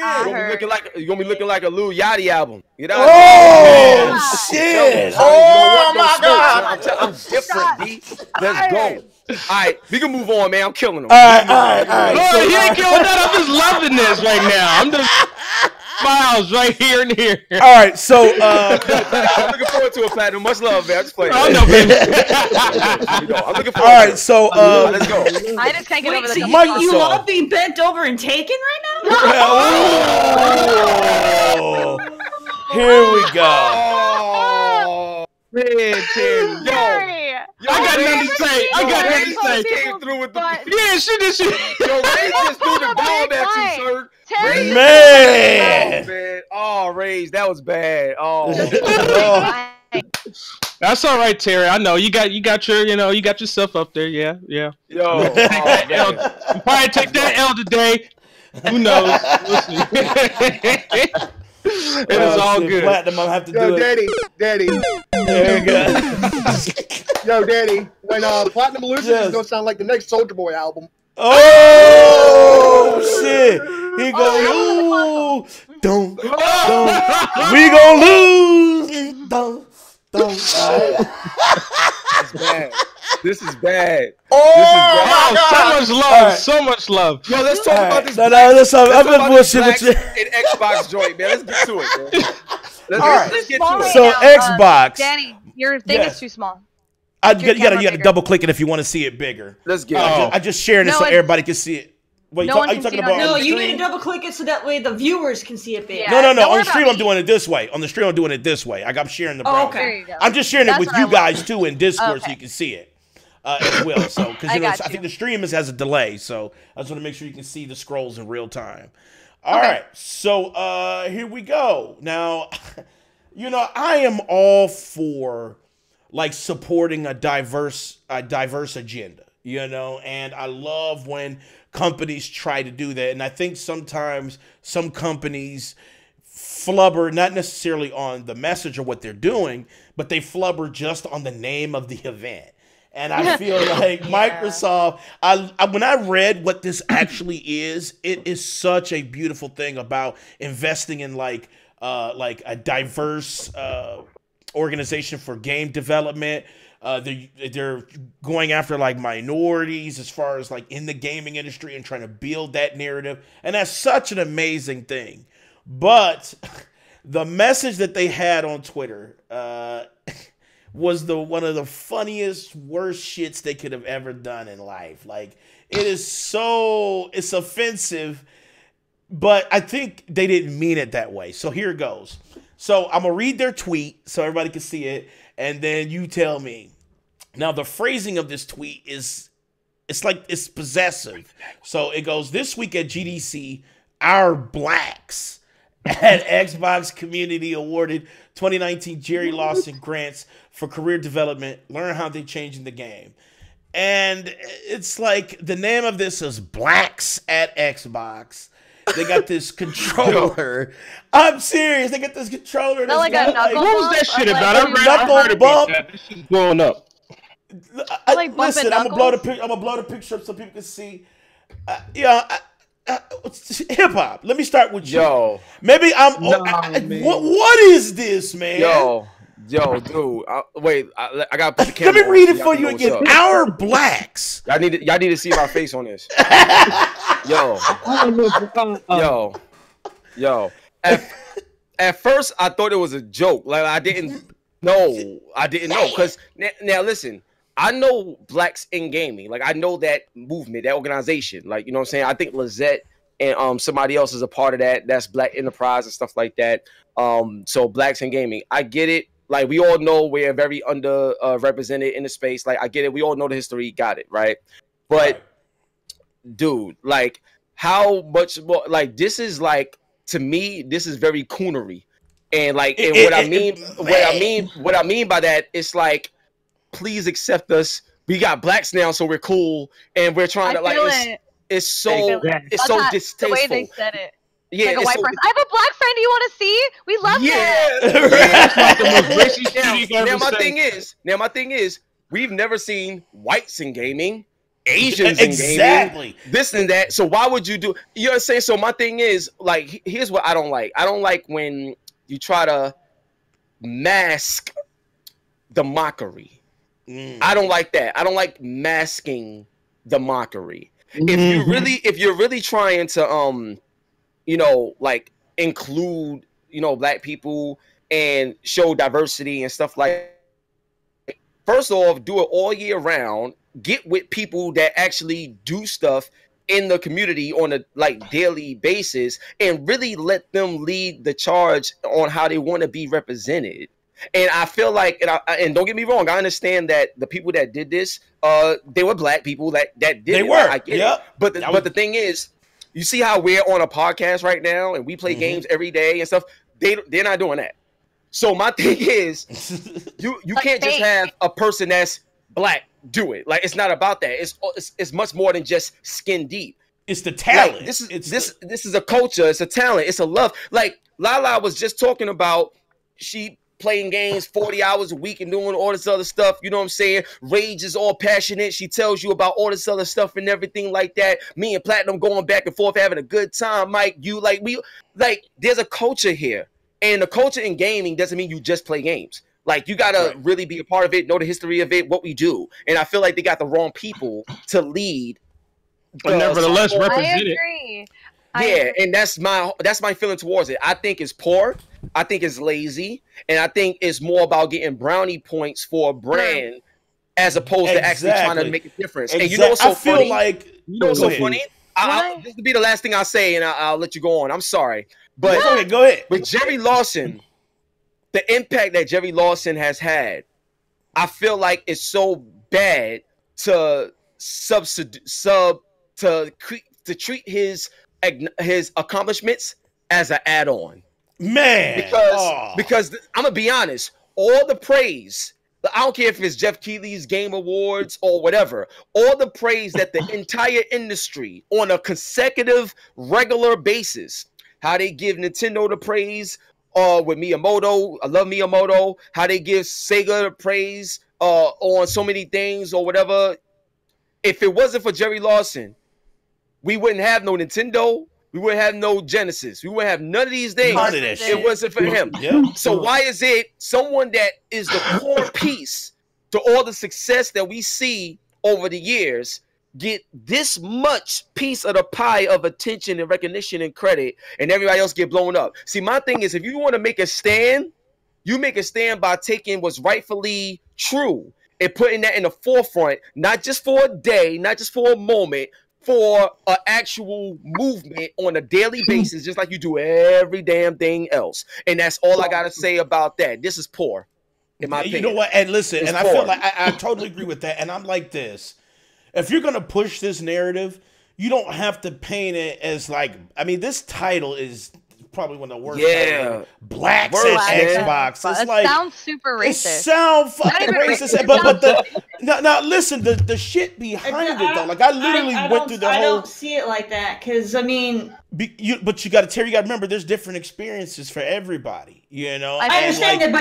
You're gonna be looking like a Lil Yachty album. You know? Oh shit! Oh my God! I'm different, D. Let's go. All right, we can move on, man. I'm killing him. All right. No, he ain't killing that. I'm just loving this right now. I'm just smiles right here and here. All right, so I'm looking forward to it, Platinum. Much love, man. I'm just playing. I know, baby. I'm looking forward. All right, so let's go. I just can't get over the So Microsoft. you love being bent over and taken right now? Oh, here we go. Oh, Man, Terry. Terry. I got nothing to say. I got nothing to say. Came through with the. Yeah, she did. Yo, Ray just threw the ball at you, sir. Terry. Man. Oh, Rays, that was bad. Oh. That's all right, Terry. I know you got your you got yourself up there. Yeah. Yo. You probably take that L today. Who knows? We'll see. It is all good. Platinum, I'll have to Yo, do it. Daddy. There we go. Yo, Daddy. When Platinum loses, it's gonna sound like the next Soulja Boy album. Oh shit! He go, don't. We gon' lose. Don't. It's bad. This is bad. Oh, so much love. So much love. Yo, let's talk about this. I've been bullshit with you. In Xbox joint, man. Let's get to it, man. Let's get to it. So Xbox. Danny, your thing is too small. You gotta double click it if you want to see it bigger. Let's get it. I just sharing it so everybody can see it. Wait, are you talking about? No, you need to double click it so that way the viewers can see it big. No. On the stream, I'm doing it this way. On the stream, I'm doing it this way. I'm sharing the browser. Okay. There you go. I'm just sharing it with you guys too in Discord so you can see it as well. So because I think the stream has a delay, so I just want to make sure you can see the scrolls in real time. All right, so here we go. Now, I am all for like supporting a diverse agenda, and I love when companies try to do that. And I think sometimes some companies flubber, not necessarily on the message or what they're doing, but they flubber just on the name of the event. And I feel like Microsoft, when I read what this actually is, it is such a beautiful thing about investing in like a diverse organization for game development. They're going after like minorities as far as like in the gaming industry and trying to build that narrative. And that's such an amazing thing. But the message that they had on Twitter was one of the funniest, worst shits they could have ever done in life. Like it's offensive, but I think they didn't mean it that way. So here it goes. So I'm going to read their tweet so everybody can see it. And then you tell me. Now, the phrasing of this tweet it's possessive. So it goes, this week at GDC, our blacks at Xbox Community awarded 2019 Jerry Lawson grants for career development. Learn how they changing the game. And it's like the name of this is Blacks at Xbox. They got this controller. I'm serious. They got this controller. Not like a knuckle What was that shit about? I heard bump. that. This shit's blowing up. Listen, I'm gonna blow the picture up so people can see. Hip hop. Let me start with you. Yo, maybe what is this, man? Yo, dude. Wait, I gotta put the camera. Let me read it for you again. Our blacks. Y'all need to see my face on this. Yo. At first, I thought it was a joke. Like I didn't know because now listen. I know blacks in gaming. Like I know that movement, that organization. Like, you know what I'm saying? I think Lizette and somebody else is a part of that. That's Black Enterprise and stuff like that. So blacks in gaming. I get it. Like, we all know we're very under represented in the space. Like, I get it. We all know the history. Got it, right? But, dude, like, how much more? Like, this is like, to me, this is very coonery. And like, and what I mean by that, it's like, please accept us. We got blacks now, so we're cool, and we're trying to like. It's so distasteful. The way they said it. Yeah, like a white person. I have a black friend. You want to see? We love it. Now my thing is, we've never seen whites in gaming, Asians in gaming, this and that. So why would you do? You know what I'm saying? So my thing is, like, here's what I don't like. I don't like when you try to mask the mockery. I don't like that. I don't like masking the mockery. If you're really trying to you know, like, include, you know, black people and show diversity and stuff like that, first off, do it all year round. Get with people that actually do stuff in the community on a like daily basis, and really let them lead the charge on how they want to be represented. And I feel like, and don't get me wrong, I understand that the people that did this, they were black people that did it. I get it. But the thing is, you see how we're on a podcast right now and we play games every day and stuff. They're not doing that. So my thing is, you can't just have a person that's black do it. Like, it's not about that. It's much more than just skin deep. It's the talent. Like, this is a culture. It's a talent. It's a love. Like, LaLa was just talking about, she playing games 40 hours a week and doing all this other stuff, you know what I'm saying? Rage is all passionate. She tells you about all this other stuff and everything like that. Me and Platinum going back and forth, having a good time. Mike, there's a culture here. And the culture in gaming doesn't mean you just play games. Like, you gotta really be a part of it, know the history of it, what we do. And I feel like they got the wrong people to lead. But nevertheless, represent it. I agree. And that's my feeling towards it. I think it's poor. I think it's lazy, and I think it's more about getting brownie points for a brand as opposed to actually trying to make a difference. And you know what's so funny? This will be the last thing I say, and I'll let you go on. I'm sorry, but go ahead. With Jerry Lawson, the impact that Jerry Lawson has had, I feel like it's so bad to treat his accomplishments as an add-on. Man, because I'm gonna be honest, all the praise, I don't care if it's Jeff Keighley's Game Awards or whatever, all the praise that the entire industry on a consecutive, regular basis, how they give Nintendo the praise with Miyamoto, I love Miyamoto, how they give Sega the praise on so many things or whatever. If it wasn't for Jerry Lawson, we wouldn't have no Nintendo. We wouldn't have no Genesis. We wouldn't have none of these things. None of that shit. It wasn't for him. Yeah. So why is it someone that is the core piece to all the success that we see over the years get this much piece of the pie of attention and recognition and credit, and everybody else get blown up? See, my thing is, if you want to make a stand, you make a stand by taking what's rightfully true and putting that in the forefront, not just for a day, not just for a moment, for an actual movement on a daily basis, just like you do every damn thing else. And that's all I got to say about that. This is poor, in my opinion. You know what? And listen, It's I poor. feel like I totally agree with that. And I'm like this. If you're going to push this narrative, you don't have to paint it as like, I mean, this title is probably one of the worst. Yeah. Blacks Worst, at man. Xbox. It like, sounds super it racist. sounds fucking Not even racist. racist. But now listen, the shit behind it though. Like, I literally went through the whole. I don't see it like that, because I mean, But you got to, Terry, you got to remember, there's different experiences for everybody. You know, I understand that,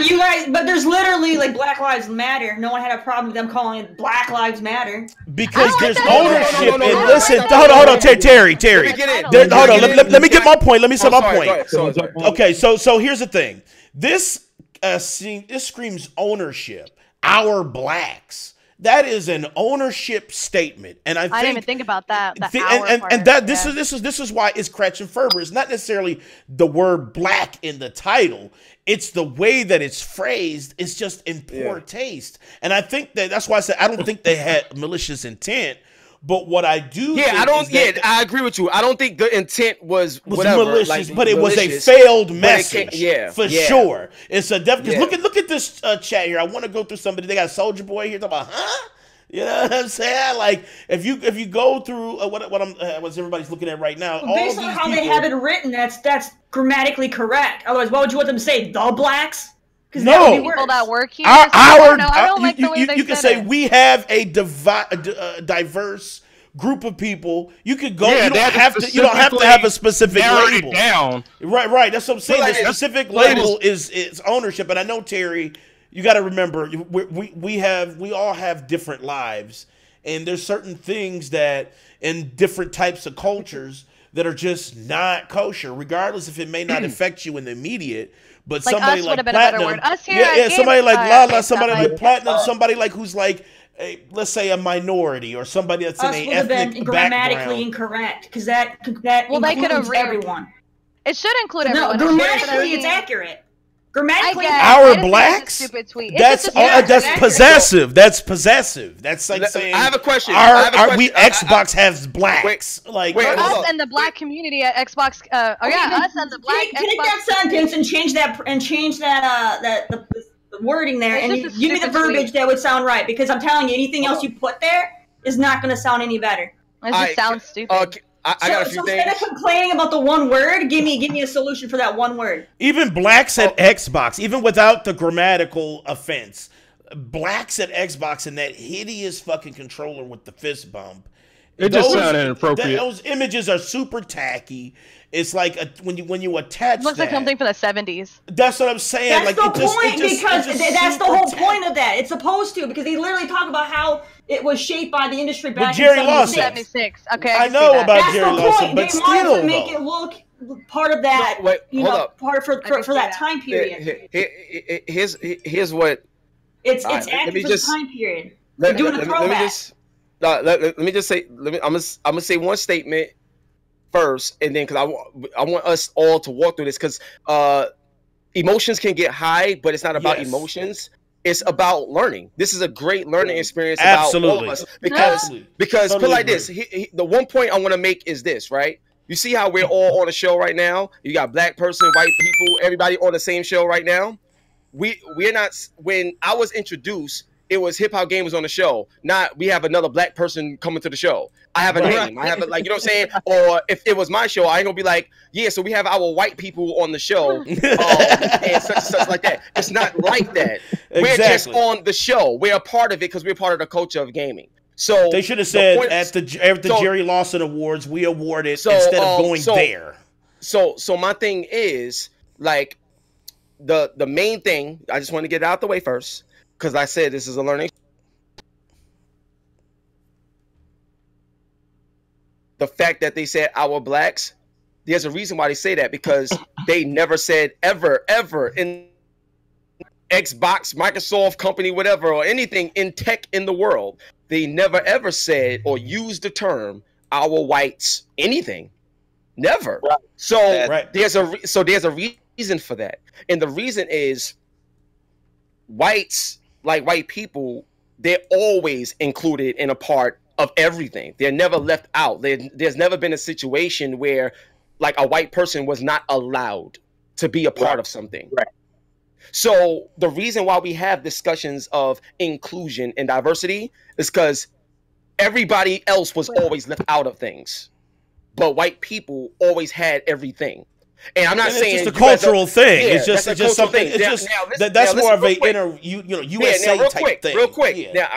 but there's literally like Black Lives Matter. No one had a problem with them calling it Black Lives Matter. Because I don't there's like that. ownership. No, And no, listen, no, no, hold on, no, Terry. Let me get in. Hold on, let me get my point. Let me say my point. Sorry. Okay, so here's the thing. This screams ownership. Our blacks. That is an ownership statement, and I didn't even think about that. This is why it's Gretchen Ferber. It's not necessarily the word black in the title. It's the way that it's phrased. It's just in poor taste, and I think that's why I said I don't think they had malicious intent. But what I do, I don't. I agree with you. I don't think the intent was whatever, malicious, like, but it malicious, was a failed message. For sure. It's a because look at this chat here. I want to go through somebody. They got Soldier Boy here talking about, huh? You know what I'm saying? Like if you go through what everybody's looking at right now, well, based on how they have it written, that's grammatically correct. Otherwise, why would you want them to say the blacks? Because no, people that work here. I don't like the way they you can say we have a diverse group of people. You could go. You don't have to have a specific label. Down. Right. That's what I'm saying. The specific label is ownership. And I know, Terry, you got to remember we all have different lives, and there's certain things that in different types of cultures that are just not kosher, regardless if it may not affect you in the immediate. But like somebody like Platinum, somebody like LaLa, somebody like Platinum, somebody like who's like, let's say a minority or somebody that's in a ethnic been grammatically incorrect because that includes everyone. It should include everyone. Grammatically, it's accurate. Grammatically, our blacks. That's possessive. That's possessive. That's like saying. I have a question. We Xbox has blacks. Like us and the black community at Xbox. Us and the black. Take that sentence and change the wording there, and give me the verbiage that would sound right. Because I'm telling you, anything else you put there is not going to sound any better. It just sounds stupid. I got a few things. Instead of complaining about the one word, give me a solution for that one word. Even blacks at Xbox, even without the grammatical offense, blacks at Xbox and that hideous fucking controller with the fist bump. It just sounded inappropriate. Those images are super tacky. It's like when you attach. It looks like something from the 70s. That's what I'm saying. That's the point because that's the whole point of that. It's supposed to because they literally talk about how it was shaped by the industry back in 76. Okay, I know about Jerry Lawson, but still, they wanted to make it look part of that. Part for that time period. Here's what. It's accurate for the time period. They're doing a throwback. Let me just say. I'm gonna say one statement first, and then because I want us all to walk through this because emotions can get high, but it's not about emotions. It's about learning. This is a great learning experience about all of us because put it like this. The one point I want to make is this, right? You see how we're all on a show right now? You got black person, white people, everybody on the same show right now. We're not. When I was introduced, it was Hip Hop Gamers on the show. Not we have another black person coming to the show. I have a name. I have you know what I'm saying? Or if it was my show, I ain't gonna be like, yeah, so we have our white people on the show and such like that. It's not like that. Exactly. We're just on the show. We're a part of it because we're part of the culture of gaming. So they should have said at the Jerry Lawson Awards, we awarded instead of going there. So my thing is like the main thing. I just want to get it out the way first because I said this is a learning. The fact that they said our blacks, there's a reason why they say that because they never said ever in Xbox, Microsoft company, whatever, or anything in tech in the world. They never ever said or used the term our whites, anything. Never. Right. So there's a reason for that. And the reason is whites, like white people, they're always included in a part of everything. They're never left out. There's never been a situation where like a white person was not allowed to be a part of something. Right. So the reason why we have discussions of inclusion and diversity is because everybody else was always left out of things, but white people always had everything. And I'm not saying it's just a cultural thing. It's just something. It's just that's more of a USA type thing. Real quick. Now,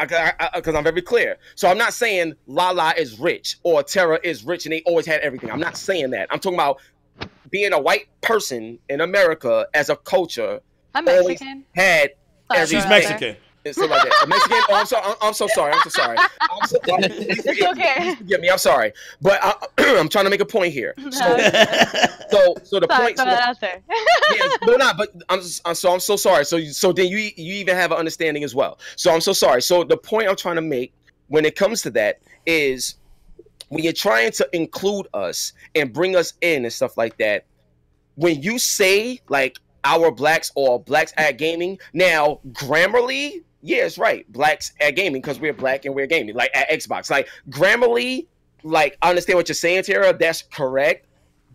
because I'm very clear. So I'm not saying LaLa is rich or Terra is rich and they always had everything. I'm not saying that. I'm talking about being a white person in America as a culture. I'm Mexican. Had everything. She's Mexican. It's like that. Mexican. Oh, I'm so sorry. It's okay. Forgive me. I'm sorry, but I'm trying to make a point here. So the point. But I'm so sorry. So then you even have an understanding as well. So I'm so sorry. So the point I'm trying to make when it comes to that is when you're trying to include us and bring us in and stuff like that. When you say like our blacks or blacks at gaming, now grammarly yeah, it's right. Blacks at gaming because we're black and we're gaming. Like at Xbox. Like grammarly, like I understand what you're saying, Tara. That's correct.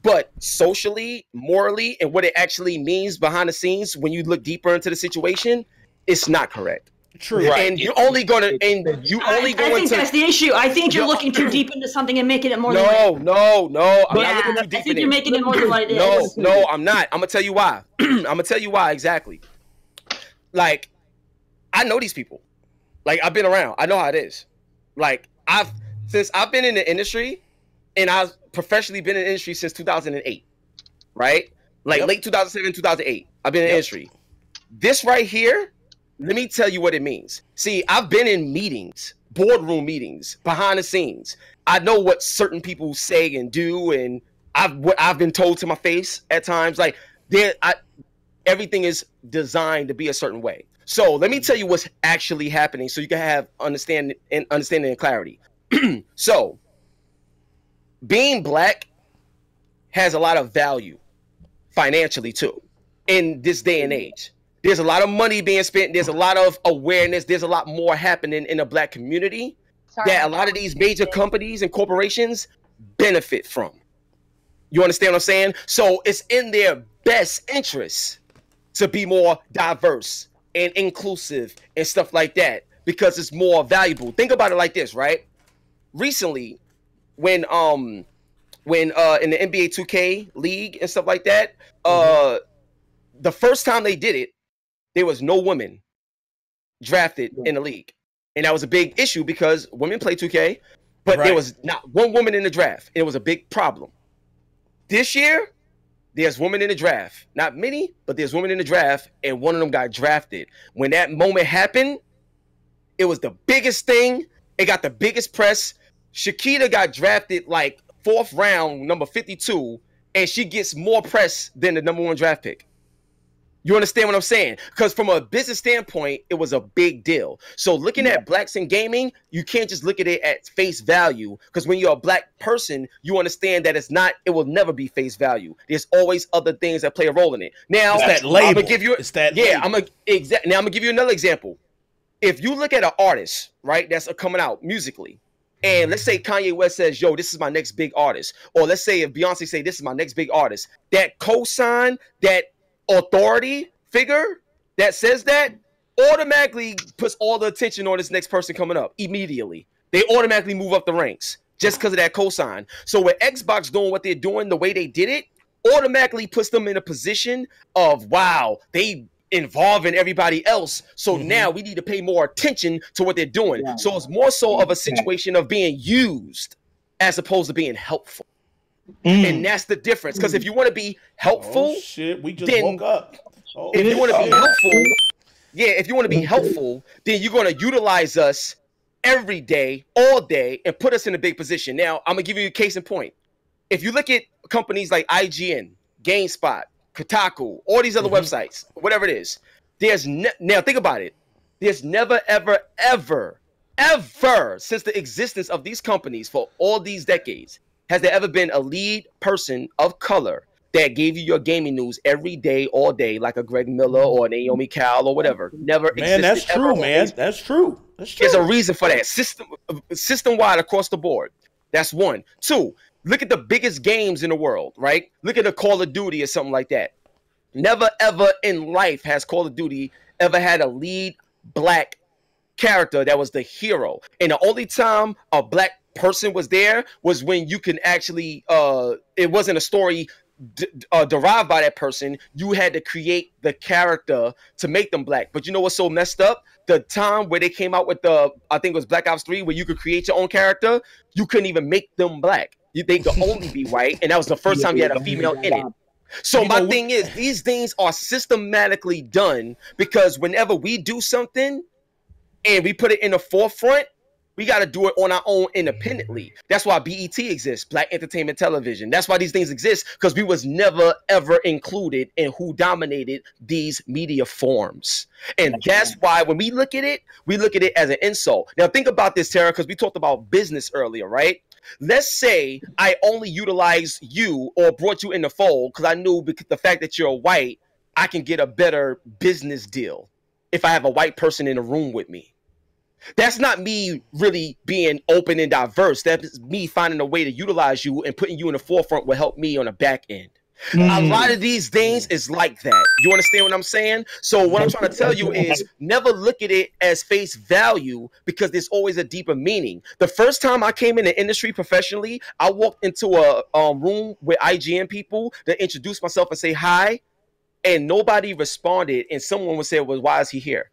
But socially, morally, and what it actually means behind the scenes, when you look deeper into the situation, it's not correct. True. Right. And you're only going to, I think that's the issue. I think you're looking too deep into something and making it more. No. I'm not looking too deep. I think you're making it more than what it is. No, I'm not. I'm gonna tell you why. I'm gonna tell you why exactly. Like, I know these people. Like, I've been around. I know how it is. Like, since I've been in the industry, and I've professionally been in the industry since 2008, right? Like late 2007, 2008. I've been in the industry. This right here, let me tell you what it means. See, I've been in meetings, boardroom meetings, behind the scenes. I know what certain people say and do, and what I've been told to my face at times. Like, everything is designed to be a certain way. So let me tell you what's actually happening, so you can have understanding and clarity. So, being black has a lot of value financially too in this day and age. There's a lot of money being spent. There's a lot of awareness. There's a lot more happening in the black community that a lot of these major companies and corporations benefit from. You understand what I'm saying? So it's in their best interest to be more diverse and inclusive and stuff like that because it's more valuable. Think about it like this, right? Recently, when in the NBA 2K league and stuff like that, the first time they did it, there was no women drafted in the league. And that was a big issue because women play 2K, but there was not one woman in the draft. And it was a big problem. This year, there's women in the draft. Not many, but there's women in the draft, and one of them got drafted. When that moment happened, it was the biggest thing. It got the biggest press. Shakira got drafted like 4th round, number 52, and she gets more press than the number 1 draft pick. You understand what I'm saying? Because from a business standpoint, it was a big deal. So looking at blacks in gaming, you can't just look at it at face value. Because when you're a black person, you understand that it will never be face value. There's always other things that play a role in it. Now, it's that label. I'm gonna give you, label. Now I'm gonna give you another example. If you look at an artist, right, that's coming out musically, and let's say Kanye West says, yo, this is my next big artist. Or let's say if Beyonce say, this is my next big artist. That cosign, that authority figure that says that automatically puts all the attention on this next person coming up immediately. They automatically move up the ranks just because of that cosign. So with Xbox doing what they're doing, the way they did it, automatically puts them in a position of, wow, they involving everybody else. So now we need to pay more attention to what they're doing. Yeah. So it's more so of a situation of being used as opposed to being helpful. And that's the difference. Because if you want to be helpful, we just woke up. If you want to be helpful, if you want to be helpful, then you're going to utilize us every day, all day, and put us in a big position. Now, I'm gonna give you a case in point. If you look at companies like IGN, GameSpot, Kotaku, all these other websites, whatever it is, now think about it. There's never, ever, ever, ever since the existence of these companies for all these decades, has there ever been a lead person of color that gave you your gaming news every day, all day, like a Greg Miller or Naomi Cowell or whatever? Never existed. Man, that's true, man. That's true. That's true. There's a reason for that. System-wide across the board. That's one. Two, look at the biggest games in the world, right? Look at a Call of Duty or something like that. Never, ever in life has Call of Duty ever had a lead black character that was the hero. And the only time a black person was there was when you can actually, it wasn't a story derived by that person. You had to create the character to make them black. But you know what's so messed up? The time where they came out with I think it was Black Ops 3, where you could create your own character, you couldn't even make them black. They could only be white, and that was the first time you had a female in it. So my thing is, these things are systematically done because whenever we do something and we put it in the forefront, we got to do it on our own independently. That's why BET exists, Black Entertainment Television. That's why these things exist, because we was never, ever included in who dominated these media forms. And that's why when we look at it as an insult. Now think about this, Tara, because we talked about business earlier, right? Let's say I only utilized you or brought you in the fold because I knew because the fact that you're white, I can get a better business deal. if I have a white person in a room with me. That's not me really being open and diverse. That's me finding a way to utilize you and putting you in the forefront will help me on the back end. A lot of these things is like that. You understand what I'm saying? So what I'm trying to tell you is never look at it as face value because there's always a deeper meaning. The first time I came in the industry professionally, I walked into a room with IGN people to introduce myself and say hi, and nobody responded. And someone would say, well, why is he here?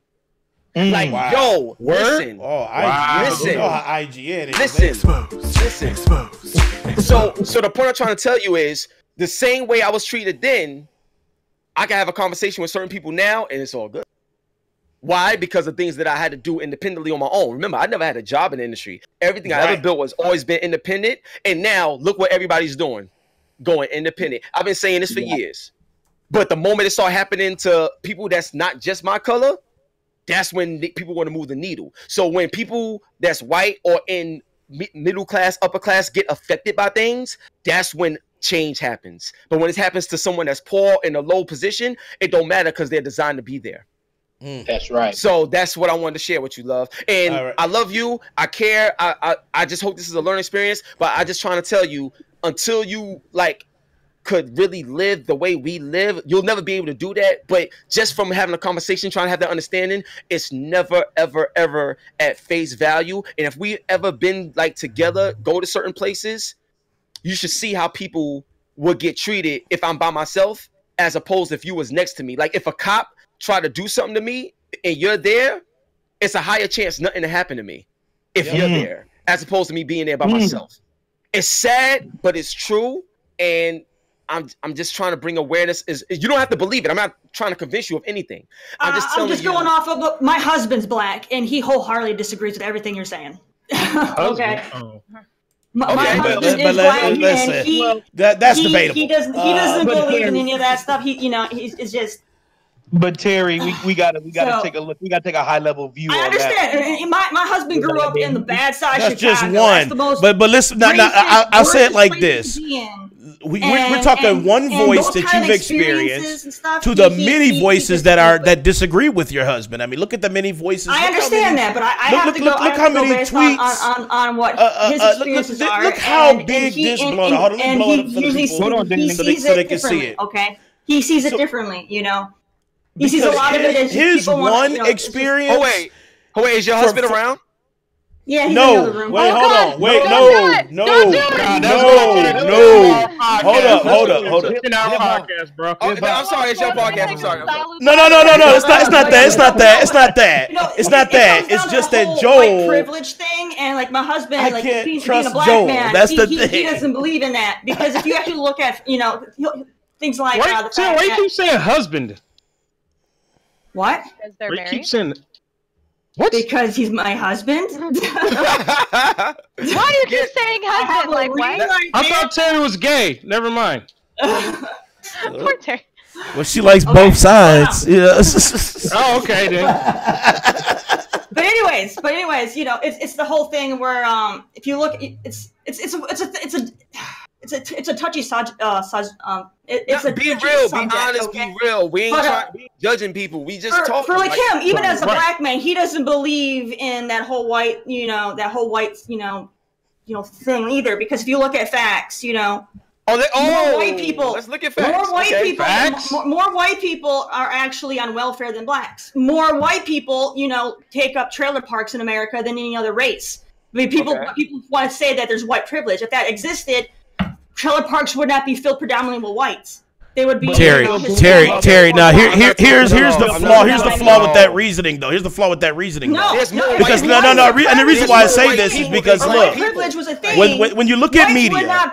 Like, yo, listen. Oh, IGN. Listen. You know how IGN is. Listen. So the point I'm trying to tell you is the same way I was treated then, I can have a conversation with certain people now, and it's all good. Why? Because of things that I had to do independently on my own. Remember, I never had a job in the industry. Everything I ever built was always been independent. And now, look what everybody's doing. Going independent. I've been saying this for years. But the moment it started happening to people that's not just my color, that's when people want to move the needle. So when people that's white or in middle class, upper class get affected by things, that's when change happens. But when it happens to someone that's poor in a low position, it don't matter because they're designed to be there. That's right. So that's what I wanted to share with you, love. And I love you. I care. I just hope this is a learning experience. But I just trying to tell you, until you like could really live the way we live, you'll never be able to do that. But just from having a conversation, trying to have that understanding, it's never, ever, ever at face value. And if we ever been like together, go to certain places, you should see how people would get treated if I'm by myself, as opposed to if you was next to me. Like if a cop tried to do something to me and you're there, it's a higher chance nothing to happen to me if you're there, as opposed to me being there by myself. It's sad, but it's true. And I'm just trying to bring awareness. You don't have to believe it. I'm not trying to convince you of anything. I'm just going off of my husband's black, and he wholeheartedly disagrees with everything you're saying. Okay. My husband is black, and that's debatable. He doesn't believe in any of that stuff. He's just. But Terry, we gotta take a look. We gotta take a high level view. I understand. My husband grew up in the bad side. That's Chicago. just one. But listen, I'll say it like this. We're talking one voice that you've experienced to the many voices that disagree with your husband. I mean, look at the many voices. I understand that, but I have to go. Look how many tweets on what his experiences are. Look how big this blown. Hold on, let me blow it up for the people so they can see it. Okay, he sees it differently. You know, he sees a lot of it as his one experience. Oh wait, is your husband around? Yeah, he's in the other room. Wait, hold on. Wait, no. Hold up. It's in our podcast, bro. I'm sorry, it's your podcast. I'm sorry. No. It's not that. It's just that Joel. White privilege thing, and like my husband, I like can't being trust a black Joel. man, That's the he thing. doesn't believe in that, because if you actually look at things like the fact why you keep saying husband? What? Because they're Why you married. keep saying what? Because he's my husband. Why do you keep saying husband? Like what? I thought Terry was gay. Never mind. Poor Terry. Well, she likes both sides. Yeah. Oh, okay then. But anyways, it's the whole thing where if you look, it's a touchy subject. Be real, be honest, okay? Be real. We ain't trying to be judging people. We just talk. For like him, even as a black man, he doesn't believe in that whole white, thing either. Because if you look at facts, more white people. Let's look at facts. More white people are actually on welfare than blacks. More white people, take up trailer parks in America than any other race. I mean, people want to say that there's white privilege. If that existed, trailer parks would not be filled predominantly with whites. They would be Terry. Now here's the flaw. Here's the flaw with that reasoning, though. Here's the flaw with that reasoning. Because and the reason why I say this is because look, when you look at media,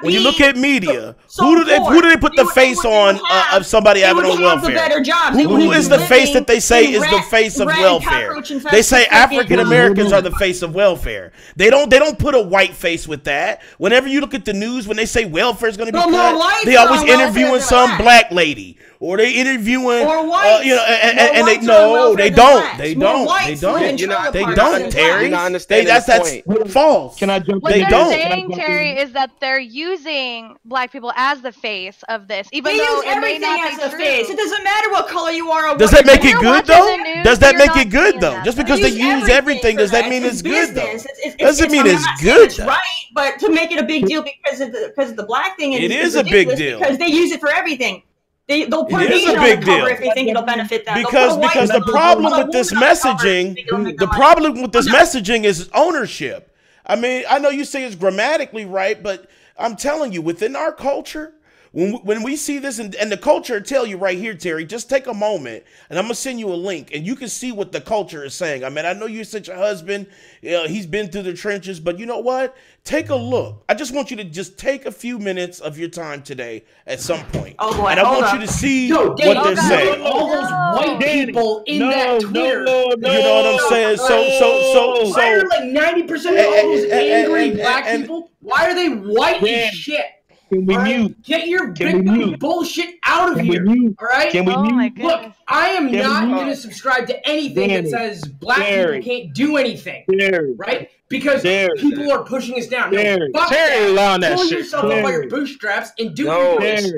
who do they put the face on of somebody having on welfare? Who is the face that they say is the face of welfare? They say African Americans are the face of welfare. They don't put a white face with that. Whenever you look at the news, when they say welfare is going to be cut, they always interviewing some black black lady, or they interviewing, Or whites. and they More they whites don't, they More don't, whites they who don't, control they parts don't, than Terry. You're not blacks. understanding That's this point. false. Can I jump What in? They they're don't. saying, Terry, is that they're using black people as the face of this, even They though use it may everything not as be a true. face. It doesn't matter what color you are. Or Does what that make you're it you're good watching though? the news, Does that you're make not it good seeing though? that, Just though. because they use everything, does that mean it's good though? Doesn't mean it's good though. Right, but to make it a big deal because of the black thing, It is a big ridiculous deal. because they use it for everything. They'll put It is Asian a on big the cover deal. if they think it'll benefit them. They'll put a white Because the on the problem cover, with this woman on the cover if they messaging, think it'll make the them money. problem with this messaging is ownership. I mean, I know you say it's grammatically right, but I'm telling you, within our culture, when we see this, and the culture will tell you right here, Terry, just take a moment, and I'm going to send you a link, and you can see what the culture is saying. I mean, I know you said your husband, he's been through the trenches, but you know what? Take a look. I just want you to just take a few minutes of your time today at some point. Oh boy, and I hold want up. you to see Yo, what Dave, they're saying. all those white people in that Twitter. You know what I'm saying? So Why are like 90% of all those angry black and- people? Why are they white as shit? Can we All right? mute? Get your Can we victim mute? bullshit out of Can we here. mute? All right? Can we Oh my mute? goodness. Look, I am Can we not mute? going to subscribe to anything that Danny, says black Terry, people can't do anything. Terry, Right? Because Terry, people are pushing us down. No, Terry, fuck Terry that. allowing that Pull shit. yourself up by your Terry. bootstraps and do No. your voice.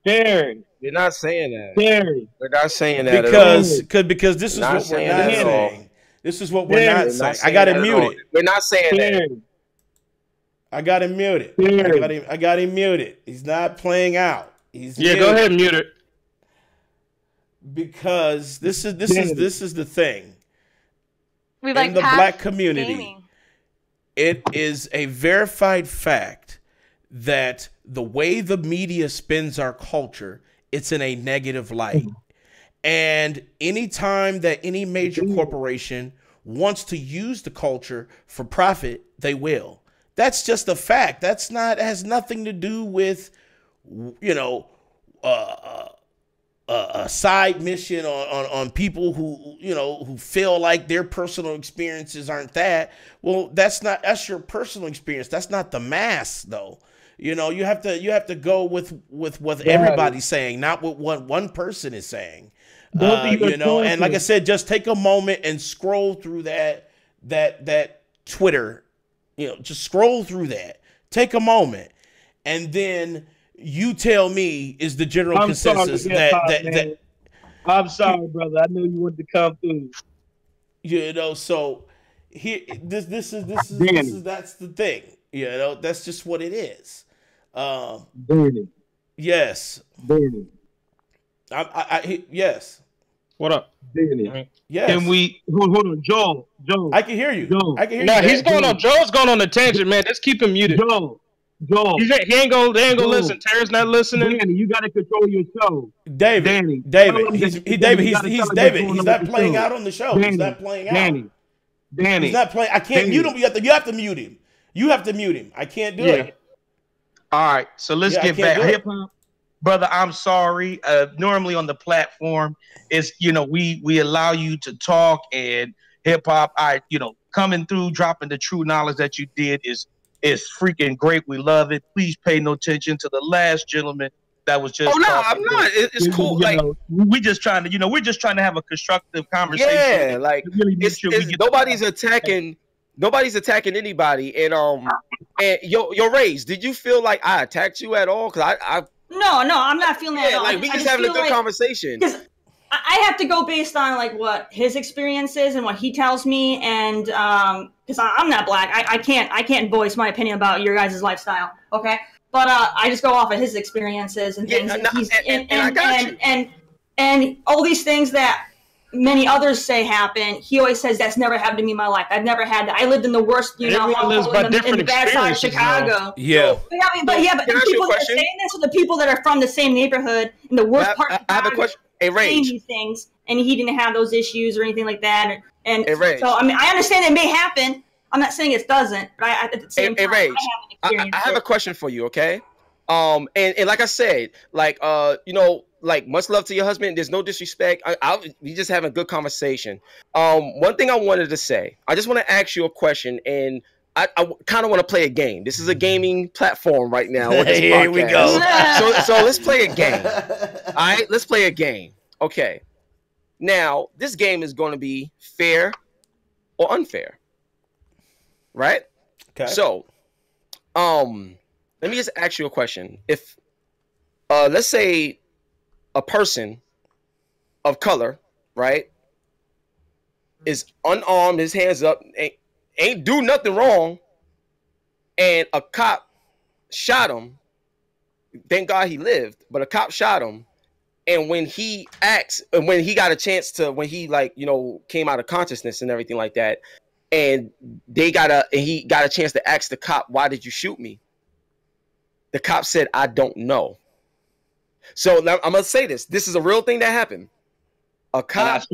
Terry, You're not saying that. Terry. We're not saying that at all. Because this is Not what we're saying not that at all. saying. This is what we're Terry. not We're saying. Not I saying got that to at mute all. it. We're not saying that. Terry. I got him muted. Terry. I got him muted. He's not playing out. He's Yeah, muted. go ahead and mute it. Because this is the thing. We In like the past black community, gaming. it is a verified fact that the way the media spins our culture, it's in a negative light. And anytime that any major corporation wants to use the culture for profit, they will. That's just a fact. That's not, has nothing to do with, you know, a side mission on people who, you know, who feel like their personal experiences aren't that. Well, that's your personal experience. That's not the mass though. You know, you have to go with what everybody's saying, not what one person is saying. You know, and like I said, just take a moment and scroll through that Twitter, you know, just scroll through that. Take a moment, and then you tell me is the general consensus that I'm sorry, brother. I know you wanted to come through. You know, so here that's the thing. You know, that's just what it is. Danny. Yes. Danny. Yes. What up? Danny. Yes. Can we hold on, Joel? I can hear you. Joel. I can hear No, you. he's going on. Joel's going on a tangent, man. Just keep him muted. Joel. He ain't gonna listen. Terry's not listening. Danny, you gotta control your show. David. Danny. He's David. He's not playing out on the show. He's not playing out. Danny. He's not playing. I can't mute him. You have to mute him. You have to mute him. I can't do it. All right, so let's get back. Hip Hop, brother. I'm sorry. Normally on the platform, it's we allow you to talk, and hip hop. Coming through, dropping the true knowledge that you did is freaking great. We love it. Please pay no attention to the last gentleman that was just. Oh no, I'm not. It's cool. We're just trying to have a constructive conversation. Yeah, like really make sure we get nobody's attacking. Nobody's attacking anybody. And your Rays, did you feel like I attacked you at all? Because No, I'm not feeling that at all. Like we just having a good conversation. Because I have to go based on like what his experience is and what he tells me, and because I'm not black, I can't voice my opinion about your guys' lifestyle. Okay, but I just go off of his experiences and things. And all these things that many others say happen, he always says that's never happened to me in my life. I've never had that. I lived in the worst, in the backside of Chicago. Yeah. But the people that are saying this are the people that are from the same neighborhood in the worst part of Chicago. I have a question. Hey, Rage. These things, and he didn't have those issues or anything like that. And hey, so, I mean, I understand it may happen. I'm not saying it doesn't, but at the same time, Rage, I have a question for you, okay? And like I said, like like much love to your husband. There's no disrespect. We just having a good conversation. One thing I wanted to say, I just want to ask you a question, and I kind of want to play a game. This is a gaming platform right now. With this Here we go. So let's play a game. right, let's play a game. Okay. Now, this game is going to be fair or unfair. Right? Okay. So, let me just ask you a question. If let's say a person of color, right, is unarmed, his hands up, ain't do nothing wrong, and a cop shot him. Thank God he lived, but a cop shot him. And when he got a chance to, when he came out of consciousness and everything like that, and he got a chance to ask the cop, "Why did you shoot me?" The cop said, "I don't know." So now I'm gonna say this. This is a real thing that happened. A cop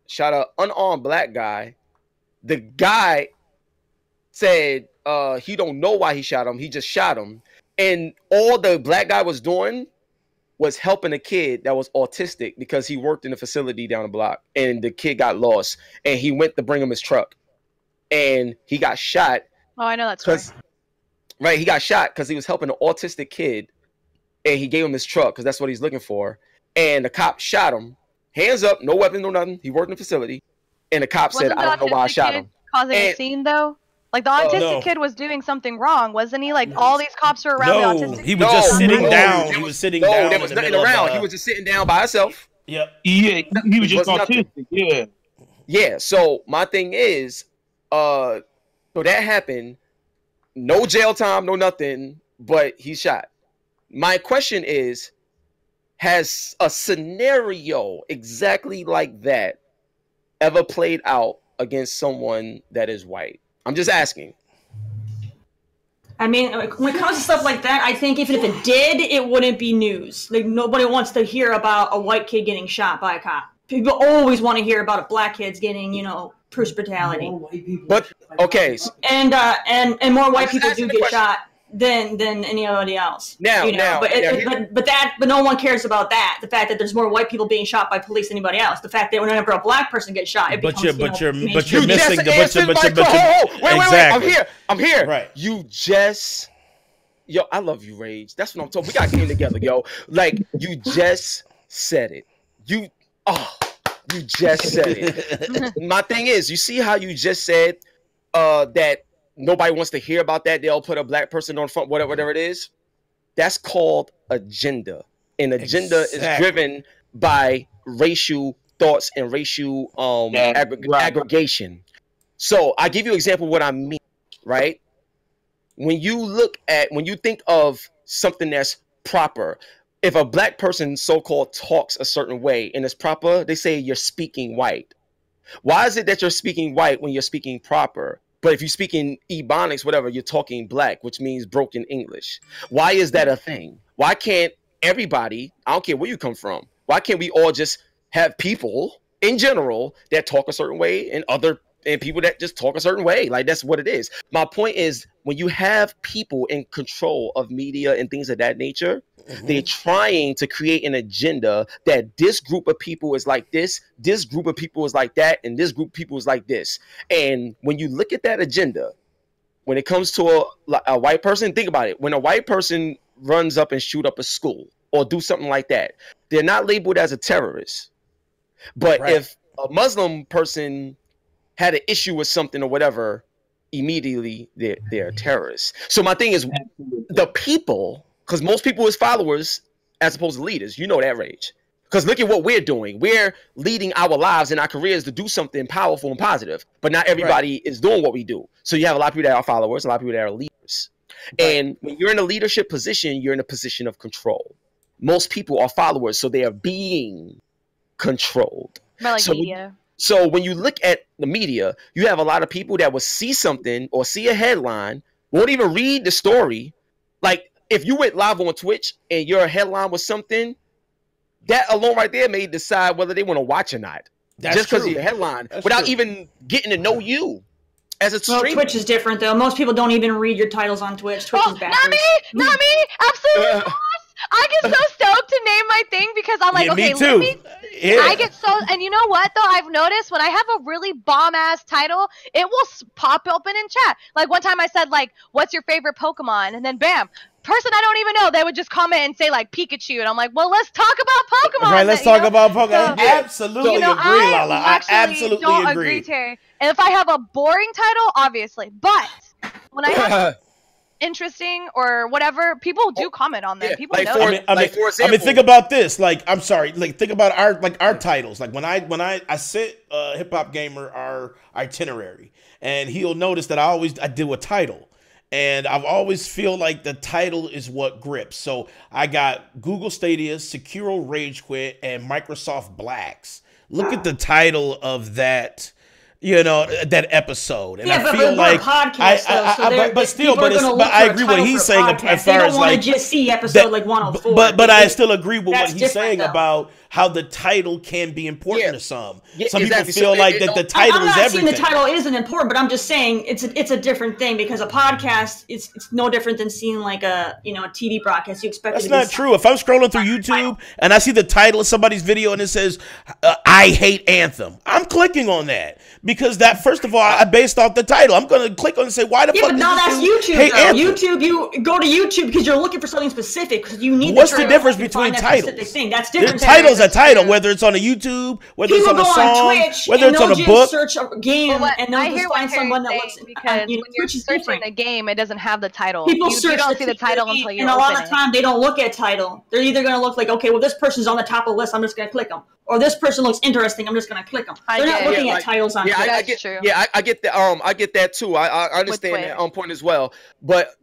shot an unarmed black guy. The guy said he don't know why he shot him. He just shot him. And all the black guy was doing was helping a kid that was autistic because he worked in a facility down the block, and the kid got lost, and he went to bring him his truck, and he got shot. Oh, I know that story. Right, he got shot because he was helping an autistic kid, and he gave him his truck because that's what he's looking for. And the cop shot him, hands up, no weapon, no nothing. He worked in a facility, and the cop said, "I don't know why I shot him." Causing a scene though. Like the autistic kid was doing something wrong, wasn't he? Like all these cops were around the autistic. He was just sitting down. He was sitting down. There was nothing around. He was just sitting down by himself. Yep. Yeah, he was just autistic. Yeah. Yeah. So my thing is, so that happened. No jail time, no nothing, but he shot. My question is, has a scenario exactly like that ever played out against someone that is white? I'm just asking. I mean, when it comes to stuff like that, I think even if it did, it wouldn't be news. Like, nobody wants to hear about a white kid getting shot by a cop. People always want to hear about a black kid's getting, police brutality. But okay, and more white people do get shot than anybody else. But no one cares about that. The fact that there's more white people being shot by police than anybody else. The fact that whenever a black person gets shot, it becomes, you're missing the wait, I'm here. Right. You just I love you, Rage. That's what I'm talking. We got to get together, yo. Like, you just said it. You just said it. My thing is, you see how you just said that nobody wants to hear about that. They'll put a black person on front, whatever it is. That's called agenda. And agenda is driven by racial thoughts and racial aggregation. So I give you an example of what I mean, right? When you think of something that's proper, if a black person so-called talks a certain way and it's proper, they say you're speaking white. Why is it that you're speaking white when you're speaking proper? But if you speak in Ebonics, whatever, you're talking black, which means broken English. Why is that a thing? Why can't everybody, I don't care where you come from, why can't we all just have people in general that talk a certain way and people that just talk a certain way? Like, that's what it is. My point is, when you have people in control of media and things of that nature, they're trying to create an agenda that this group of people is like this group of people is like that, and this group of people is like this. And when you look at that agenda, when it comes to a white person, think about it. When a white person runs up and shoot up a school or do something like that, they're not labeled as a terrorist. But if a Muslim person had an issue with something or whatever, immediately they're terrorists. So my thing is, the people, because most people is followers as opposed to leaders. You know that, Rage. Because look at what we're doing. We're leading our lives and our careers to do something powerful and positive. But not everybody is doing what we do. So you have a lot of people that are followers, a lot of people that are leaders. And when you're in a leadership position, you're in a position of control. Most people are followers, so they are being controlled. But like media. So when you look at the media, you have a lot of people that will see something or see a headline, won't even read the story. Like, if you went live on Twitch and your headline was something, that alone right there may decide whether they want to watch or not. Just because of your headline, without even getting to know you as a streamer. Twitch is different, though. Most people don't even read your titles on Twitch. Twitch is backwards. Not me! Absolutely not! I get so stoked to name my thing because I'm like, okay, me too. I get so, and you know what though? I've noticed when I have a really bomb ass title, it will pop open in chat. Like one time I said like, "What's your favorite Pokemon?" And then bam, person I don't even know, they would just comment and say like Pikachu, and I'm like, well, let's talk about Pokemon. Right, let's talk about Pokemon. I absolutely agree, LaLa. I absolutely don't agree, Terry. And if I have a boring title, obviously, but when I have interesting or whatever, people do comment on them. People know. I mean, think about this. Like, I'm sorry. Like, think about our titles. Like when I sit Hip Hop Gamer our itinerary, and he'll notice that I do a title, and I've always feel like the title is what grips. So I got Google Stadia, Sekiro Rage Quit, and Microsoft Blacks. Look at the title of that. You know, that episode, and I feel like but I agree with what he's saying as far as like just see episode like 104. But I still agree with what he's saying about how the title can be important to some. Some people feel like that the title is everything. I'm not saying the title isn't important, but I'm just saying it's a different thing, because a podcast it's no different than seeing like a TV broadcast. You expect that's not true. If I'm scrolling through YouTube and I see the title of somebody's video and it says "I hate Anthem," I'm clicking on that. Because that, first of all, I based off the title. I'm going to click on it and say, why the fuck? But now that's YouTube, though. YouTube, you go to YouTube because you're looking for something specific, because you need. What's the difference between titles? That's different. Title's a title, whether it's on a YouTube, whether it's on a song, whether it's on a book. Search a game and they'll just find someone that looks. Because when you're searching a game, it doesn't have the title. People you don't see the title until you open it. And a lot of the time, they don't look at title. They're either going to look like, okay, well, this person's on the top of the list, I'm just going to click them. Or this person looks interesting, I'm just going to click them. They're not looking at titles on Twitter. That's true. Yeah, I get that. I get that too. I understand that on point as well. But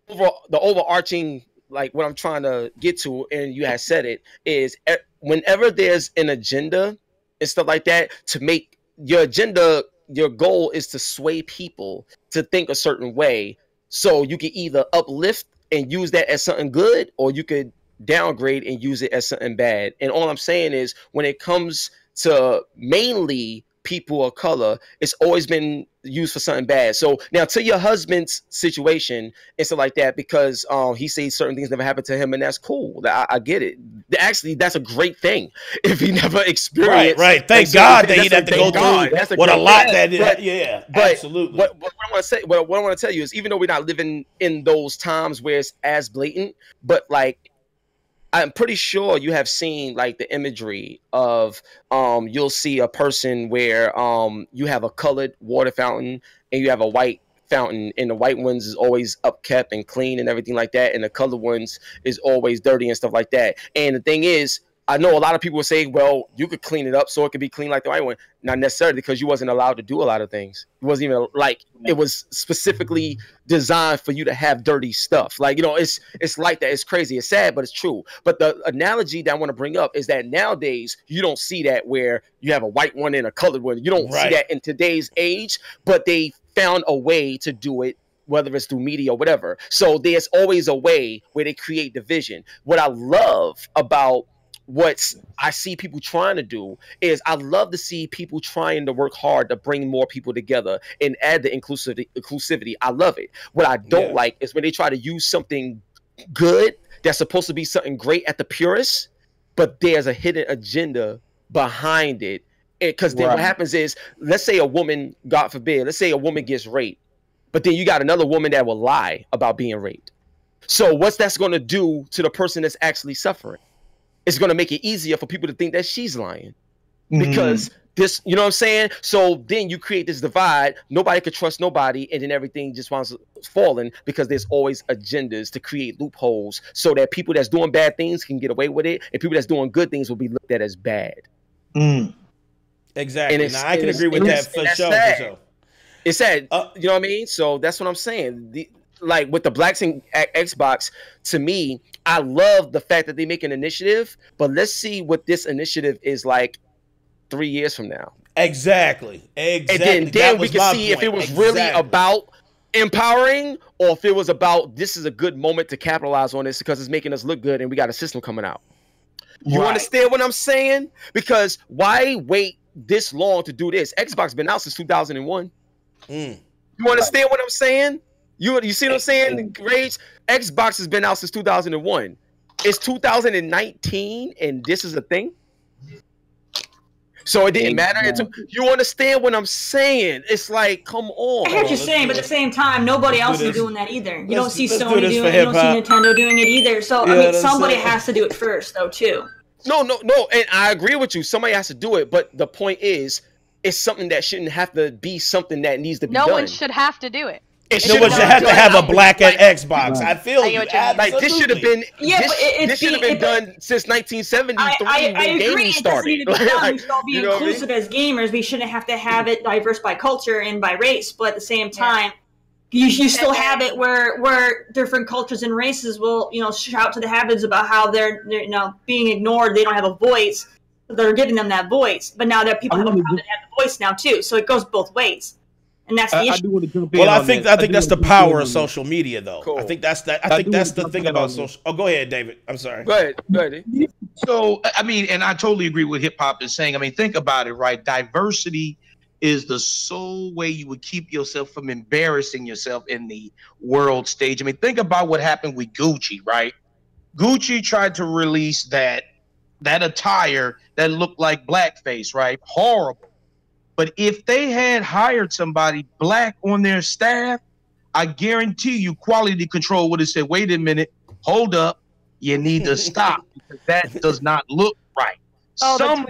the overarching, like what I'm trying to get to, and you had said it, is whenever there's an agenda and stuff like that, to make your agenda, your goal is to sway people to think a certain way. So you can either uplift and use that as something good, or you could downgrade and use it as something bad. And all I'm saying is, when it comes to mainly people of color, it's always been used for something bad. So now, to your husband's situation and stuff like that, because he says certain things never happened to him, and that's cool. I get it. Actually, that's a great thing. If he never experienced, right. Thank God that he'd have to go through what a lot that is. But absolutely. What I want to say, what I want to tell you is, even though we're not living in those times where it's as blatant, but like, I'm pretty sure you have seen like the imagery of you'll see a person where you have a colored water fountain and you have a white fountain, and the white ones is always upkept and clean and everything like that, and the colored ones is always dirty and stuff like that. And the thing is, I know a lot of people will say, well, you could clean it up so it could be clean like the white one. Not necessarily, because you wasn't allowed to do a lot of things. It wasn't even like, it was specifically designed for you to have dirty stuff. Like, it's like that. It's crazy. It's sad, but it's true. But the analogy that I want to bring up is that nowadays you don't see that where you have a white one and a colored one. You don't see that in today's age, but they found a way to do it, whether it's through media or whatever. So there's always a way where they create division. What I love about what I see people trying to do is, I love to see people trying to work hard to bring more people together and add the inclusivity. I love it. What I don't like is when they try to use something good that's supposed to be something great at the purest, but there's a hidden agenda behind it. Because then what happens is, let's say a woman, God forbid, let's say a woman gets raped, but then you got another woman that will lie about being raped. So what's that's going to do to the person that's actually suffering? It's going to make it easier for people to think that she's lying, because this, you know what I'm saying? So then you create this divide. Nobody could trust nobody. And then everything just winds up falling, because there's always agendas to create loopholes so that people that's doing bad things can get away with it, and people that's doing good things will be looked at as bad. Exactly. Now, I can agree with that for sure. It's sad. You know what I mean? So that's what I'm saying. Like with the Blacks and Xbox, to me, I love the fact that they make an initiative, but let's see what this initiative is like 3 years from now. Exactly. And then we can see if it was really about empowering, or if it was about, this is a good moment to capitalize on this because it's making us look good and we got a system coming out. You understand what I'm saying? Because why wait this long to do this? Xbox been out since 2001. You understand what I'm saying? You see what I'm saying? Rage. Xbox has been out since 2001. It's 2019, and this is a thing. So it didn't matter. You understand what I'm saying? It's like, come on. I hear what you're saying, but at the same time, nobody else is doing that either. You don't see Sony doing it. You don't see Nintendo doing it either. So I mean, somebody has to do it first, though, too. No, and I agree with you. Somebody has to do it, but the point is, it's something that shouldn't have to be something that needs to be done. No one should have to do it. No one should have to have a black at Xbox. I feel you. Like this should have been. This should have been done since 1973 when gaming started. We should all be inclusive as gamers. We shouldn't have to have it diverse by culture and by race, but at the same time, you still have it where different cultures and races will shout to the heavens about how they're being ignored. They don't have a voice. They're giving them that voice, but now there are people who have the voice now too. So it goes both ways. And that's the issue. Well, I think that's the power of social media, though. Cool. I think that's the thing about social. Oh, go ahead, David. I'm sorry. Go ahead. So, I mean, and I totally agree with hip hop is saying. I mean, think about it, right? Diversity is the sole way you would keep yourself from embarrassing yourself in the world stage. I mean, think about what happened with Gucci, right? Gucci tried to release that attire that looked like blackface, right? Horrible. But if they had hired somebody black on their staff, I guarantee you quality control would have said, wait a minute, hold up, you need to stop because that does not look right. Some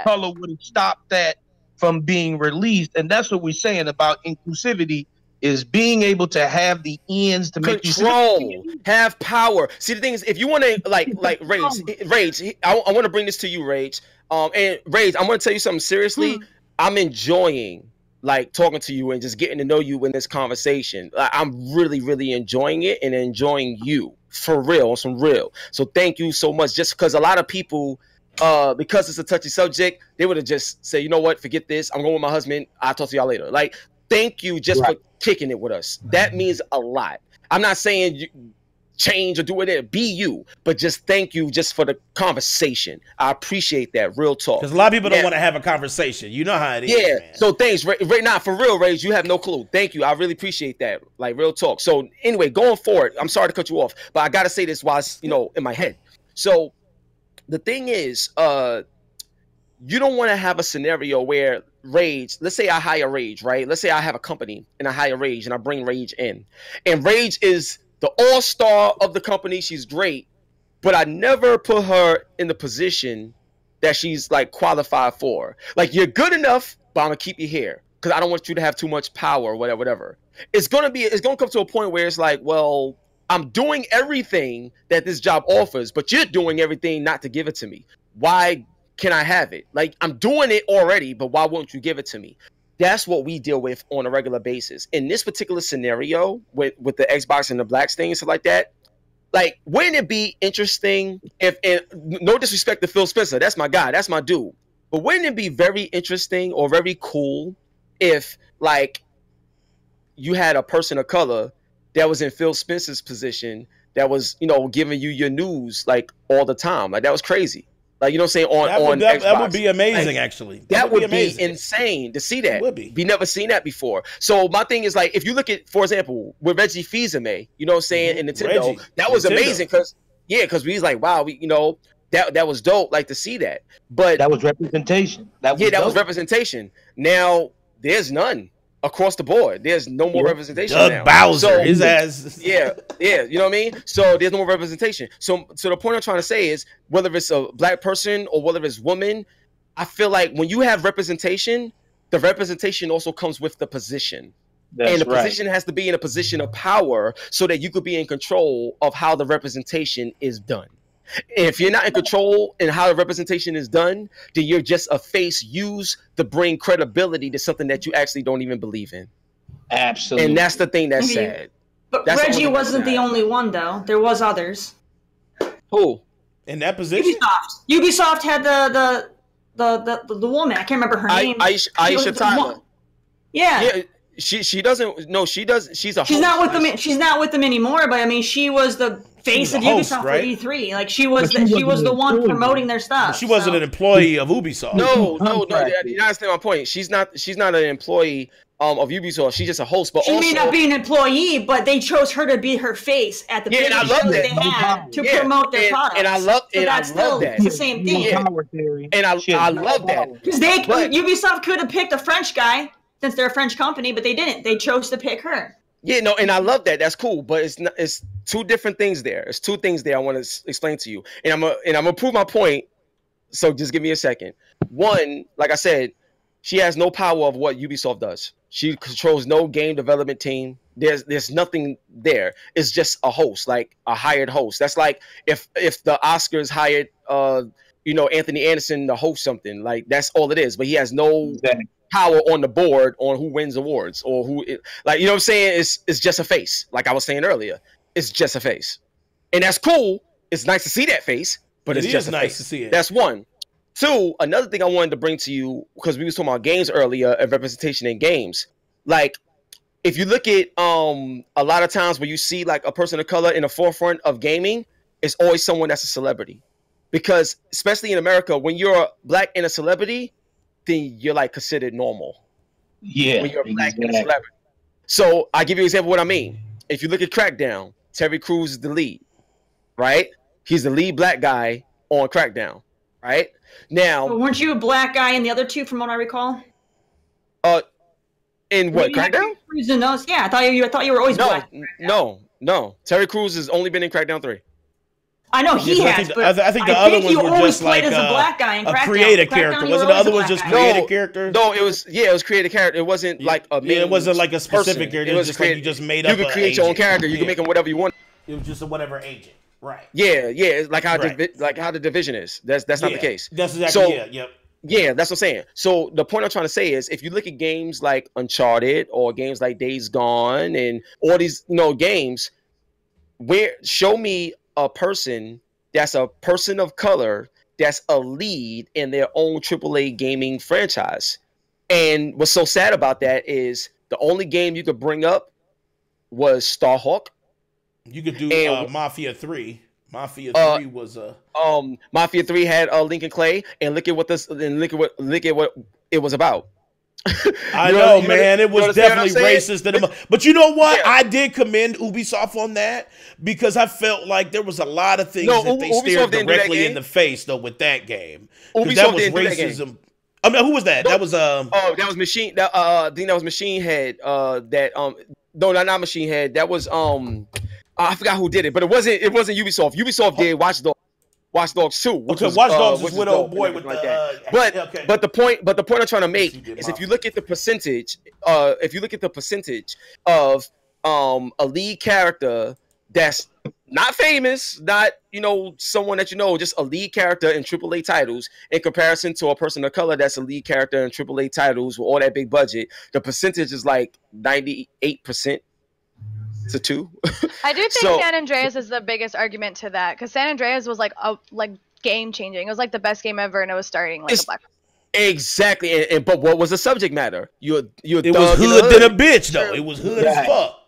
color would have stopped that from being released. And that's what we're saying about inclusivity is being able to have the ends to make control, have power. See, the thing is, if you want to like Rage, I want to bring this to you, Rage. And Rage, I'm going to tell you something seriously. I'm enjoying like talking to you and just getting to know you in this conversation. I'm really, really enjoying it and enjoying you for real, on some real. So thank you so much. Just because a lot of people, because it's a touchy subject, they would have just said, you know what, forget this. I'm going with my husband. I'll talk to y'all later. Like, thank you just for kicking it with us. That means a lot. I'm not saying you change or do it, be you, but just thank you just for the conversation. I appreciate that. Real talk. Because a lot of people don't want to have a conversation. You know how it is. Yeah. Man. So thanks. Right now, for real, Rage, you have no clue. Thank you. I really appreciate that. Like real talk. So anyway, going forward, I'm sorry to cut you off, but I gotta say this while it's in my head. So the thing is, you don't want to have a scenario where Rage, let's say I hire Rage, right? Let's say I have a company and I hire Rage and I bring Rage in. And Rage is the all-star of the company. She's great, but I never put her in the position that she's like qualified for. Like, you're good enough, but I'm gonna keep you here because I don't want you to have too much power or whatever. It's gonna come to a point where it's like, well, I'm doing everything that this job offers, but you're doing everything not to give it to me. Why can I have it? Like, I'm doing it already, but why won't you give it to me? That's what we deal with on a regular basis. In this particular scenario with the Xbox and the Blacks thing and stuff like that, like, wouldn't it be interesting if, and no disrespect to Phil Spencer, that's my guy, that's my dude, but wouldn't it be very interesting or very cool if, like, you had a person of color that was in Phil Spencer's position that was, giving you your news, like, all the time? Like, that was crazy. Like, you know what I'm saying? That would be amazing, actually. That would be insane to see that. It would be. We never seen that before. So my thing is, like, if you look at, for example, with Reggie Fils-Aimé, you know what I'm saying, in Nintendo, that was amazing because we was like, wow, that was dope, like, to see that. But that was representation. That was representation. Now there's none across the board. There's no more representation Doug now. Bowser, so, his ass. Yeah, you know what I mean? So there's no more representation. So the point I'm trying to say is, whether it's a black person or whether it's woman, I feel like when you have representation, the representation also comes with the position. And the position has to be in a position of power so that you could be in control of how the representation is done. If you're not in control in how the representation is done, then you're just a face used to bring credibility to something that you actually don't even believe in. Absolutely. And that's the thing that's sad. But Reggie wasn't the only one, though. There was others. Who? In that position? Ubisoft had the woman. I can't remember her name. Aisha Tyler. Yeah. She doesn't. No, she does. She's a host. She's not with them. She's not with them anymore. But I mean, she was the face of Ubisoft for E3. Like, she was the one promoting their stuff. She wasn't an employee of Ubisoft. No. You understand my point. She's not an employee of Ubisoft. She's just a host, but She also may not be an employee, but they chose her to be her face at the and I biggest love show that. they had to promote their products. And I love so and that's I love still that. the same thing. Yeah. And I love that. Because Ubisoft could have picked a French guy since they're a French company, but they didn't. They chose to pick her. Yeah, no, and I love that. That's cool, but it's not, it's two different things there. It's two things there I want to explain to you, and I'm gonna prove my point. So just give me a second. One, like I said, she has no power of what Ubisoft does. She controls no game development team. There's nothing there. It's just a host, like a hired host. That's like if the Oscars hired Anthony Anderson to host something. Like that's all it is. But he has no power on the board on who wins awards or who like, you know what I'm saying? It's just a face. Like I was saying earlier, it's just a face, and that's cool. It's nice to see that face, but it's just nice to see it. That's one. Two, another thing I wanted to bring to you, because we was talking about games earlier and representation in games. Like if you look at a lot of times where you see like a person of color in the forefront of gaming, it's always someone that's a celebrity. Because especially in America, when you're black and a celebrity, then you're like considered normal. Yeah. When you're black and a celebrity. So I give you an example of what I mean. If you look at Crackdown, Terry Crews is the lead, right? He's the lead black guy on Crackdown, right? Now, But weren't you a black guy in the other two, from what I recall? In what, Crackdown? In those? Yeah, I thought you were always black. No. Terry Crews has only been in Crackdown 3. I know he has, but I think the other ones were just like as a black guy in a Crackdown. creative character. Wasn't the other one just creative character? No, it was creative character. It wasn't like a main it wasn't like a specific person. character. It was just creative. like you just made up. You could create your own character. You can make him whatever you want. It was just a whatever agent, right? Yeah. It's like how the division is. That's not the case. That's exactly yep. Yeah, that's what I'm saying. So the point I'm trying to say is, if you look at games like Uncharted or games like Days Gone and all these games, show me a person that's a person of color that's a lead in their own AAA gaming franchise. And what's so sad about that is the only game you could bring up was Starhawk. You could do Mafia 3. Mafia 3 was a Mafia 3 had Lincoln Clay, and look at what it was about. I know, man. It was definitely racist. But you know what? Yeah. I did commend Ubisoft on that, because I felt like there was a lot of things that they stared directly in the face, though, with that game. Ubisoft that was didn't racism. Do that game. I mean, who was that? That was that was Machine. I think that was Machine Head. No, not Machine Head. That was I forgot who did it, but it wasn't Ubisoft. Ubisoft did Watch Dogs 2. Watch Dogs is with old boy with like the that. But the point I'm trying to make is, if you look at the percentage, of a lead character that's not famous, not someone that just a lead character in AAA titles, in comparison to a person of color that's a lead character in AAA titles with all that big budget, the percentage is like 98%. To 2. I do think San Andreas is the biggest argument to that, because San Andreas was like game changing. It was like the best game ever, and it was starting like a black. Exactly, but what was the subject matter? It was hood than a bitch, though. It was hood as fuck.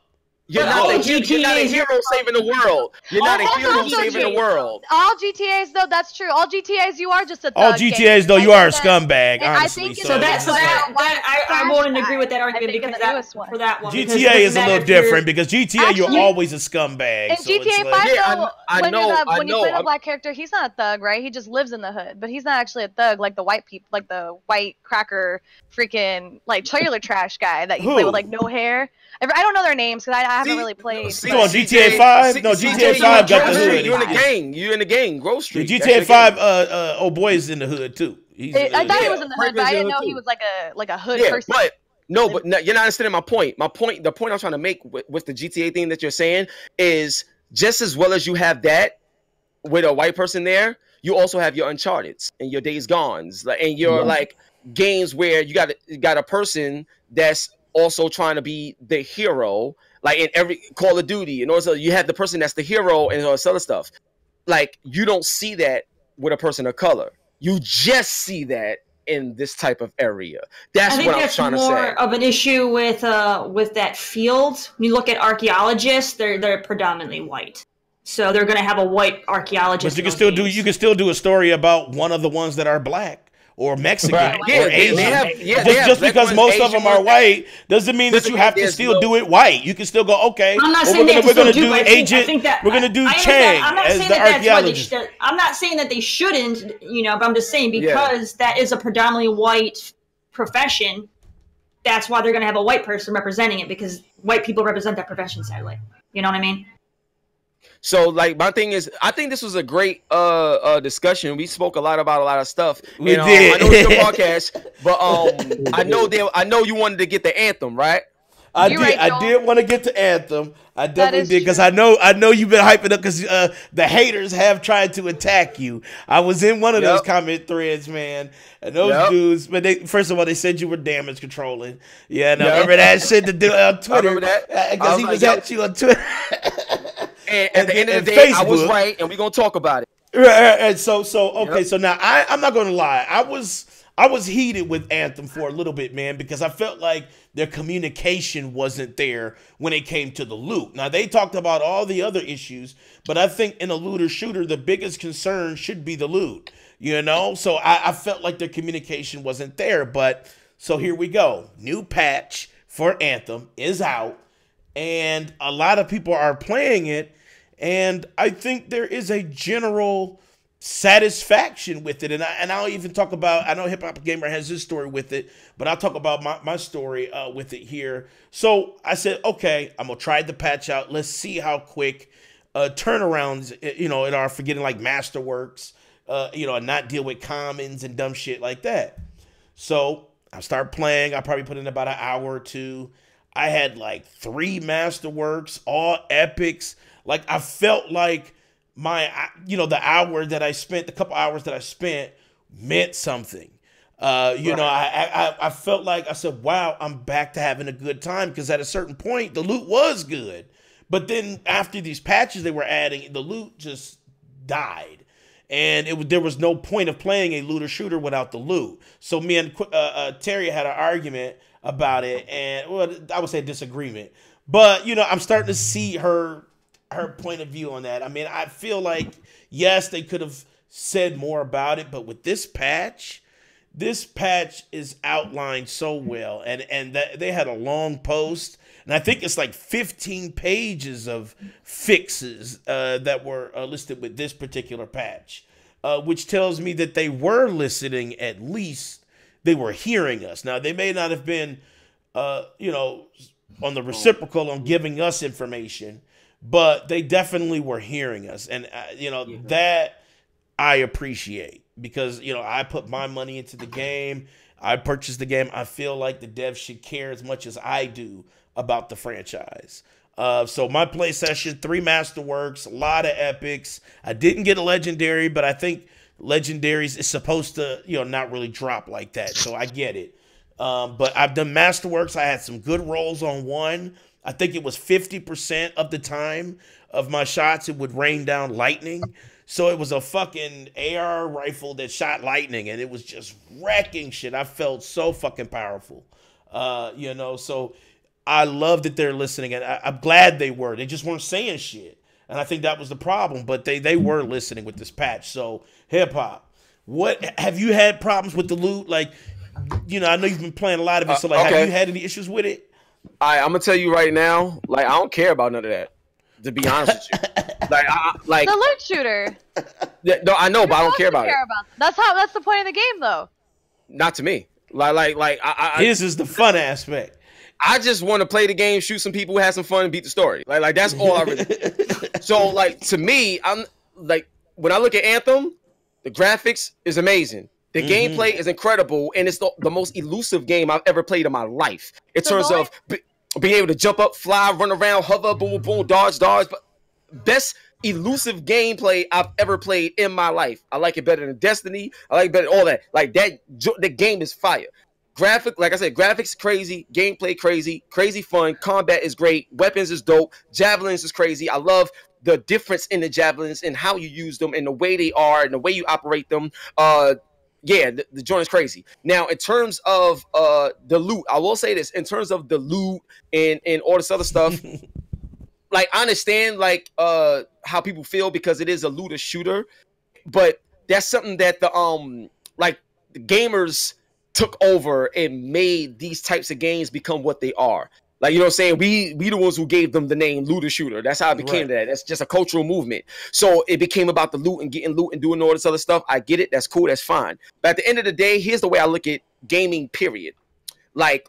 You're not a hero saving the world. You're not a hero saving the world. All GTAs, though, that's true. All GTAs, you are just a thug. All GTAs, though, you are a scumbag, honestly. I wouldn't agree with that argument, because for that one. GTA is a little different, because GTA, you're always a scumbag. In GTA 5, though, when you play the black character, he's not a thug, right? He just lives in the hood, but he's not actually a thug like the white people, like the white cracker freaking like trailer trash guy that you play with like no hair. I don't know their names because I haven't really played. Come on, GTA 5? No, GTA 5 got the hood. You're in the gang. You're in the gang. Grove Street. GTA 5, old boy is in the hood too. I thought he was in the hood, but I didn't know he was like a hood person. But you're not understanding my point. The point I'm trying to make with the GTA thing that you're saying is, just as well as you have that with a white person there, you also have your Uncharted's and your Days Gone's, and your like games where you got a person that's also trying to be the hero, like in every Call of Duty, and also you have the person that's the hero and all this other stuff. Like, you don't see that with a person of color. You just see that in this type of area. That's what I'm trying to say. I think that's more of an issue with that field. When you look at archaeologists, they're predominantly white, so they're going to have a white archaeologist. But you can still do a story about one of the ones that are black, or Mexican Right. or Yeah, they Asian. have- yeah, they have just black because ones, most of Asian them are ones. white doesn't mean that Doesn't you mean have to there's still no- do it white. You can still go, okay, I'm not well, saying we're they gonna have to do still do it. I think that we're gonna do I Chang understand. I'm not as saying the that that's why they archaeologist. I'm not saying that they shouldn't, but I'm just saying Yeah. because that is a predominantly white profession, that's why they're going to have a white person representing it, because white people represent that profession, sadly. You know what I mean? So like my thing is, I think this was a great discussion. We spoke a lot about a lot of stuff. We and, did. I know it's your podcast, but I know you wanted to get the anthem, right? You're right, I Joel. did want to get to Anthem. I That definitely is did because true. I know you've been hyping up because the haters have tried to attack you. I was in one of those Yep. comment threads, man, and those Yep. dudes. But they first of all they said you were damage controlling. Yeah, no, Yep. remember that shit to do on Twitter? remember that. I Because was he like, was yo. at you on Twitter. And at the end of and the day, I was Facebook. right, and we're gonna talk about it. Right, and so okay, Yep. so now I'm not gonna lie, I was heated with Anthem for a little bit, man, because I felt like their communication wasn't there when it came to the loot. Now they talked about all the other issues, but I think in a looter shooter, the biggest concern should be the loot. So I felt like their communication wasn't there. But so here we go, new patch for Anthem is out, and a lot of people are playing it. And I think there is a general satisfaction with it. And I'll even talk about, I know Hip Hop Gamer has his story with it, but I'll talk about my story with it here. So I said, okay, I'm going to try the patch out. Let's see how quick turnarounds, it are for getting like Masterworks, and not deal with commons and dumb shit like that. So I start playing. I probably put in about an hour or two. I had like 3 Masterworks, all epics. Like I felt like the hour that I spent, the couple hours that I spent meant something. I felt like I said, wow, I'm back to having a good time, because at a certain point the loot was good. But then after these patches they were adding, the loot just died. And there was no point of playing a looter shooter without the loot. So me and Terry had an argument about it, and well, I would say disagreement. But I'm starting to see her point of view on that. I mean, I feel like yes, they could have said more about it, but with this patch is outlined so well, and that they had a long post, and I think it's like 15 pages of fixes that were listed with this particular patch, which tells me that they were listening. At least they were hearing us. Now they may not have been, on the reciprocal on giving us information, but they definitely were hearing us, and that I appreciate, because I put my money into the game. I purchased the game. I feel like the devs should care as much as I do about the franchise. So my play session, 3 Masterworks, a lot of epics. I didn't get a legendary, but I think legendaries is supposed to not really drop like that, so I get it. But I've done Masterworks. I had some good rolls on one. I think it was 50% of the time of my shots, it would rain down lightning. So it was a fucking AR rifle that shot lightning, and it was just wrecking shit. I felt so fucking powerful. So I love that they're listening, and I'm glad they were. They just weren't saying shit. And I think that was the problem, but they were listening with this patch. So Hip Hop, what have you had problems with the loot? Like, I know you've been playing a lot of it, so like, okay. have you had any issues with it? I'm gonna tell you right now, like I don't care about none of that. To be honest with you, like The loot shooter. no, I know, but I don't care about it. That's the point of the game, though. Not to me. Like This is the fun aspect. I just want to play the game, shoot some people, have some fun, and beat the story. Like that's all I really. So like to me, I'm like when I look at Anthem, the graphics is amazing. The gameplay is incredible, and it's the most elusive game I've ever played in my life. In terms of being able to jump up, fly, run around, hover, boom, boom, dodge. But best elusive gameplay I've ever played in my life. I like it better than Destiny. I like it better than all that. Like that, the game is fire. Like I said, graphics crazy, gameplay crazy fun. Combat is great. Weapons is dope. Javelins is crazy. I love the difference in the javelins and how you use them and the way they are and the way you operate them. Yeah, the joint is crazy. Now, in terms of the loot, I will say this. In terms of the loot and all this other stuff, like I understand like how people feel because it is a looter shooter, but that's something that the like the gamers took over and made these types of games become what they are. Like, you know what I'm saying? We the ones who gave them the name looter shooter. That's how it became that. That's just a cultural movement. So it became about the loot and getting loot and doing all this other stuff. I get it. That's cool. That's fine. But at the end of the day, here's the way I look at gaming, period. Like,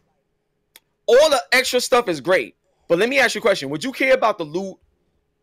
all the extra stuff is great. But let me ask you a question. Would you care about the loot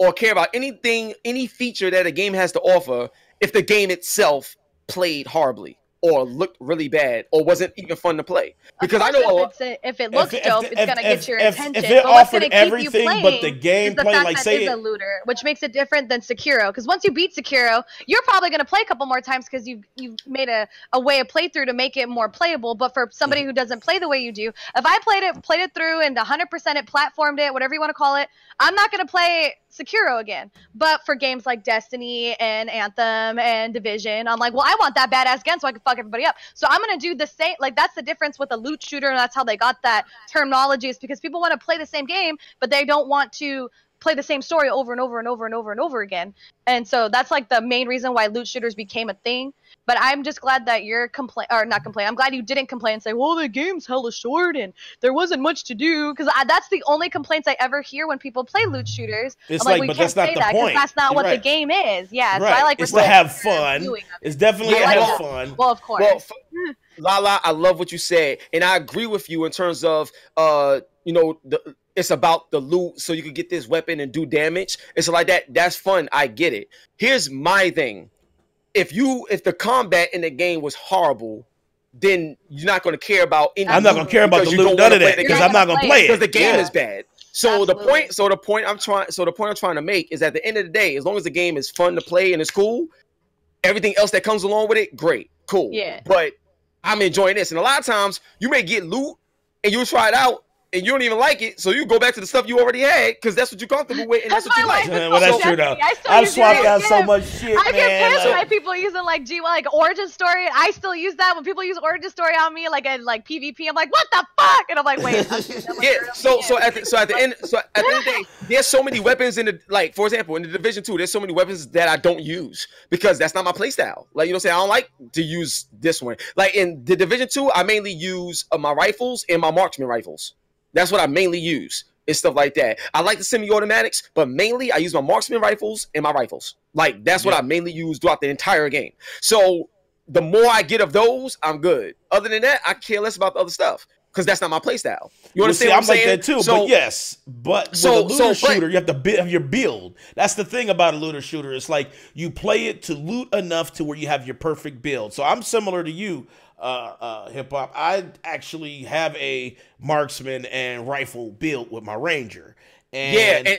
or care about anything, any feature that a game has to offer if the game itself played horribly? Or looked really bad, or wasn't even fun to play? Because I know if it looks dope, it's gonna get your attention. If it but what's offered gonna keep you everything playing but the is the gameplay, fact like that say it's a looter, which makes it different than Sekiro. Because once you beat Sekiro, you're probably gonna play a couple more times because you've made a way of playthrough to make it more playable. But for somebody who doesn't play the way you do, if I played it through and 100% it platformed it, whatever you want to call it, I'm not gonna play Sekiro again. But for games like Destiny and Anthem and Division, I'm like, well, I want that badass gun so I can fuck everybody up. So I'm gonna do the same. Like, that's the difference with a loot shooter, and that's how they got that terminology, is because people want to play the same game, but they don't want to play the same story over and over and over and over and over again. And so that's like the main reason why loot shooters became a thing. But I'm just glad that you're I'm glad you didn't complain and say, well, the game's hella short and there wasn't much to do. Because that's the only complaints I ever hear when people play loot shooters. It's I'm like, like, well, but that's not the point. That's not You're what right. the game is. Yeah, Right. so I like it's to have fun. doing it. It's definitely to have fun. Well, of course. Well, LaLa, I love what you said, and I agree with you in terms of you know, it's about the loot so you can get this weapon and do damage. It's like that. That's fun. I get it. Here's my thing. If the combat in the game was horrible, then you're not going to care about any I'm not going to care about the loot, none of that, because I'm not going to play it. Because the game is bad. So the point I'm trying to make is, at the end of the day, as long as the game is fun to play and it's cool, everything else that comes along with it, great, cool. Yeah. But I'm enjoying this, and a lot of times you may get loot and you'll try it out and you don't even like it, so you go back to the stuff you already had because that's what you're comfortable with and that's what you like. Well, that's true though. I've swapped out so much shit, I get pissed man. by people using like origin story. I still use that when people use origin story on me, like in like PvP. I'm like, what the fuck? And I'm like, wait. Yeah. So at the end of the day, there's so many weapons in the, like, for example, in the Division 2, there's so many weapons that I don't use because that's not my playstyle. Like, you know what I'm saying? I don't like to use this one. Like in the Division 2, I mainly use my rifles and my marksman rifles. That's what I mainly use. It's stuff like that. I like the semi-automatics, but mainly I use my marksman rifles and my rifles. Like, that's what I mainly use throughout the entire game. So the more I get of those, I'm good. Other than that, I care less about the other stuff because that's not my playstyle. You understand what I'm saying? I'm like that too, but yes. But with a looter shooter, you have to have your build. That's the thing about a looter shooter. It's like you play it to loot enough to where you have your perfect build. So I'm similar to you, Hip Hop. I actually have a marksman and rifle build with my Ranger. And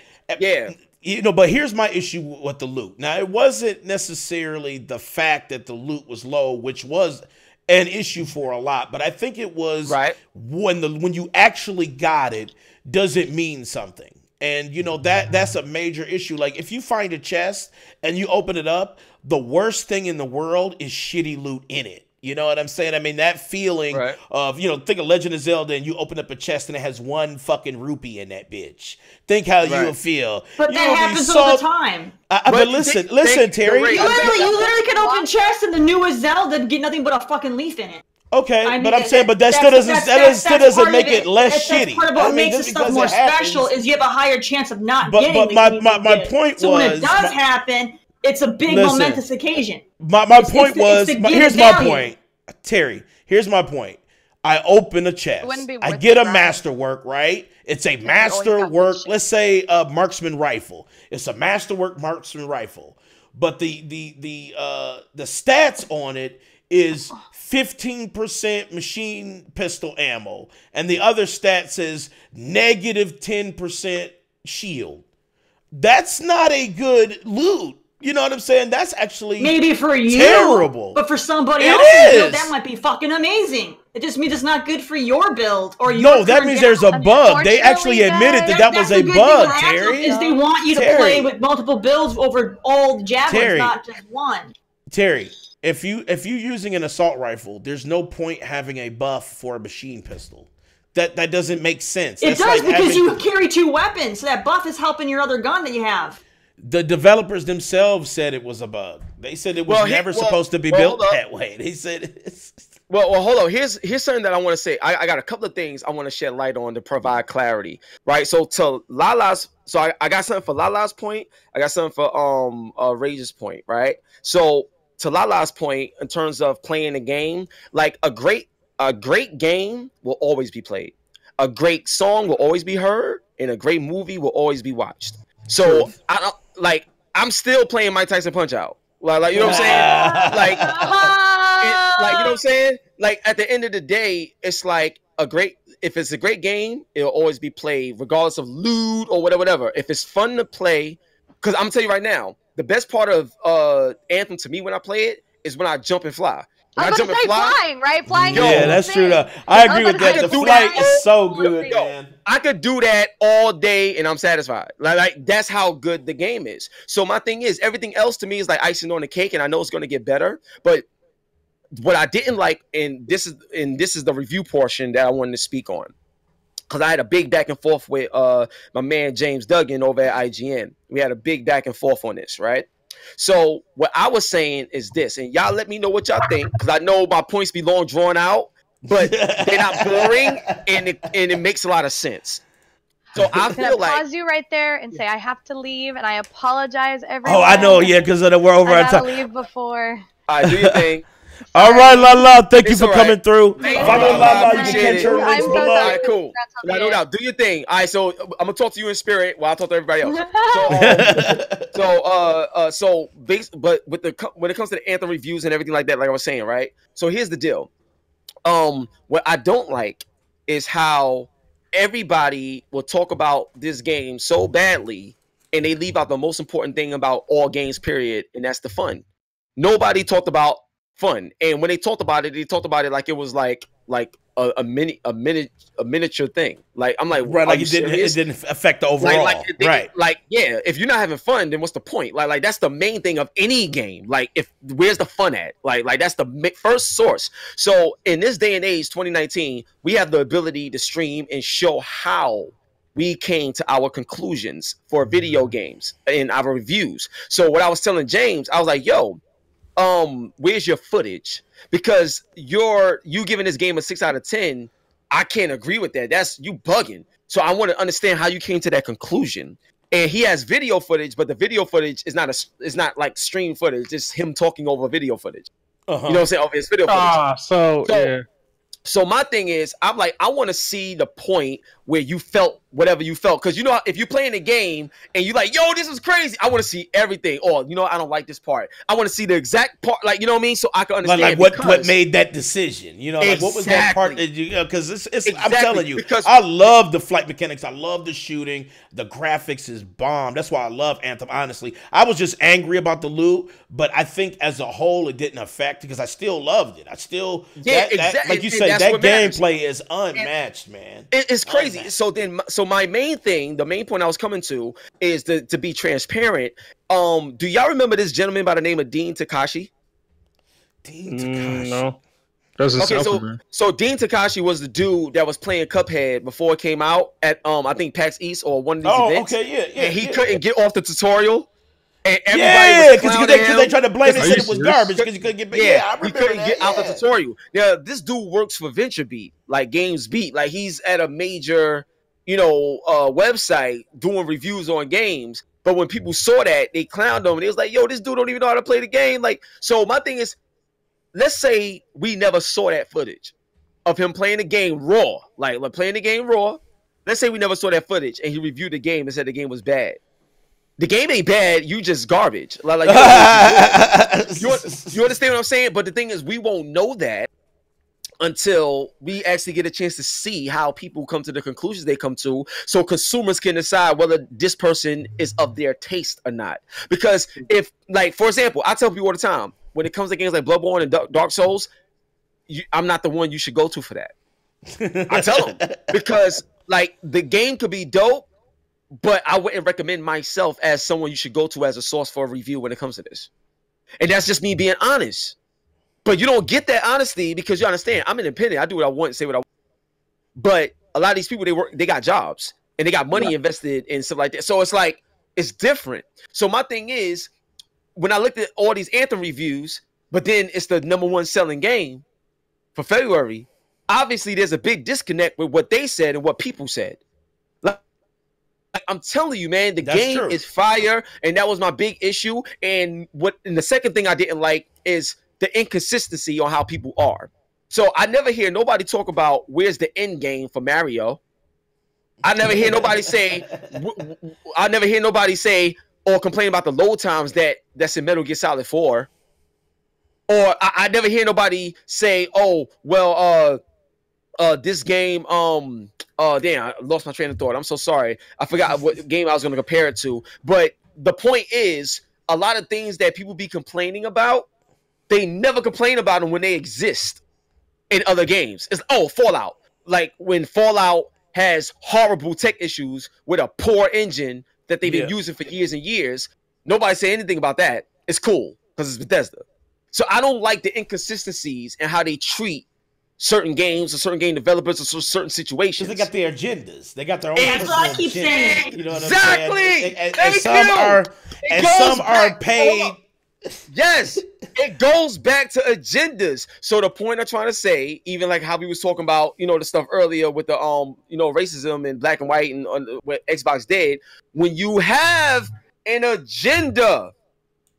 you know, but here's my issue with the loot. Now, it wasn't necessarily the fact that the loot was low, which was an issue for a lot, but I think it was when you actually got it, does it mean something? And you know, that's a major issue. Like, if you find a chest and you open it up, the worst thing in the world is shitty loot in it. You know what I'm saying? I mean, that feeling of, you know, think of Legend of Zelda and you open up a chest and it has one fucking rupee in that bitch. Think how you will feel. But that happens all the time. But listen, Terry. You literally can open chests in the newest Zelda and get nothing but a fucking leaf in it. Okay, I mean, but I'm saying, but that still doesn't make it less shitty. Part of what makes the stuff more special is you have a higher chance of not getting. But my point was, so when it does happen, it's a big momentous occasion. My point was, here's my point, Terry. Here's my point. I open a chest. I get a masterwork, right? It's a masterwork. Let's say a marksman rifle. It's a masterwork marksman rifle, but the stats on it is 15% machine pistol ammo, and the other stat says negative 10% shield. That's not a good loot. You know what I'm saying? That's actually maybe for you, terrible. But for somebody else, that might be fucking amazing. It just means it's not good for your build or your. No, that means there's a bug. They actually admitted that was a bug, Terry. Is they want you to play with multiple builds over all javelins, not just one. Terry, if you're using an assault rifle, there's no point having a buff for a machine pistol. That doesn't make sense. It does because you carry two weapons, so that buff is helping your other gun that you have. The developers themselves said it was a bug. They said it was never supposed to be built that way. They said it's Well, hold on. Here's something that I want to say. I got a couple of things I want to shed light on to provide clarity, right? So to LaLa's, so I got something for LaLa's point. I got something for Rage's point, right? So to LaLa's point, in terms of playing a game, like a great game will always be played. A great song will always be heard, and a great movie will always be watched. So I don't like. I'm still playing Mike Tyson Punch Out. Like you know what I'm saying? Like, like you know what I'm saying? Like at the end of the day, it's like if it's a great game, it'll always be played, regardless of loot or whatever. If it's fun to play, because I'm gonna tell you right now, the best part of Anthem to me when I play it is when I jump and fly. I was going to say flying, right? Flying. Yeah, that's true. Though. I agree with that. The flight is so good, man. I could do that all day and I'm satisfied. Like that's how good the game is. So my thing is, everything else to me is like icing on the cake, and I know it's going to get better. But what I didn't like, and this is the review portion that I wanted to speak on, because I had a big back and forth with my man James Duggan over at IGN. We had a big back and forth on this, right? So what I was saying is this, and y'all let me know what y'all think, because I know my points be long drawn out, but they're not boring, and it makes a lot of sense. So I feel like pause you right there and say I have to leave, and I apologize, everyone. Oh, I know, yeah, because we're over our time. Leave before. All right, do your thing. All right, LaLa, thank you for coming through. Follow LaLa, you can catch her links below. All right, cool. No doubt. Do your thing. All right, so I'm gonna talk to you in spirit while I talk to everybody else. But when it comes to the Anthem reviews and everything like that, like I was saying, right? So here's the deal. What I don't like is how everybody will talk about this game so badly, and they leave out the most important thing about all games, period, and that's the fun. Nobody talked about fun, and when they talked about it like it was like a miniature thing. Like I'm like, right, like it didn't affect the overall. Right. Like yeah, if you're not having fun, then what's the point? Like that's the main thing of any game. Like where's the fun at? Like that's the first source. So in this day and age, 2019, we have the ability to stream and show how we came to our conclusions for video games in our reviews. So what I was telling James, I was like, yo, where's your footage? Because you giving this game a 6 out of 10, I can't agree with that. That's you bugging. So I want to understand how you came to that conclusion. And he has video footage, but the video footage is not like stream footage. It's him talking over video footage. You know what I'm saying? Over his video footage. Yeah. So my thing is, I'm like, I want to see the point where you felt whatever you felt. Because, you know, if you're playing a game and you're like, yo, this is crazy, I want to see everything. Or, you know, I don't like this part. I want to see the exact part, like, you know what I mean? So I can understand. Like what made that decision? You know, like what was that part that you know, because I'm telling you, because I love the flight mechanics. I love the shooting. The graphics is bomb. That's why I love Anthem, honestly. I was just angry about the loot, but I think as a whole, it didn't affect because I still loved it. I still, like you said, that gameplay is unmatched, man. It's crazy. So my main thing, the main point I was coming to is to be transparent. Do y'all remember this gentleman by the name of Dean Takashi? Dean Takashi. No. So Dean Takashi was the dude that was playing Cuphead before it came out at I think PAX East or one of these events. And he couldn't get off the tutorial. And everybody was because they tried to blame it, said it was garbage because you couldn't get. I remember he couldn't get out the tutorial. Yeah, this dude works for VentureBeat, like GamesBeat. Like he's at a major, website doing reviews on games. But when people saw that, they clowned him and it was like, "Yo, this dude don't even know how to play the game." Like, so my thing is, let's say we never saw that footage of him playing the game raw, like playing the game raw. Let's say we never saw that footage and he reviewed the game and said the game was bad. The game ain't bad. You just garbage. You understand what I'm saying? But the thing is, we won't know that until we actually get a chance to see how people come to the conclusions they come to, so consumers can decide whether this person is of their taste or not. Because if, like, for example, I tell people all the time, when it comes to games like Bloodborne and Dark Souls, I'm not the one you should go to for that. I tell them because, like, the game could be dope, but I wouldn't recommend myself as someone you should go to as a source for a review when it comes to this. And that's just me being honest. But you don't get that honesty because you understand, I'm independent. I do what I want and say what I want. But a lot of these people, they got jobs and they got money invested in stuff like that. So it's like, it's different. So my thing is, when I looked at all these Anthem reviews, but then it's the #1 selling game, for February, obviously there's a big disconnect with what they said and what people said. Like, I'm telling you, man, the game is fire, and that was my big issue. And the second thing I didn't like is the inconsistency on how people are. So I never hear nobody talk about where's the end game for Mario. I never hear nobody say. I never hear nobody say or complain about the load times that's in Metal Gear Solid 4. Or I never hear nobody say, "Oh, well, this game, damn, I lost my train of thought. I'm so sorry. I forgot what game I was going to compare it to." But the point is, a lot of things that people be complaining about, they never complain about them when they exist in other games. It's Fallout. Like when Fallout has horrible tech issues with a poor engine that they've been using for years and years, nobody say anything about that. It's cool because it's Bethesda. So I don't like the inconsistencies and how they treat certain games or certain game developers or certain situations. Because they got their agendas. They got their own. That's what I keep saying. You know what exactly. I'm saying? And some are paid. Yes, it goes back to agendas. So the point I'm trying to say, even like how we was talking about, the stuff earlier with the racism and black and white and what Xbox did, when you have an agenda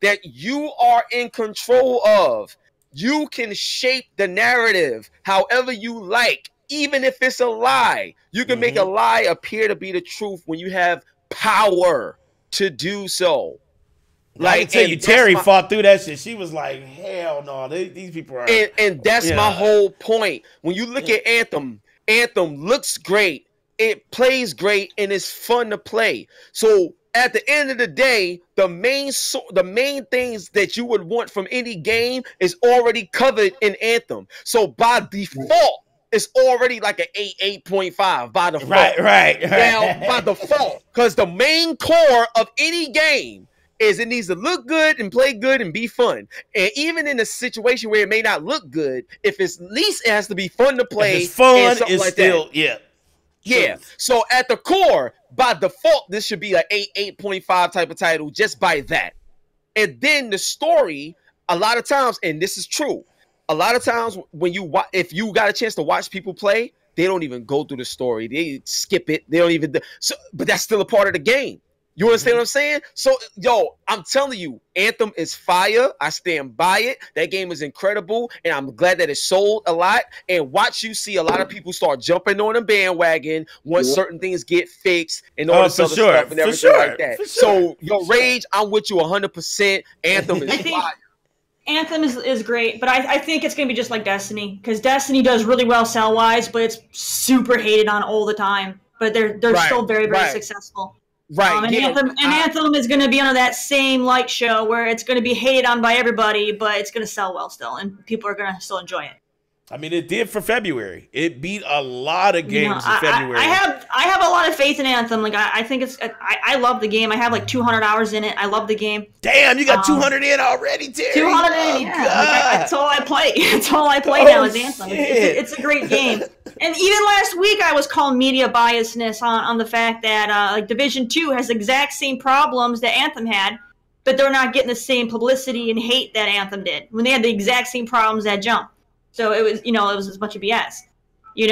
that you are in control of, you can shape the narrative however you like, even if it's a lie. You can make a lie appear to be the truth when you have power to do so. Like, I tell you, Terry fought through that shit. She was like, hell no, these people are... And that's my whole point. When you look at Anthem looks great, it plays great, and it's fun to play. So at the end of the day, the main things that you would want from any game is already covered in Anthem. So by default, it's already like an 8.5 by default. Right. Now, by default, because the main core of any game is it needs to look good and play good and be fun. And even in a situation where it may not look good, if it's at least it has to be fun to play. If it's fun, it's like still, that. Yeah. So at the core, by default, this should be an 8.5 type of title just by that. And then the story, a lot of times, and this is true, a lot of times when if you got a chance to watch people play, they don't even go through the story. They skip it. They don't even, but that's still a part of the game. You understand what I'm saying? So, I'm telling you, Anthem is fire. I stand by it. That game is incredible, and I'm glad that it sold a lot. And watch you see a lot of people start jumping on the bandwagon once certain things get fixed and all this other stuff and everything like that. So, Rage, I'm with you 100%. Anthem is fire. Anthem is great, but I think it's going to be just like Destiny, because Destiny does really well sell-wise, but it's super hated on all the time. But they're still very, very successful. Right. Anthem is going to be under that same light show where it's going to be hated on by everybody, but it's going to sell well still, and people are going to still enjoy it. I mean, it did for February. It beat a lot of games in February. I have a lot of faith in Anthem. Like I think I love the game. I have like 200 hours in it. I love the game. Damn, you got 200 in already, Terry. 200 in, yeah. That's all I play. That's all I play now is Anthem. It's a great game. And even last week, I was calling media biasness on the fact that Division 2 has the exact same problems that Anthem had, but they're not getting the same publicity and hate that Anthem did when they had the exact same problems at Jump. So it was, it was a bunch of BS, and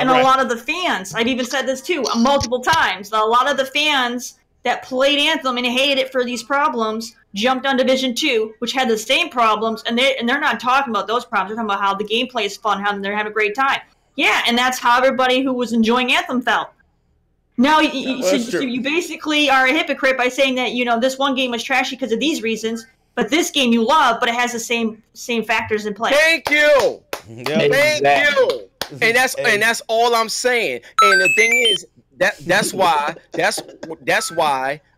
a lot of the fans. I've even said this too multiple times. A lot of the fans that played Anthem and hated it for these problems jumped on Division 2, which had the same problems, and they're not talking about those problems. They're talking about how the gameplay is fun, how they're having a great time. Yeah, and that's how everybody who was enjoying Anthem felt. Now, you basically are a hypocrite by saying that, this one game was trashy because of these reasons, but this game you love, but it has the same factors in play. Thank you. Thank you. And that's all I'm saying. And the thing is that's why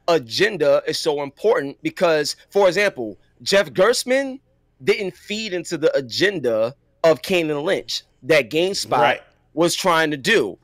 agenda is so important, because, for example, Jeff Gerstmann didn't feed into the agenda of Kane Lynch that GameSpot was trying to do.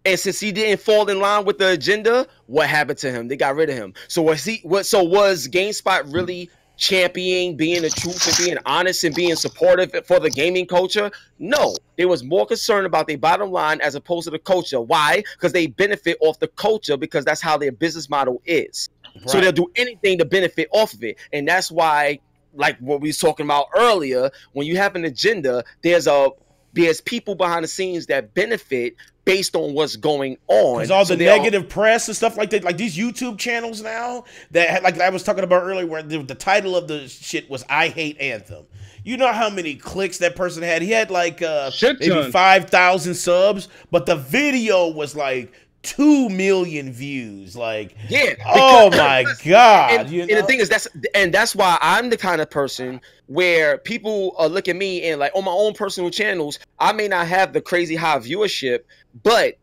And since he didn't fall in line with the agenda, what happened to him? They got rid of him. So was GameSpot really championing being the truth and being honest and being supportive for the gaming culture? No, they was more concerned about their bottom line as opposed to the culture. Why? Because they benefit off the culture, because that's how their business model is. So they'll do anything to benefit off of it. And that's why like what we was talking about earlier, when you have an agenda, there's people behind the scenes that benefit based on what's going on. Because all the negative press and stuff like that, like these YouTube channels now that, like I was talking about earlier, where the title of the shit was "I Hate Anthem." You know how many clicks that person had? He had like maybe 5,000 subs, but the video was like 2 million views. Like, yeah, oh my god! And the thing is, that's why I'm the kind of person where people look at me and like on my own personal channels, I may not have the crazy high viewership, but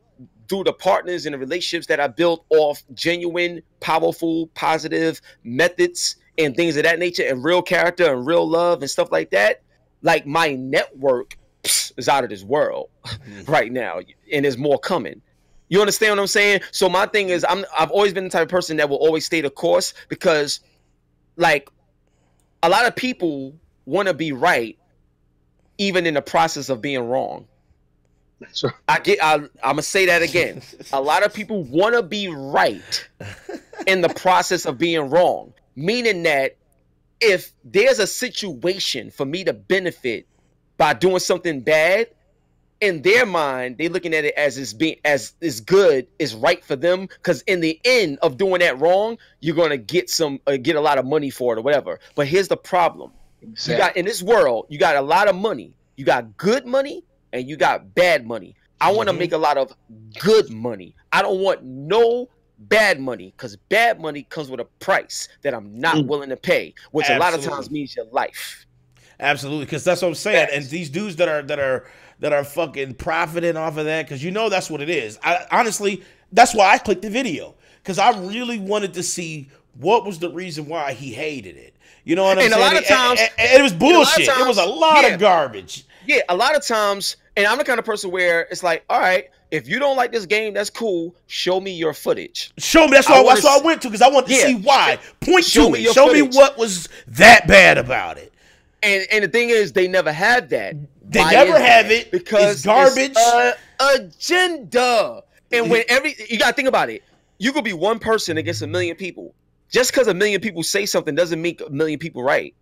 through the partners and the relationships that I built off genuine, powerful, positive methods and things of that nature, and real character and real love and stuff like that, like my network is out of this world right now, and there's more coming. You understand what I'm saying? So my thing is, I've always been the type of person that will always stay the course, because like a lot of people want to be right even in the process of being wrong. Sure. I'm gonna say that again. A lot of people want to be right in the process of being wrong, meaning that if there's a situation for me to benefit by doing something bad, in their mind, they're looking at it as is good, is right for them, because in the end of doing that wrong, you're gonna get a lot of money for it or whatever. But here's the problem: exactly. You got in this world, you got a lot of money. You got good money and you got bad money. I want to make a lot of good money. I don't want no bad money, because bad money comes with a price that I'm not willing to pay, which a lot of times means your life. Absolutely, because that's what I'm saying. And these dudes that are fucking profiting off of that, because that's what it is. Honestly, that's why I clicked the video, because I really wanted to see what was the reason why he hated it. You know what I'm saying? And a lot of times, and it was bullshit. It was a lot of garbage. Yeah, a lot of times, and I'm the kind of person where it's like, all right, if you don't like this game, that's cool. Show me your footage. Show me. That's what I went to, because I wanted to see why. Point to it. Show me what was that bad about it. And the thing is, they never had that. They never have it because it's garbage. It's agenda. And when you gotta think about it, you could be one person against 1 million people. Just because 1 million people say something doesn't make 1 million people right.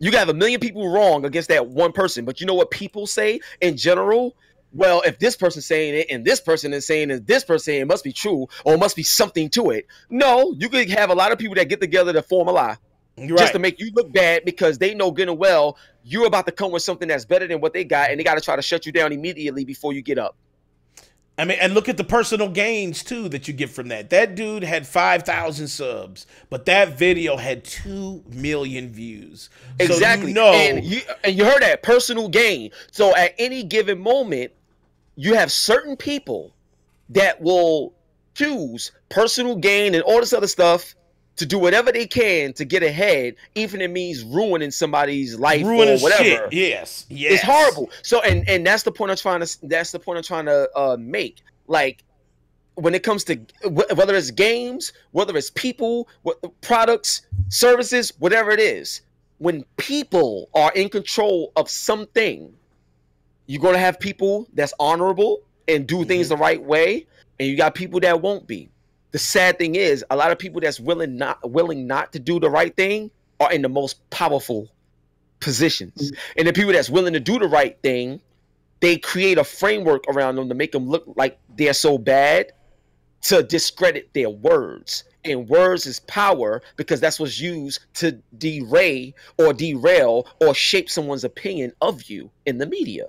You can have 1 million people wrong against that one person. But you know what people say in general? Well, if this person's saying it and this person is saying it, this person saying it, must be true, or it must be something to it. No, you could have a lot of people that get together to form a lie. Just to make you look bad, because they know good and well you're about to come with something that's better than what they got, and they got to try to shut you down immediately before you get up. I mean, and look at the personal gains too that you get from that. That dude had 5,000 subs, but that video had 2 million views. Exactly. So and you heard that personal gain. So at any given moment, you have certain people that will choose personal gain and all this other stuff to do whatever they can to get ahead, even if it means ruining somebody's life or whatever. Shit. Yes. It's horrible. So, and that's the point I'm trying to make. Like, when it comes to whether it's games, whether it's people, products, services, whatever it is, when people are in control of something, you're going to have people that's honorable and do things the right way, and you got people that won't be. The sad thing is, a lot of people that's willing not to do the right thing are in the most powerful positions. And the people that's willing to do the right thing, they create a framework around them to make them look like they're so bad, to discredit their words. And words is power, because that's what's used to derail or shape someone's opinion of you in the media.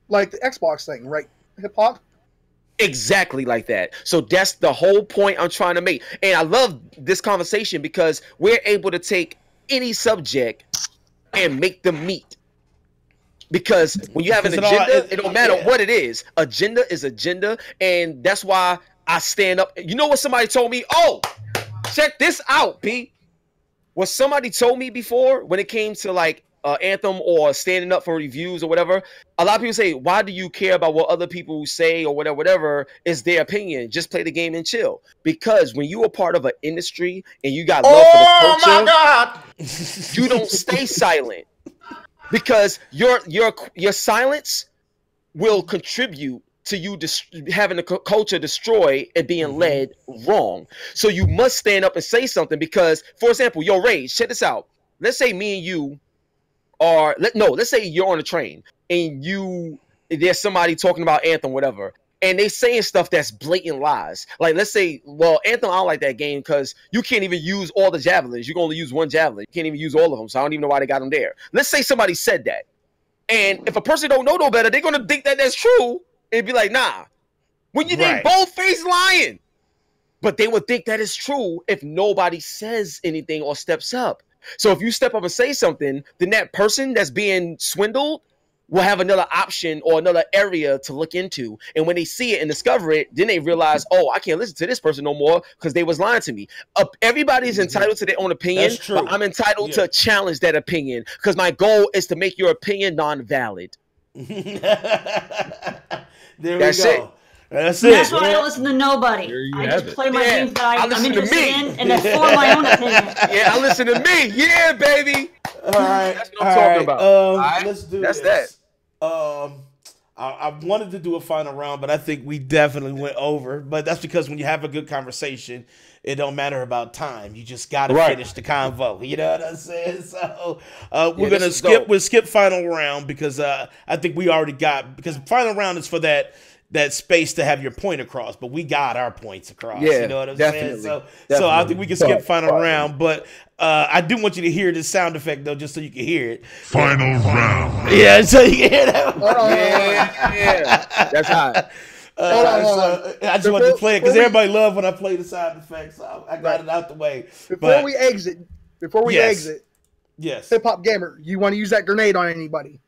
Like the Xbox thing, right? Hip hop? Exactly like that. So that's the whole point I'm trying to make. And I love this conversation because we're able to take any subject and make them meet. Because when you have an agenda, it don't matter what it is. Agenda is agenda. And that's why I stand up. You know what somebody told me? Oh, check this out, P. What somebody told me before when it came to like Anthem or standing up for reviews or whatever, a lot of people say, why do you care about what other people say or whatever is their opinion? Just play the game and chill. Because when you are part of an industry and you got love for the culture, my God, you don't stay silent, because your silence will contribute to you having the culture destroyed and being led wrong. So you must stand up and say something, because, for example, Rage, check this out. let's say me and you are, let's say you're on a train and there's somebody talking about Anthem, whatever, and they saying stuff that's blatant lies. Like, let's say, well, Anthem, I don't like that game because you can't even use all the javelins. You can only use one javelin. You can't even use all of them, so I don't even know why they got them there. Let's say somebody said that. And if a person don't know no better, they're going to think that that's true and be like, nah. When they both face lying. But they would think that is true if nobody says anything or steps up. So if you step up and say something, then that person that's being swindled will have another option or another area to look into. And when they see it and discover it, then they realize, oh, I can't listen to this person no more because they was lying to me. Everybody's entitled to their own opinion, but I'm entitled to challenge that opinion because my goal is to make your opinion non-valid. That's it. That's it. That's why I don't listen to nobody. I just play my games that I'm interested in and then form my own opinion. Yeah, I listen to me. Yeah, baby. All right. That's what I'm talking about. Let's do That's this. that. I wanted to do a final round, but I think we definitely went over. But that's because when you have a good conversation, it don't matter about time. You just got to finish the convo. You know what I'm saying? So we're gonna skip. We'll skip final round because I think we already got, because final round is for that space to have your point across, but we got our points across. Yeah, you know what I'm definitely, saying? So I think we can skip final round, but I do want you to hear this sound effect though, just so you can hear it. Final round. Yeah, so you can hear that. Yeah, that's hot. I just wanted to play it because everybody loves when I play the sound effects. So I got it out the way. Before we exit, yes, Hip Hop Gamer, you want to use that grenade on anybody?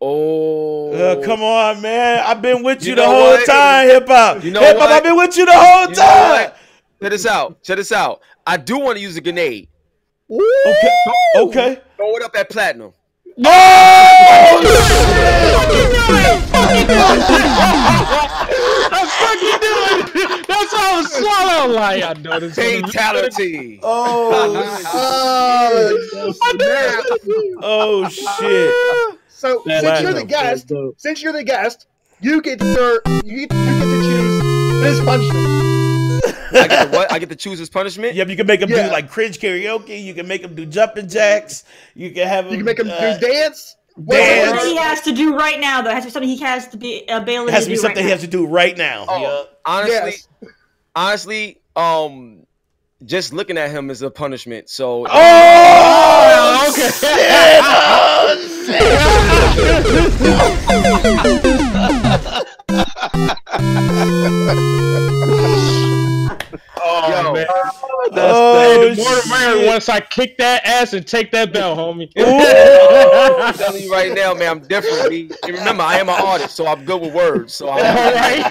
Oh, come on, man! I've been with you the whole time, Hip Hop. You know Hip Hop, what? I've been with you the whole time. Check this out. Check this out. I do want to use a grenade. Okay. Throw it up at Platinum. Oh! That's how I swallow. Like, I know this. Fatality. Oh shit. So since you're the guest, you get to choose this punishment. I get to what? I get to choose his punishment? Yep, you can make him do like cringe karaoke. You can make him do jumping jacks. You can have him. You can make him do dance. What he has to do right now, though, it has to be something he has to be ability. It has to be do something right he has to do right now. Oh, honestly, just looking at him is a punishment. So. Oh, okay. Shit. Oh, man. Oh, the more the merrier once I kick that ass and take that belt, homie. I'm telling you right now, man, I'm different. B. And remember, I am an artist, so I'm good with words. So all right.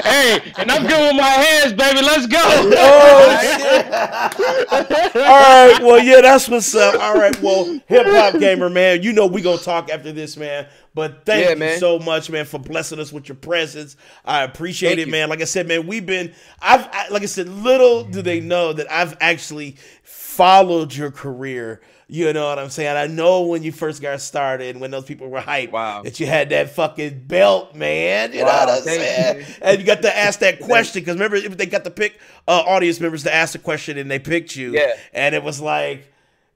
Hey, and I'm good with my hands, baby. Let's go. All right. Well, yeah, that's what's up. All right. Well, Hip Hop Gamer, man, you know we gonna talk after this, man. But thank you so much, man, for blessing us with your presence. I appreciate it, man. Like I said, man, like I said, little do they know that I've actually followed your career. You know what I'm saying? I know when you first got started, when those people were hyped, that you had that fucking belt, man. You know what I'm saying? And you got to ask that question because remember, they got to pick audience members to ask the question, and they picked you. Yeah. And it was like,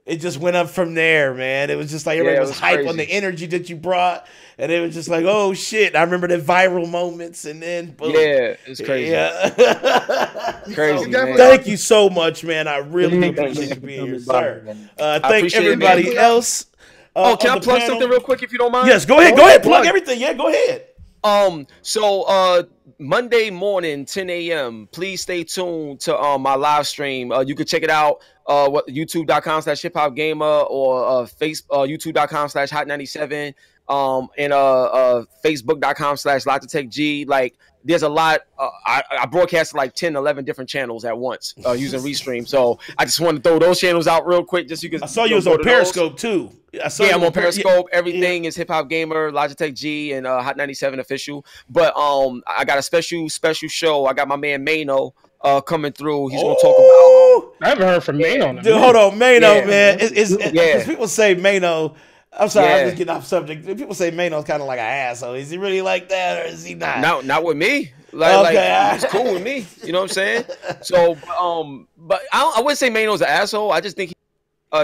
it just went up from there, man. It was just like everybody was hyped on the energy that you brought, and it was just like, oh shit! I remember the viral moments, and then boom. Yeah, it's crazy. Yeah, crazy. Man. Thank you so much, man. I really appreciate you being here, sir. Thank everybody else. Can I plug something real quick if you don't mind? Yes, go ahead. Go ahead. Plug everything. Yeah, go ahead. So Monday morning, 10 a.m. Please stay tuned to my live stream. You can check it out. YouTube.com/hiphopgamer or YouTube.com/hot97 and Facebook.com/LaToTechG. Like, there's a lot. I broadcast like 10, 11 different channels at once using Restream. So I just want to throw those channels out real quick just so you can. I saw you was on Periscope too. I'm on Periscope. Everything is Hip Hop Gamer, Logitech G, and Hot 97 official. But I got a special show. I got my man Mano coming through. He's gonna talk about. I haven't heard from Mano. Dude, hold on, Mano, man. Because people say Mano. I'm sorry, I'm just getting off subject. People say Mano's kind of like an asshole. Is he really like that, or is he not? Not with me. Like he's cool with me. You know what I'm saying? So, but I wouldn't say Mano's an asshole. I just think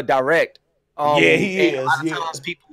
direct. Yeah, he and is. A lot of Yeah. times people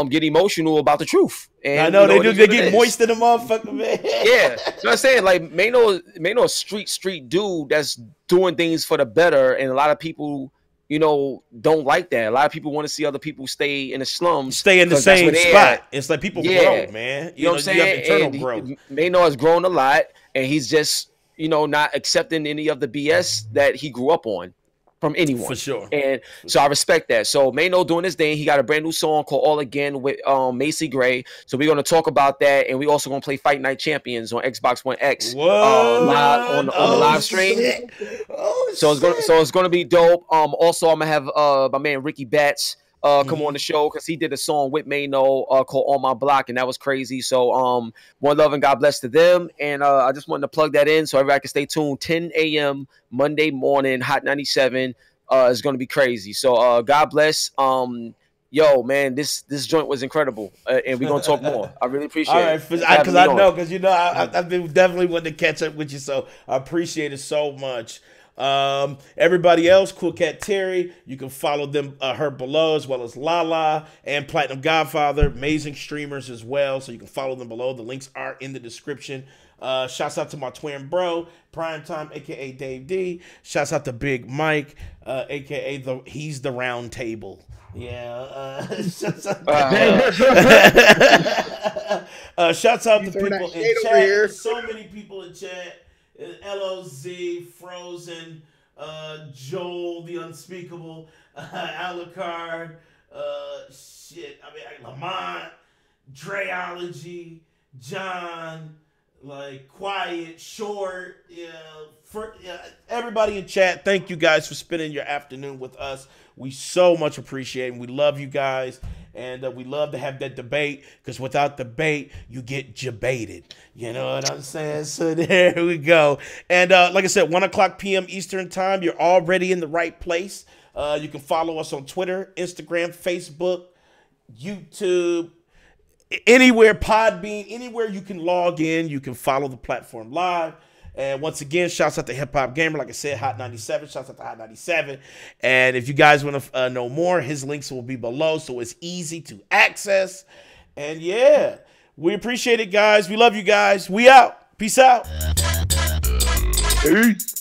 get emotional about the truth. And I know, they do. it is They what it get is. moist in the motherfucker, man. Yeah, you know what I'm saying? Like Mano a street dude that's doing things for the better, and a lot of people, don't like that. A lot of people want to see other people stay in the slums, Stay in the 'cause that's where same they spot. at. It's like people Yeah. grow, man. You know what I'm You have saying? internal And growth. Mano has grown a lot, and he's just not accepting any of the BS that he grew up on from anyone. For sure. And so I respect that. So Mano doing his thing. He got a brand new song called All Again with Macy Gray. So we're gonna talk about that, and we also gonna play Fight Night Champions on Xbox One X What? live on the live stream. Shit. Oh, So it's gonna be dope. Also I'm gonna have my man Ricky Batts come on the show, because he did a song with Mano called On My Block, and that was crazy. So one love and God bless to them. And I just wanted to plug that in so everybody can stay tuned. 10 a.m. Monday morning, Hot 97 is gonna be crazy. So God bless. Yo, man, this joint was incredible, and we're gonna talk more. I really appreciate All right, it. because I know, because I've been definitely wanting to catch up with you, so I appreciate it so much. Everybody else, Cool Cat Terry, you can follow them, her below, as well as LaLa and Platinum Godfather, amazing streamers as well. So you can follow them below. The links are in the description. Shouts out to my twin bro, Primetime, aka Dave D. Shouts out to Big Mike, aka he's the round table. Yeah. Shouts out shouts out to people in chat. So many people in chat. LOZ, Frozen, Joel, the Unspeakable, Alucard, Lamont, Dreology, John, Quiet, Short, everybody in chat, thank you guys for spending your afternoon with us. We so much appreciate it, and we love you guys. And we love to have that debate, because without debate, you get debated. You know what I'm saying? So there we go. And like I said, 1 o'clock p.m. Eastern time, you're already in the right place. You can follow us on Twitter, Instagram, Facebook, YouTube, anywhere, Podbean, anywhere you can log in. You can follow the platform live. And once again, shouts out to Hip Hop Gamer. Like I said, Hot 97. Shouts out to Hot 97. And if you guys want to know more, his links will be below, so it's easy to access. And yeah, we appreciate it, guys. We love you guys. We out. Peace out. Peace.